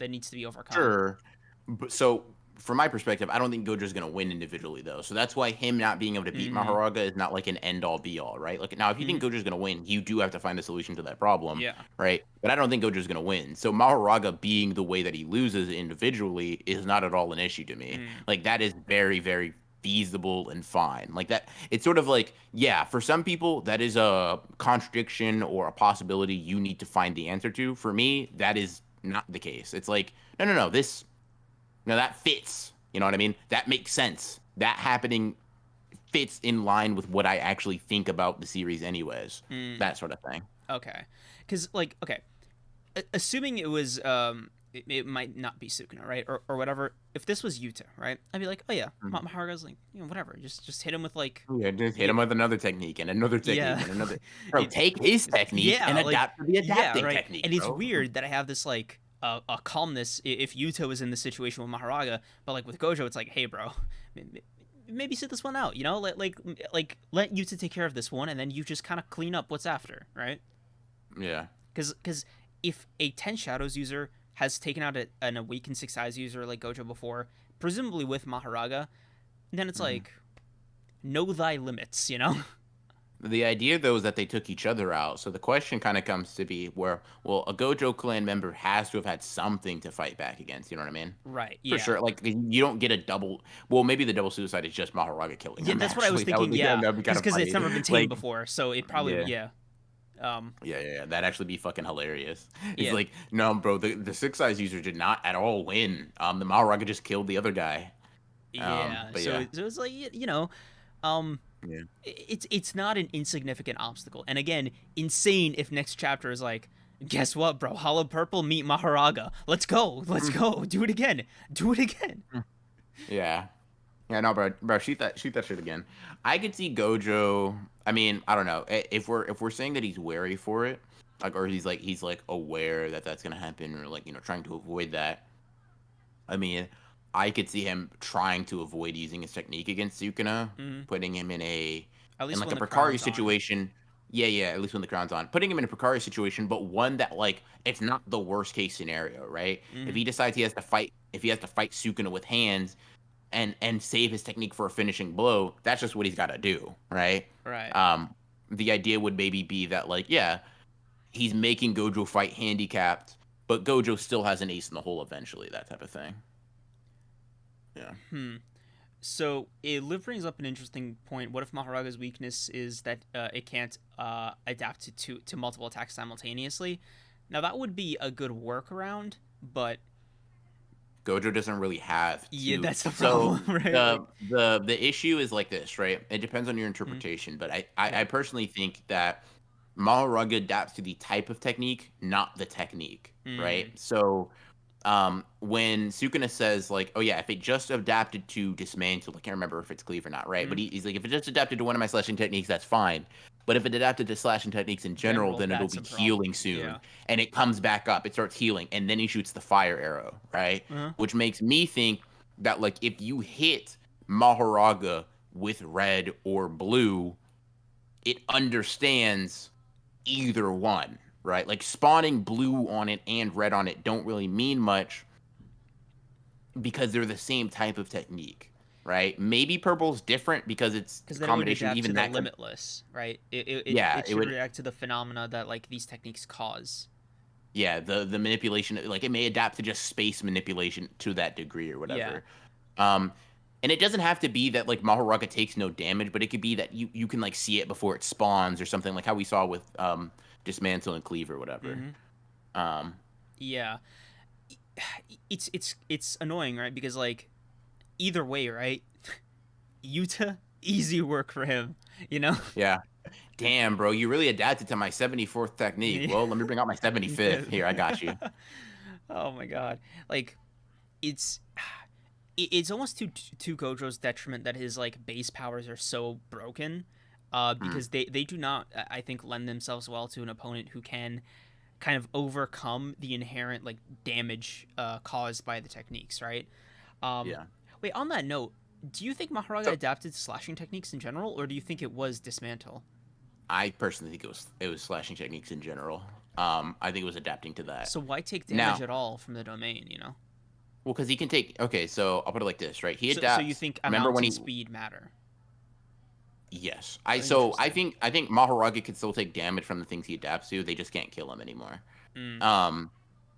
that needs to be overcome. Sure. But so from my perspective, I don't think Gojo's going to win individually, though. So that's why him not being able to beat Mahoraga is not like an end-all, be-all, right? Like now, if you think Gojo's going to win, you do have to find a solution to that problem, right? But I don't think Gojo's going to win. So Mahoraga being the way that he loses individually is not at all an issue to me. Like that is very, very feasible and fine. Like that, it's sort of like, yeah, for some people, that is a contradiction or a possibility you need to find the answer to. For me, that is not the case. It's like, no, this... Now that fits, you know what I mean? That makes sense. That happening fits in line with what I actually think about the series anyways. That sort of thing. Okay. Because, like, okay, assuming it was, it might not be Sukuna, right? Or whatever. If this was Yuta, right? I'd be like, oh yeah, Maharaga's like, you know, whatever. Just hit him with like... Yeah, just hit him with another technique and another technique and another... Bro, take his technique and adapt to the adapting technique, And it's weird that I have this, like... a calmness if Yuta was in the situation with Mahoraga, but like with Gojo, it's like, hey, bro, maybe sit this one out, you know, let Yuta take care of this one, and then you just kind of clean up what's after, right? Yeah. Because if a 10 Shadows user has taken out an Awakened 6 Eyes user like Gojo before, presumably with Mahoraga, then it's like, know thy limits, you know? The idea, though, is that they took each other out. So the question kind of comes to be where, well, a Gojo clan member has to have had something to fight back against. You know what I mean? Right. For sure. Like, you don't get a double... Well, maybe the double suicide is just Mahoraga killing him. That's what I was thinking, because it's never been tamed before, so it probably... That'd actually be fucking hilarious. It's like, no, bro, the Six Eyes user did not at all win. The Mahoraga just killed the other guy. So it's like, you know... It's not an insignificant obstacle. And again, insane if next chapter is like, guess what, bro? Hollow Purple, meet Mahoraga. Let's go. Do it again. Yeah. Yeah, no, bro, shoot that shit again. I could see Gojo. I mean, I don't know if we're saying that he's wary for it, like, or he's like aware that that's gonna happen, or like trying to avoid that. I mean, I could see him trying to avoid using his technique against Sukuna, Mm-hmm. putting him in At least like when a the precarious crown's on. situation. Yeah, at least when the crown's on. Putting him in a precarious situation, but one that like it's not the worst case scenario, right? If Mm-hmm. he decides he has to fight, if he has to fight Sukuna with hands and save his technique for a finishing blow, that's just what he's got to do, right? Right. Um, the idea would maybe be that like, yeah, he's making Gojo fight handicapped, but Gojo still has an ace in the hole eventually, that type of thing. Yeah. So it brings up an interesting point. What if Mahoraga's weakness is that it can't adapt to multiple attacks simultaneously? Now that would be a good workaround, but Gojo doesn't really have yeah, to. that's the So problem, right? Like, the issue is like this, right? It depends on your mm, interpretation, but yeah. I personally think that Mahoraga adapts to the type of technique, not the technique, right? Mm, So when Sukuna says like, oh yeah, if it just adapted to dismantle, I can't remember if it's cleave or not, right? But mm. he's like, if it just adapted to one of my slashing techniques, that's fine. But if it adapted to slashing techniques in general, General, then it'll that's be a problem. healing soon. Yeah. And it comes back up, it starts healing, and then he shoots the fire arrow, right? Uh-huh. Which makes me think that like if you hit Mahoraga with red or blue, it understands either one, right? Like spawning blue on it and red on it don't really mean much because they're the same type of technique, right? Maybe purple's different because it's a Because then it would combination adapt to even the that limitless, right? yeah, It it should would react to the phenomena that like these techniques cause. yeah, the manipulation like it may adapt to just space manipulation to that degree or Yeah. whatever. Um and it doesn't have to be that like Mahoraga takes no damage, but it could be that you can like see it before it spawns or something like how we saw with Dismantle and Cleave or whatever. Mm-hmm. Um Yeah. It's annoying, right? Because like either way, right? Yuta, easy work for him, you know? yeah. Damn, bro, you really adapted to my 74th technique. Yeah. Well, let me bring out my 75th. Here, I got you. Oh my god. Like it's it's almost to Gojo's detriment that his like base powers are so broken Mm, because they do not I think lend themselves well to an opponent who can kind of overcome the inherent like damage caused by the techniques, right? Um, yeah. wait, on that note, do you think Mahoraga So adapted to slashing techniques in general, or do you think it was dismantle? I personally think it was slashing techniques in general. I think it was adapting to that. So why take damage Now, at all from the domain? You know. well, because he can take. Okay, so I'll put it like this, right? He So you adapts. think Remember amounts when and he? speed matter? Yes, I Interesting. think Mahoraga can still take damage from the things he adapts to. They just can't kill him anymore. Mm, Um,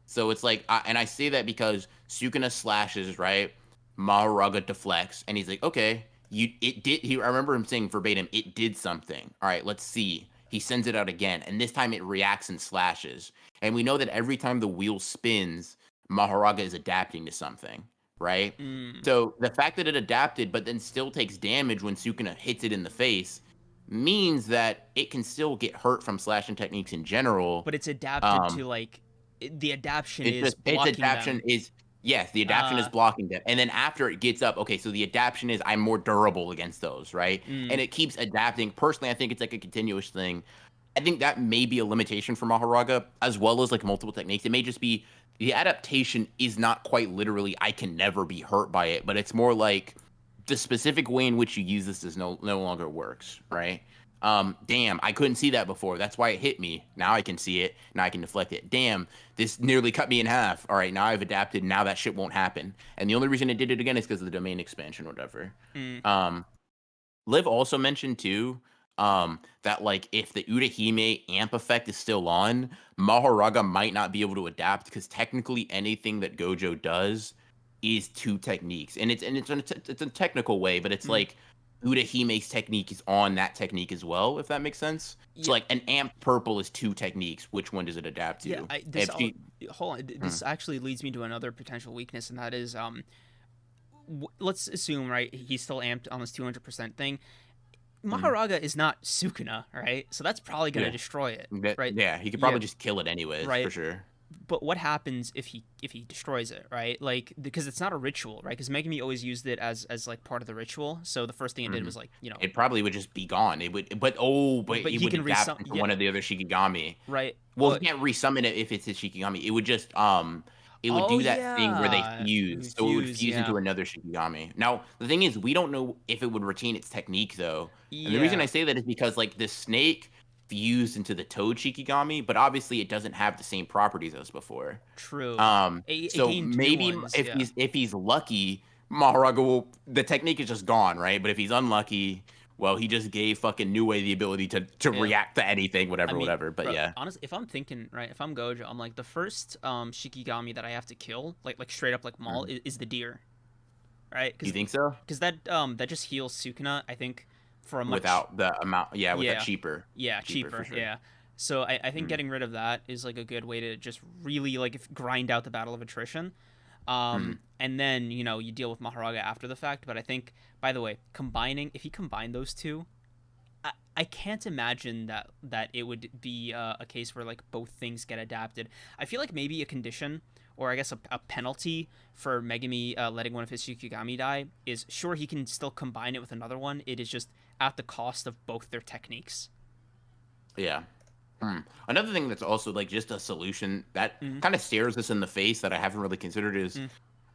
so it's like, and I say that because Sukuna slashes, right? Mahoraga deflects, and he's like, okay, it did. I remember him saying verbatim, it did something. All right, let's see. He sends it out again, and this time it reacts and slashes. And we know that every time the wheel spins, Mahoraga is adapting to something, right? mm. So the fact that it adapted, but then still takes damage when Sukuna hits it in the face, means that it can still get hurt from slashing techniques in general. But it's adapted Um, to like the adaptation it's is just its blocking adaptation them. is yes, the adaptation is Uh, blocking them. And then after it gets up, okay, so the adaptation is I'm more durable against those, right? And mm, it keeps adapting. Personally, I think it's like a continuous thing. I think that may be a limitation for Mahoraga, as well as like multiple techniques. It may just be the adaptation is not quite literally I can never be hurt by it, but it's more like the specific way in which you use this is no longer works, right? Damn, I couldn't see that before. That's why it hit me. Now I can see it. Now I can deflect it. Damn, this nearly cut me in half. All right, now I've adapted. Now that shit won't happen. And the only reason it did it again is because of the domain expansion, or whatever. mm. Um, Liv also mentioned too, that like if the Utahime amp effect is still on, Mahoraga might not be able to adapt because technically anything that Gojo does is two techniques, and it's a technical way, but it's Mm. like Utahime's technique is on that technique as well, if that makes sense. So Yeah, like an amp purple is two techniques. Which one does it adapt yeah. to? This If she, hold on. mm, This actually leads me to another potential weakness, and that is let's assume right he's still amped on this 200% thing. mm, Mahoraga is not Sukuna, right? So that's probably gonna yeah, destroy it, right? yeah, he could Yeah, probably just kill it anyways, right. for sure. but what happens if he destroys it, right? Like, because it's not a ritual, right? Because Megumi always used it as like part of the ritual. So the first thing it did Mhm. was like, It probably would just be gone. It would, but but it he would can adapt resummon. into Yeah, one of the other Shikigami. right. Well, he can't resummon it if it's a Shikigami. It would just it would Oh do that thing where they yeah, fuse, so it would fuse. fuse Yeah, into another Shikigami. Now, the thing is, we don't know if it would retain its technique though, and the reason yeah. I say that is because like the snake fused into the Toad Shikigami, but obviously it doesn't have the same properties as before. True. It So gained new maybe ones. Yeah. if he's lucky, Mahoraga will the technique is just gone, right? But if he's unlucky, well, he just gave fucking New Way the ability to Yeah. react to anything, I whatever, mean, whatever. But bro, yeah, honestly, if I'm thinking right, if I'm Gojo, I'm like the first Shikigami that I have to kill, like straight up like Maul, Mhm. is the deer, right? You think so? Because that just heals Sukuna, I think, for a much Without the amount, yeah, with that yeah cheaper, yeah cheaper for cheaper sure. yeah. So I think Mm-hmm. getting rid of that is like a good way to just really like grind out the battle of attrition. Mm-hmm. And then you deal with Mahoraga after the fact. But I think, by the way, combining if you combine those two, I can't imagine that it would be a case where like both things get adapted. I feel like maybe a condition, or I guess a penalty for Megumi letting one of his Shikigami die is sure he can still combine it with another one. It is just at the cost of both their techniques. Yeah. Another thing that's also like just a solution that Mm-hmm. kind of stares us in the face that I haven't really considered is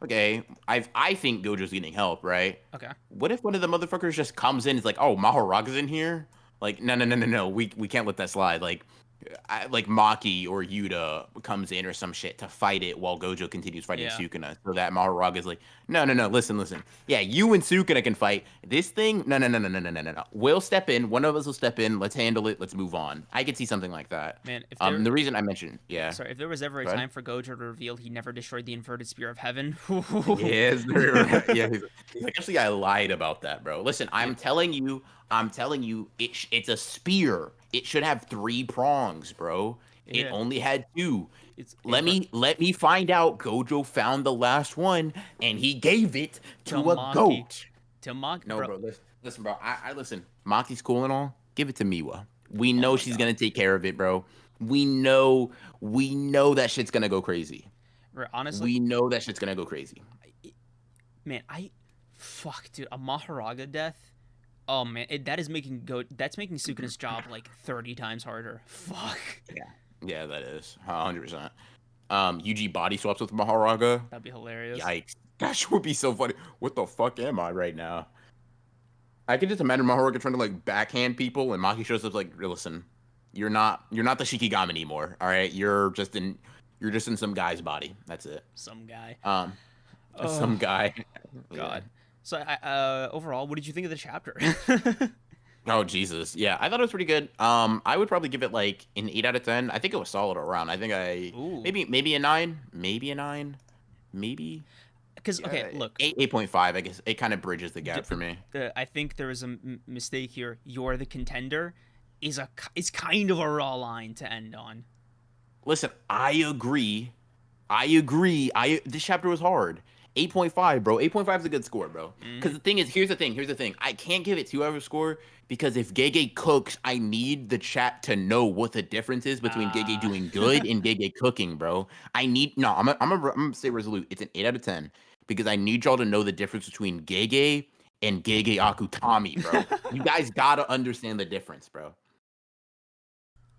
okay, I think Gojo's getting help, right? Okay. What if one of the motherfuckers just comes in? It's like, oh, Mahoraga's in here. Like, no, no, no, no, no. We can't let that slide. Like Maki or Yuta comes in or some shit to fight it while Gojo continues fighting Yeah. Sukuna, so that Mahoraga is like, no, no, no. Listen, listen. Yeah, you and Sukuna can fight this thing. No, no, no, no, no, no, no, no, no. We'll step in. One of us will step in. Let's handle it. Let's move on. I could see something like that. Man, if there The reason I mentioned, yeah. sorry, if there was ever a Go ahead. time for Gojo to reveal he never destroyed the inverted spear of heaven, Yes, yeah. He's like, actually, I lied about that, bro. Listen, yeah, I'm telling you, it's a spear. It should have 3 prongs, bro. It yeah, only had 2. it's Let me find out. Gojo found the last one, and he gave it to a Tamaki, goat. Tamaki, No, bro. bro. Listen, bro. I listen. Maki's cool and all. Give it to Miwa. We Oh know my she's god, gonna take care of it, bro. We know that shit's gonna go crazy. bro, honestly, We know that shit's gonna go crazy. man, fuck, dude, a Mahoraga death. Oh man, that's making Sukuna's job like 30 times harder. Fuck, Yeah. Yeah, that is 100%. UG body swaps with Mahoraga. that'd be hilarious. Yikes. That would be so funny. What the fuck am I right now? I can just imagine Mahoraga trying to like backhand people and Maki shows up like, listen, you're not the Shikigami anymore. All right. You're just in some guy's body. That's it. Some guy. Um Oh some guy. Yeah. god. So overall, what did you think of the chapter? Oh Jesus. Yeah, I thought it was pretty good. I would probably give it like an 8 out of 10. I think it was solid around. I think I Ooh, maybe a 9, maybe a 9, maybe because okay, yeah, look, 8.5. I guess it kind of bridges the d- gap for me. I think there was a mistake here. You're the contender is kind of a raw line to end on. Listen, I agree. I agree. I This chapter was hard. 8.5, bro. 8.5 is a good score, bro. Because Hmm. the thing is, here's the thing. I can't give it 2 hour score because if Gege cooks, I need the chat to know what the difference is between Gege Ah, doing good and Gege cooking, bro. I need no. I'm gonna say resolute. It's an 8 out of 10 because I need y'all to know the difference between Gege and Gege Akutami, bro. You guys gotta understand the difference, bro.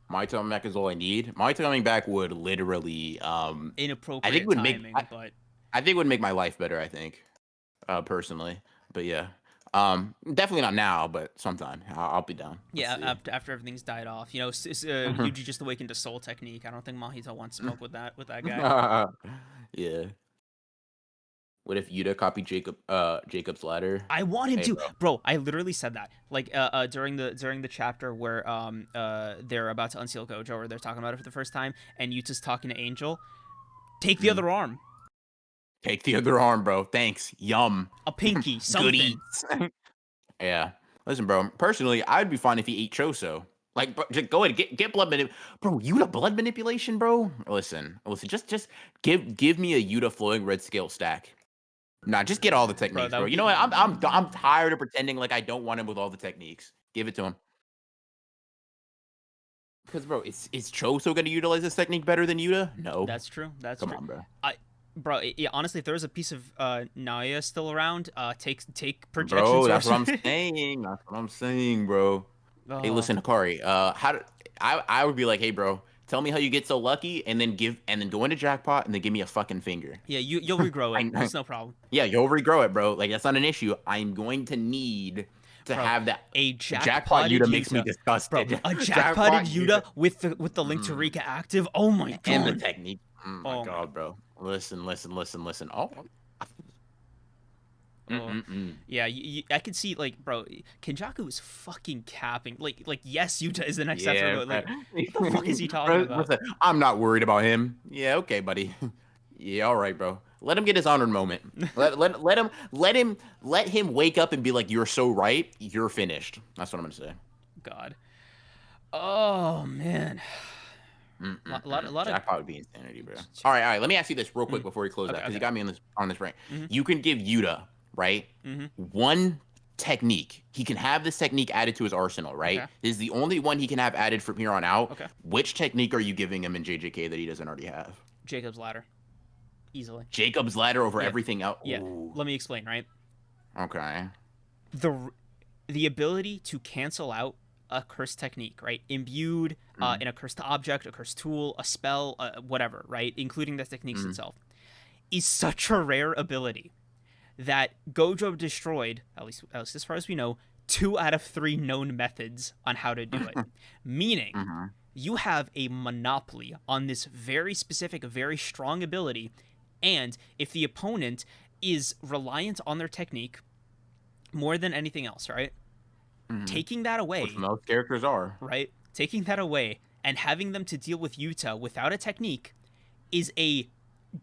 My coming back is all I need. My coming back would literally, I think inappropriate would make timing, but I think would make my life better. I think, personally. But yeah, definitely not now, but sometime I'll be down. Let's yeah, see. after everything's died off, Yuji just awakened to soul technique. I don't think Mahito wants smoke with that guy. Yeah. What if Yuta copied Jacob's ladder? I want him Hey, to, bro. bro. I literally said that, like, during the chapter where they're about to unseal Gojo, or they're talking about it for the first time, and Yuta's talking to Angel. Take the Mhm. other arm, Take the other arm, bro. Thanks. Yum. a pinky, Good something. eats. Yeah. Listen, bro. Personally, I'd be fine if he ate Choso. Like, bro, just go ahead, get blood bro. Yuta blood manipulation, bro. Listen. Just give me a Yuta flowing red scale stack. Nah, just get all the Bro, techniques, that bro. would You know be what? I'm tired of pretending like I don't want him with all the techniques. Give it to him. Because, bro, is Choso going to utilize this technique better than Yuta? No. That's true. That's Come true. on, bro. Bro, yeah, honestly, if there was a piece of Naya still around, take projection Bro, that's source. what I'm saying. That's what I'm saying, bro. Hey, Oh, listen, Hikari. I would be like, hey, bro, tell me how you get so lucky, and then go into jackpot, and then give me a fucking finger. yeah, you'll regrow it. It's no problem. Yeah, you'll regrow it, bro. Like that's not an issue. I'm going to need to Bro, have that. a Jackpot jackpotted Yuta makes me Bro, disgusted. a jackpotted Yuta with the link to Rika active. Oh my god. And the technique. Oh my Oh god, bro. Listen. Oh. Yeah, I could see like, bro, Kenjaku is fucking capping. Like yes, Yuta is the next step. Like, what the fuck is he talking about? Listen, I'm not worried about him. Yeah, okay, buddy. Yeah, all right, bro. Let him get his honored moment. Let him wake up and be like, "You're so right. You're finished." That's what I'm gonna say. God. Oh man. A lot Jackpot would be insanity, bro. All right. Let me ask you this real quick before we close out, because you got me on this rank. You can give Yuta, right, one technique. He can have this technique added to his arsenal, right? Okay. This is the only one he can have added from here on out. Okay. Which technique are you giving him in JJK that he doesn't already have? Jacob's ladder. Easily. Jacob's ladder over everything else. Yeah. Let me explain, right? Okay. The ability to cancel out a cursed technique, right? Imbued in a cursed object, a cursed tool, a spell, whatever, right? Including the techniques itself, is such a rare ability that Gojo destroyed, at least as far as we know, 2 out of 3 known methods on how to do it. Meaning, you have a monopoly on this very specific, very strong ability, and if the opponent is reliant on their technique more than anything else, right? Taking that away, which most characters are, right? Taking that away and having them to deal with Yuta without a technique is a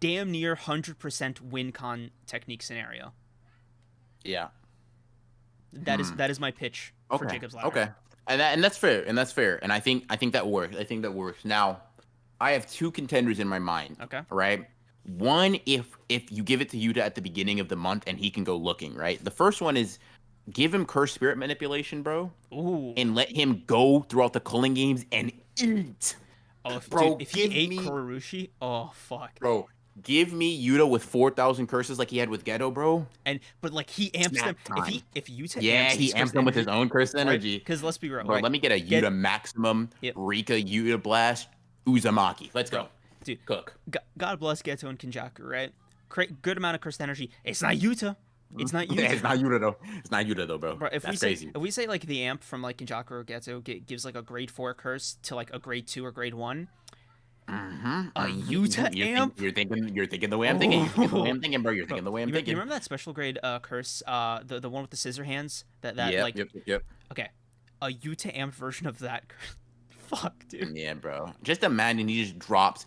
damn near 100% win con technique scenario. Yeah, that is my pitch for Jacob's ladder. Okay, and that's fair, and I think that works. I think that works. Now, I have 2 contenders in my mind. Okay. Right. One, if you give it to Yuta at the beginning of the month and he can go looking, right? The first one is give him Cursed Spirit Manipulation, bro. Ooh. And let him go throughout the culling games and eat. Oh, if he ate Kururushi, oh fuck. Bro, give me Yuta with 4,000 curses like he had with Geto, bro. But like he amps them. If Yuta he amps them with his own curse energy. Because let's be real, bro. Right? Let me get a Yuta Maximum, Rika Yuta Blast, Uzumaki. Let's go. Dude, cook. God bless Geto and Kenjaku, right? Good amount of cursed energy. It's not Yuta. It's not Yuta. It's not Yuta though. It's not Yuta though, bro. That's crazy. If we say like the amp from like Kenjaku or Geto gives like a grade 4 curse to like a grade 2 or grade 1. A Yuta amp. You're thinking the way I'm thinking. You're thinking the way I'm thinking, bro. You're thinking the way I'm thinking. You remember that special grade curse? The one with the scissor hands. Yep. Okay, a Yuta amp version of that. Fuck, dude. Yeah, bro. Just imagine he just drops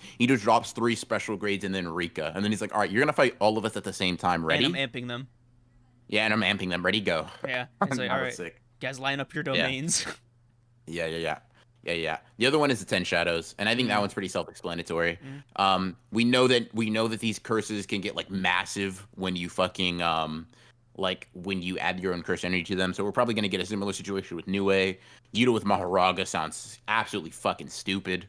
3 special grades and then Rika. And then he's like, all right, you're going to fight all of us at the same time. Ready? And I'm amping them. Yeah, and I'm amping them. Ready? Go. Yeah. It's like, all right, guys, line up your domains. Yeah. The other one is the 10 Shadows. And I think that one's pretty self-explanatory. We know that these curses can get like massive when you fucking like when you add your own curse energy to them. So we're probably going to get a similar situation with Noelle. Yuta with Mahoraga sounds absolutely fucking stupid.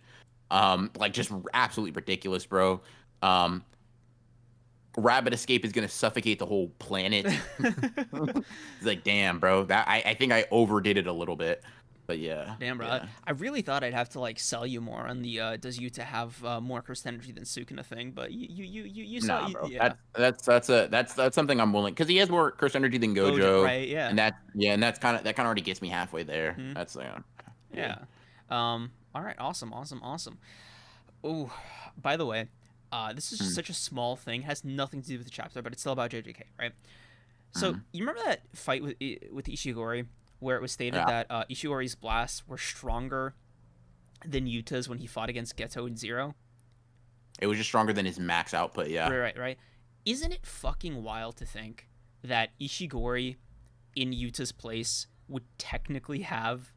Like just absolutely ridiculous, bro. Rabbit Escape is going to suffocate the whole planet. It's like, damn, bro. I think I overdid it a little bit. But yeah. Damn, bro. Yeah. I really thought I'd have to like sell you more on the does Yuta have more cursed energy than Sukuna thing, but you saw. Nah, bro. Yeah. That's something I'm willing, because he has more cursed energy than Gojo. Right? Yeah. And that kind of already gets me halfway there. That's yeah. All right. Awesome. Oh, by the way, this is such a small thing, has nothing to do with the chapter, but it's still about JJK, right? So you remember that fight with Ishigori, where it was stated that Ishigori's blasts were stronger than Yuta's when he fought against Geto and Zero? It was just stronger than his max output, yeah. Right. Isn't it fucking wild to think that Ishigori in Yuta's place would technically have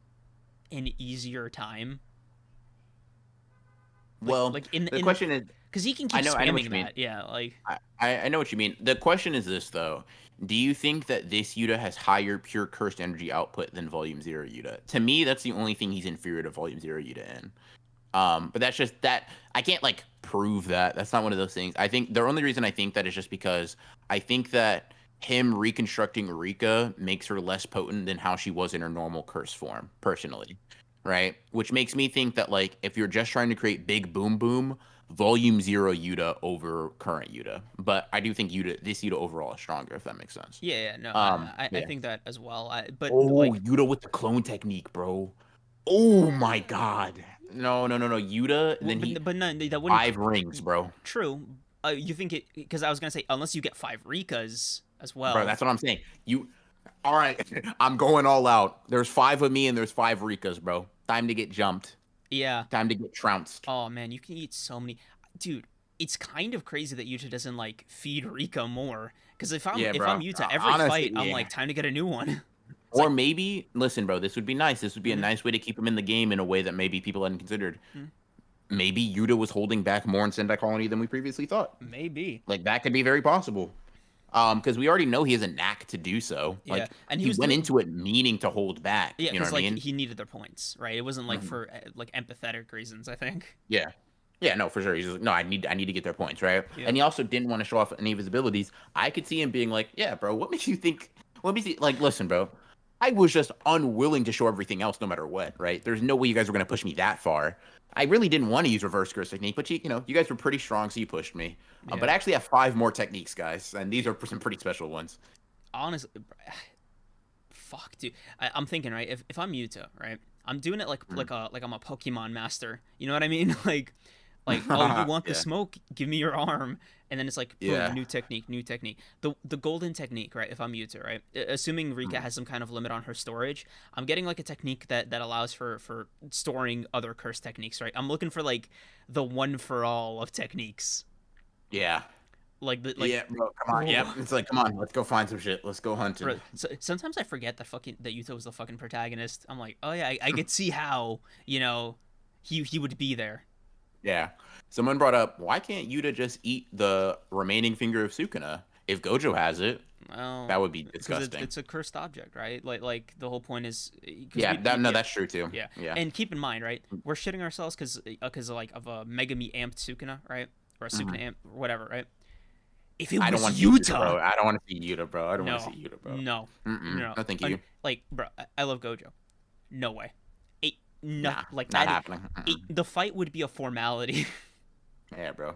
an easier time? The question is, because he can keep I know what spamming you mean. that. Yeah, like I know what you mean. The question is this though: do you think that this Yuta has higher pure cursed energy output than Volume Zero Yuta? To me, that's the only thing he's inferior to Volume Zero Yuta in. But that's just that I can't like prove that. That's not one of those things. I think the only reason I think that is just because I think that him reconstructing Rika makes her less potent than how she was in her normal curse form, personally. Right? Which makes me think that like if you're just trying to create big boom boom, volume zero Yuta over current Yuta. But I do think this Yuta overall is stronger, if that makes sense. yeah, no, I Yeah. think that as well. But Oh, like Yuta with the clone technique, bro. Oh my god. No. Yuta, and then but no, that wouldn't 5 rings, bro. true. You think it because I was gonna say unless you get 5 Rikas as Bro, well. that's what I'm saying. All right. I'm going all out. There's 5 of me and there's 5 Rikas, bro. Time to get jumped. Yeah. Time to get trounced. Oh man, you can eat so many, dude. It's kind of crazy that Yuta doesn't like feed Rika more. Because if I'm Yuta, every Honestly, fight I'm like time to get a new one. Or maybe, listen, bro, this would be nice. This would be a nice way to keep him in the game in a way that maybe people hadn't considered. Maybe Yuta was holding back more in Sendai Colony than we previously thought. Maybe. Like, that could be very possible. Because we already know he has a knack to do so. Yeah. Like, and he went into it meaning to hold back. Yeah, you know what like I mean? he needed their points, right? It wasn't like for like empathetic reasons, I think. Yeah. Yeah, no, for sure. He's like, no, I need to get their points, right? Yeah. And he also didn't want to show off any of his abilities. I could see him being like, yeah, bro, what makes you think? Let me see. Like, listen, bro, I was just unwilling to show everything else no matter what, right? There's no way you guys were going to push me that far. I really didn't want to use reverse curse technique, but you guys were pretty strong, so you pushed me. Yeah. But I actually have 5 more techniques, guys, and these are some pretty special ones. Honestly, fuck, dude. I'm thinking, right? If I'm Yuta, right? I'm doing it like I'm a Pokemon master. You know what I mean? like, oh, you want the smoke? Give me your arm. And then it's like, boom, new technique. The golden technique, right? If I'm Yuta, right? Assuming Rika has some kind of limit on her storage, I'm getting like a technique that allows for storing other curse techniques, right? I'm looking for like the one for all of techniques. Yeah. Yeah, bro, come on. Yep. It's like, come on, let's go find some shit. Let's go hunting. Bro, so, sometimes I forget that Yuta was the fucking protagonist. I'm like, oh yeah, I could see how, he would be there. Yeah. Someone brought up, why can't Yuta just eat the remaining finger of Sukuna? If Gojo has it, well, that would be disgusting. It's a cursed object, right? Like the whole point is. Yeah, that's true too. Yeah. And keep in mind, right? We're shitting ourselves because of a Megami amped Sukuna, right? Or a Sukuna amp, or whatever, right? If it was Yuta, bro. I don't want to see Yuta, bro. I don't want to see Yuta, bro. No, no, thank you. Like, bro, I love Gojo. No way. Not that happening. The fight would be a formality. Yeah, bro.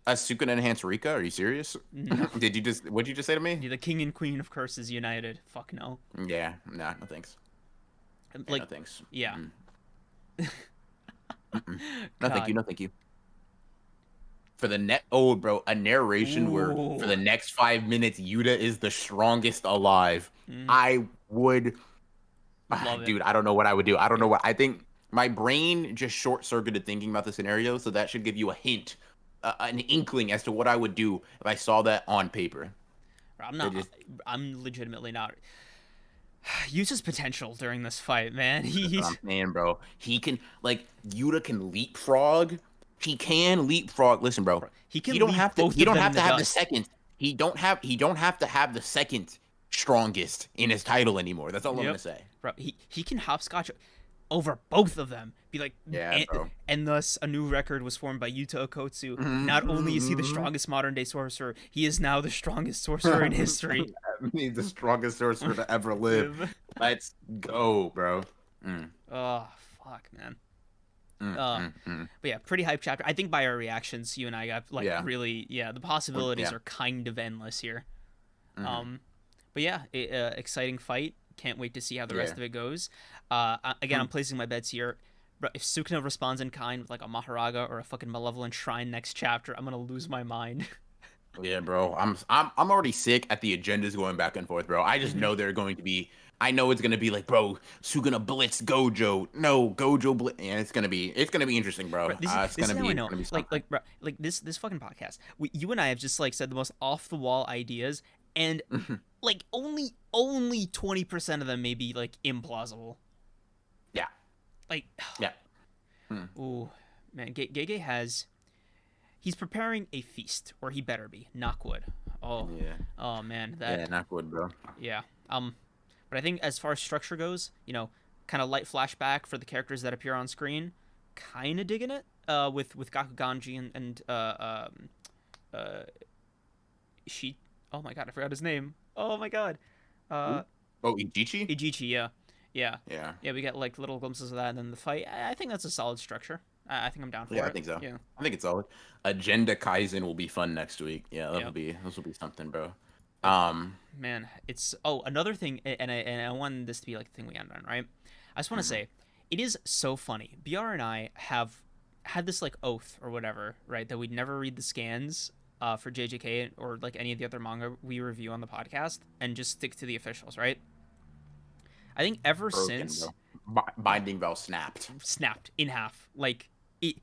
A Sukuna enhanced Rika? Are you serious? No. What'd you just say to me? You're the king and queen of curses united. Fuck no. Yeah, no thanks. Like, no thanks. Yeah. No, thank you. For the a narration where for the next 5 minutes Yuta is the strongest alive. I would dude, I don't know what I would do. I don't know what I think. My brain just short-circuited thinking about the scenario, so that should give you a hint, an inkling as to what I would do if I saw that on paper. I'm legitimately not. Use his potential during this fight, man. Man, bro. He can Yuta can leapfrog. He can leapfrog. Listen, bro. He don't have to have the second. He don't have to have the second strongest in his title anymore. That's all I'm gonna say. Bro, he can hopscotch over both of them. Be like, bro. And thus a new record was formed by Yuta Okotsu. Not only is he the strongest modern day sorcerer, he is now the strongest sorcerer in history. He's the strongest sorcerer to ever live. Let's go, bro. Oh fuck, man. But yeah, pretty hype chapter. I think by our reactions, you and I got really, the possibilities are kind of endless here. But yeah, exciting fight. Can't wait to see how the rest of it goes. Again, I'm placing my bets here. But if Sukuna responds in kind with like a Mahoraga or a fucking Malevolent Shrine next chapter, I'm gonna lose my mind. Yeah, bro. I'm already sick at the agendas going back and forth, bro. I just know they're going to be. I know it's gonna be like, bro, Sukuna blitz Gojo. No, Gojo blitz. Yeah, it's gonna be interesting, bro. This is how I know. Bro, this fucking podcast. You and I have just said the most off the wall ideas, and only 20% of them may be implausible. Yeah. Ooh, man, Gege has. he's preparing a feast, or he better be. Knock wood. Oh, Yeah. oh man, that. Yeah, not good, bro. Yeah. But I think as far as structure goes, kind of light flashback for the characters that appear on screen. Kind of digging it. With Gakuganji and she. Oh my god, I forgot his name. Oh my god. Oh, Ichichi? Ichichi, yeah. Yeah. Yeah. Yeah, we get like little glimpses of that, and then the fight. I think that's a solid structure. I think I'm down for it. Yeah, I think so. Yeah. I think it's solid. Agenda Kaisen will be fun next week. Yeah, Yep. this will be something, bro. Man, it's another thing, and I want this to be like the thing we end on, right? I just want to say, it is so funny. BR and I have had this like oath or whatever, right? That we'd never read the scans for JJK or like any of the other manga we review on the podcast, and just stick to the officials, right? I think ever since Binding Bell snapped in half, like it,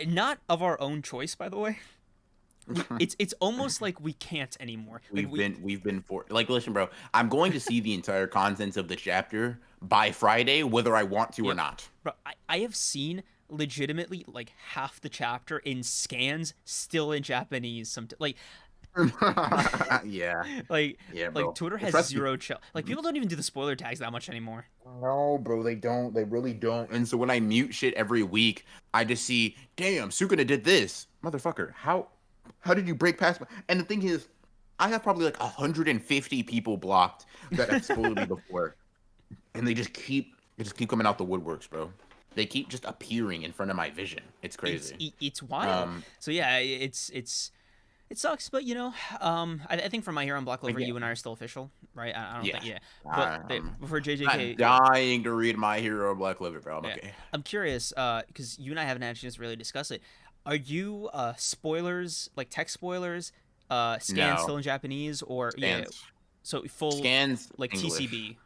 not of our own choice, by the way. It's almost like we can't anymore. We've been for like, listen, bro. I'm going to see the entire contents of the chapter by Friday, whether I want to or not. Bro, I have seen legitimately like half the chapter in scans, still in Japanese. Yeah. Like bro. Twitter has zero chill. Like people don't even do the spoiler tags that much anymore. No, bro, they don't. They really don't. And so when I mute shit every week, I just see, damn, Sukuna did this, motherfucker. How did you break past? And the thing is, I have probably like 150 people blocked that have spoiled me before, and they just keep coming out the woodworks, bro. They keep just appearing in front of my vision. It's crazy. It's wild. So yeah, it sucks, but I think for My Hero and Black Clover, you and I are still official, right? I don't think, But for JJK, I'm dying to read My Hero and Black Clover, bro. Okay. I'm curious, because you and I haven't had a chance to really discuss it. Are you spoilers, like text spoilers, scans still in Japanese, or scans. So full scans like English.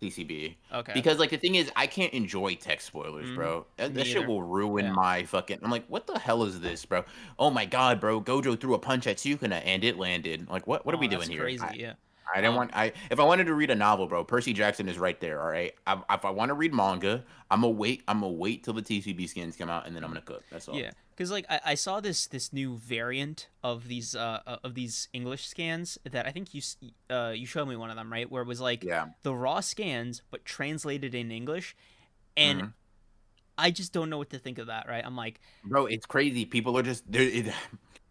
TCB. Okay. Because like the thing is, I can't enjoy text spoilers, bro. That shit will ruin my fucking. I'm like, what the hell is this, bro? Oh my god, bro. Gojo threw a punch at Sukuna and it landed. Like, what are we doing here? Crazy, yeah. I don't want. If I wanted to read a novel, bro, Percy Jackson is right there. All right. If I want to read manga, I'm gonna wait till the TCB scans come out, and then I'm gonna cook. That's all. Yeah, because like I saw this new variant of these English scans that I think you showed me one of them, right? Where it was like the raw scans but translated in English, and I just don't know what to think of that. Right? I'm like, bro, it's crazy. People are just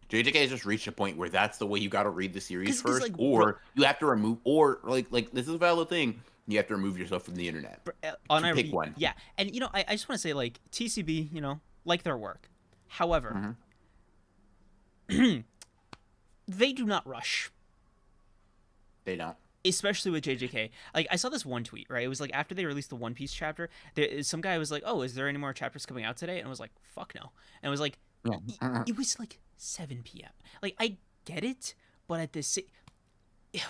JJK has just reached a point where that's the way you got to read the series first, like, or you have to remove, or like this is a valid thing. You have to remove yourself from the internet. Pick one. Yeah, and I just want to say like TCB, like their work. However, they do not rush. They don't. Especially with JJK. Like, I saw this one tweet, right? It was like after they released the One Piece chapter, some guy was like, "Oh, is there any more chapters coming out today?" And I was like, "Fuck no." And it was like, it was like 7 p.m. Like, I get it, but at this, they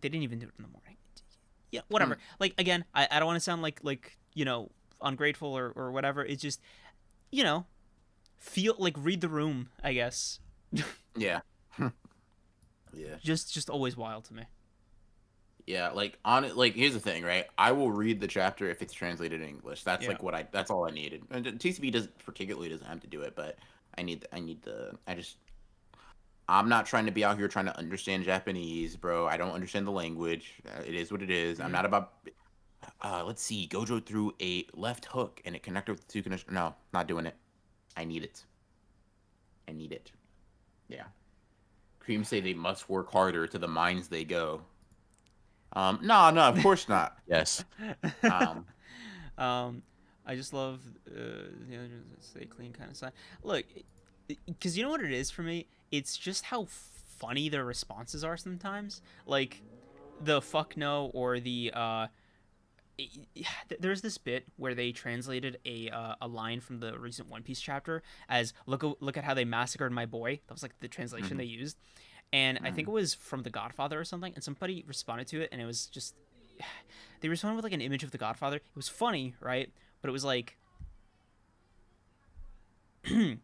didn't even do it in the morning. Yeah, whatever. Like, again, I don't want to sound like ungrateful or whatever. It's just, feel like read the room, I guess. Yeah. Yeah. Just always wild to me. Yeah, like here's the thing, right? I will read the chapter if it's translated in English. That's like that's all I needed. And TCB doesn't have to do it, but I'm not trying to be out here trying to understand Japanese, bro. I don't understand the language. It is what it is. I'm not about let's see. Gojo threw a left hook and it connected with the Sukuna. No, not doing it. I need it. Yeah. Cream say they must work harder to the mines they go. No, of course not. Yes. I just love stay clean kind of side. Look, because you know what it is for me? It's just how funny their responses are sometimes. Like the fuck no or the there's this bit where they translated a line from the recent One Piece chapter as look at how they massacred my boy. That was like the translation they used. And I think it was from The Godfather or something, and somebody responded to it, and it was just they responded with like an image of The Godfather. It was funny, right? But it was like you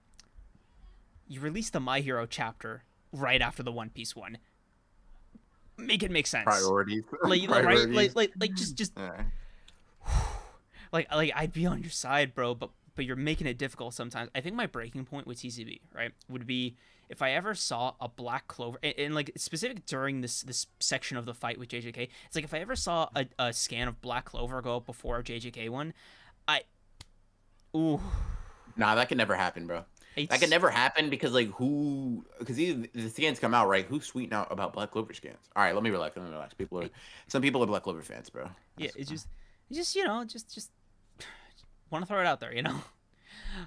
released the My Hero chapter right after the One Piece one. Make it make sense. Priorities. Right? Like just like I'd be on your side, bro, but but you're making it difficult sometimes. I think my breaking point with TCB, right, would be if I ever saw a Black Clover, and like specific during this section of the fight with JJK, it's like if I ever saw a scan of Black Clover go up before a JJK one, ooh. Nah, that can never happen, bro. That can never happen because because the scans come out, right? Who's tweeting out about Black Clover scans? All right, let me relax. Some people are Black Clover fans, bro. Yeah, it's just just want to throw it out there,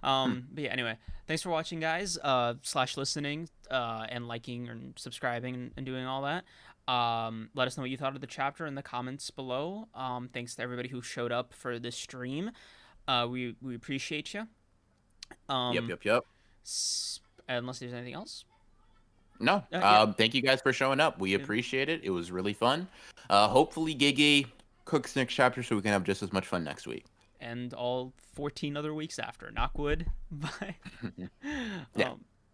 But yeah, anyway, thanks for watching, guys. / listening, and liking and subscribing and doing all that. Let us know what you thought of the chapter in the comments below. Thanks to everybody who showed up for this stream. We appreciate you. Yep. Unless there's anything else. No. Thank you guys for showing up. We appreciate it. It was really fun. Hopefully Gege cooks next chapter so we can have just as much fun next week. And all 14 other weeks after. Knock wood. Bye. Yeah.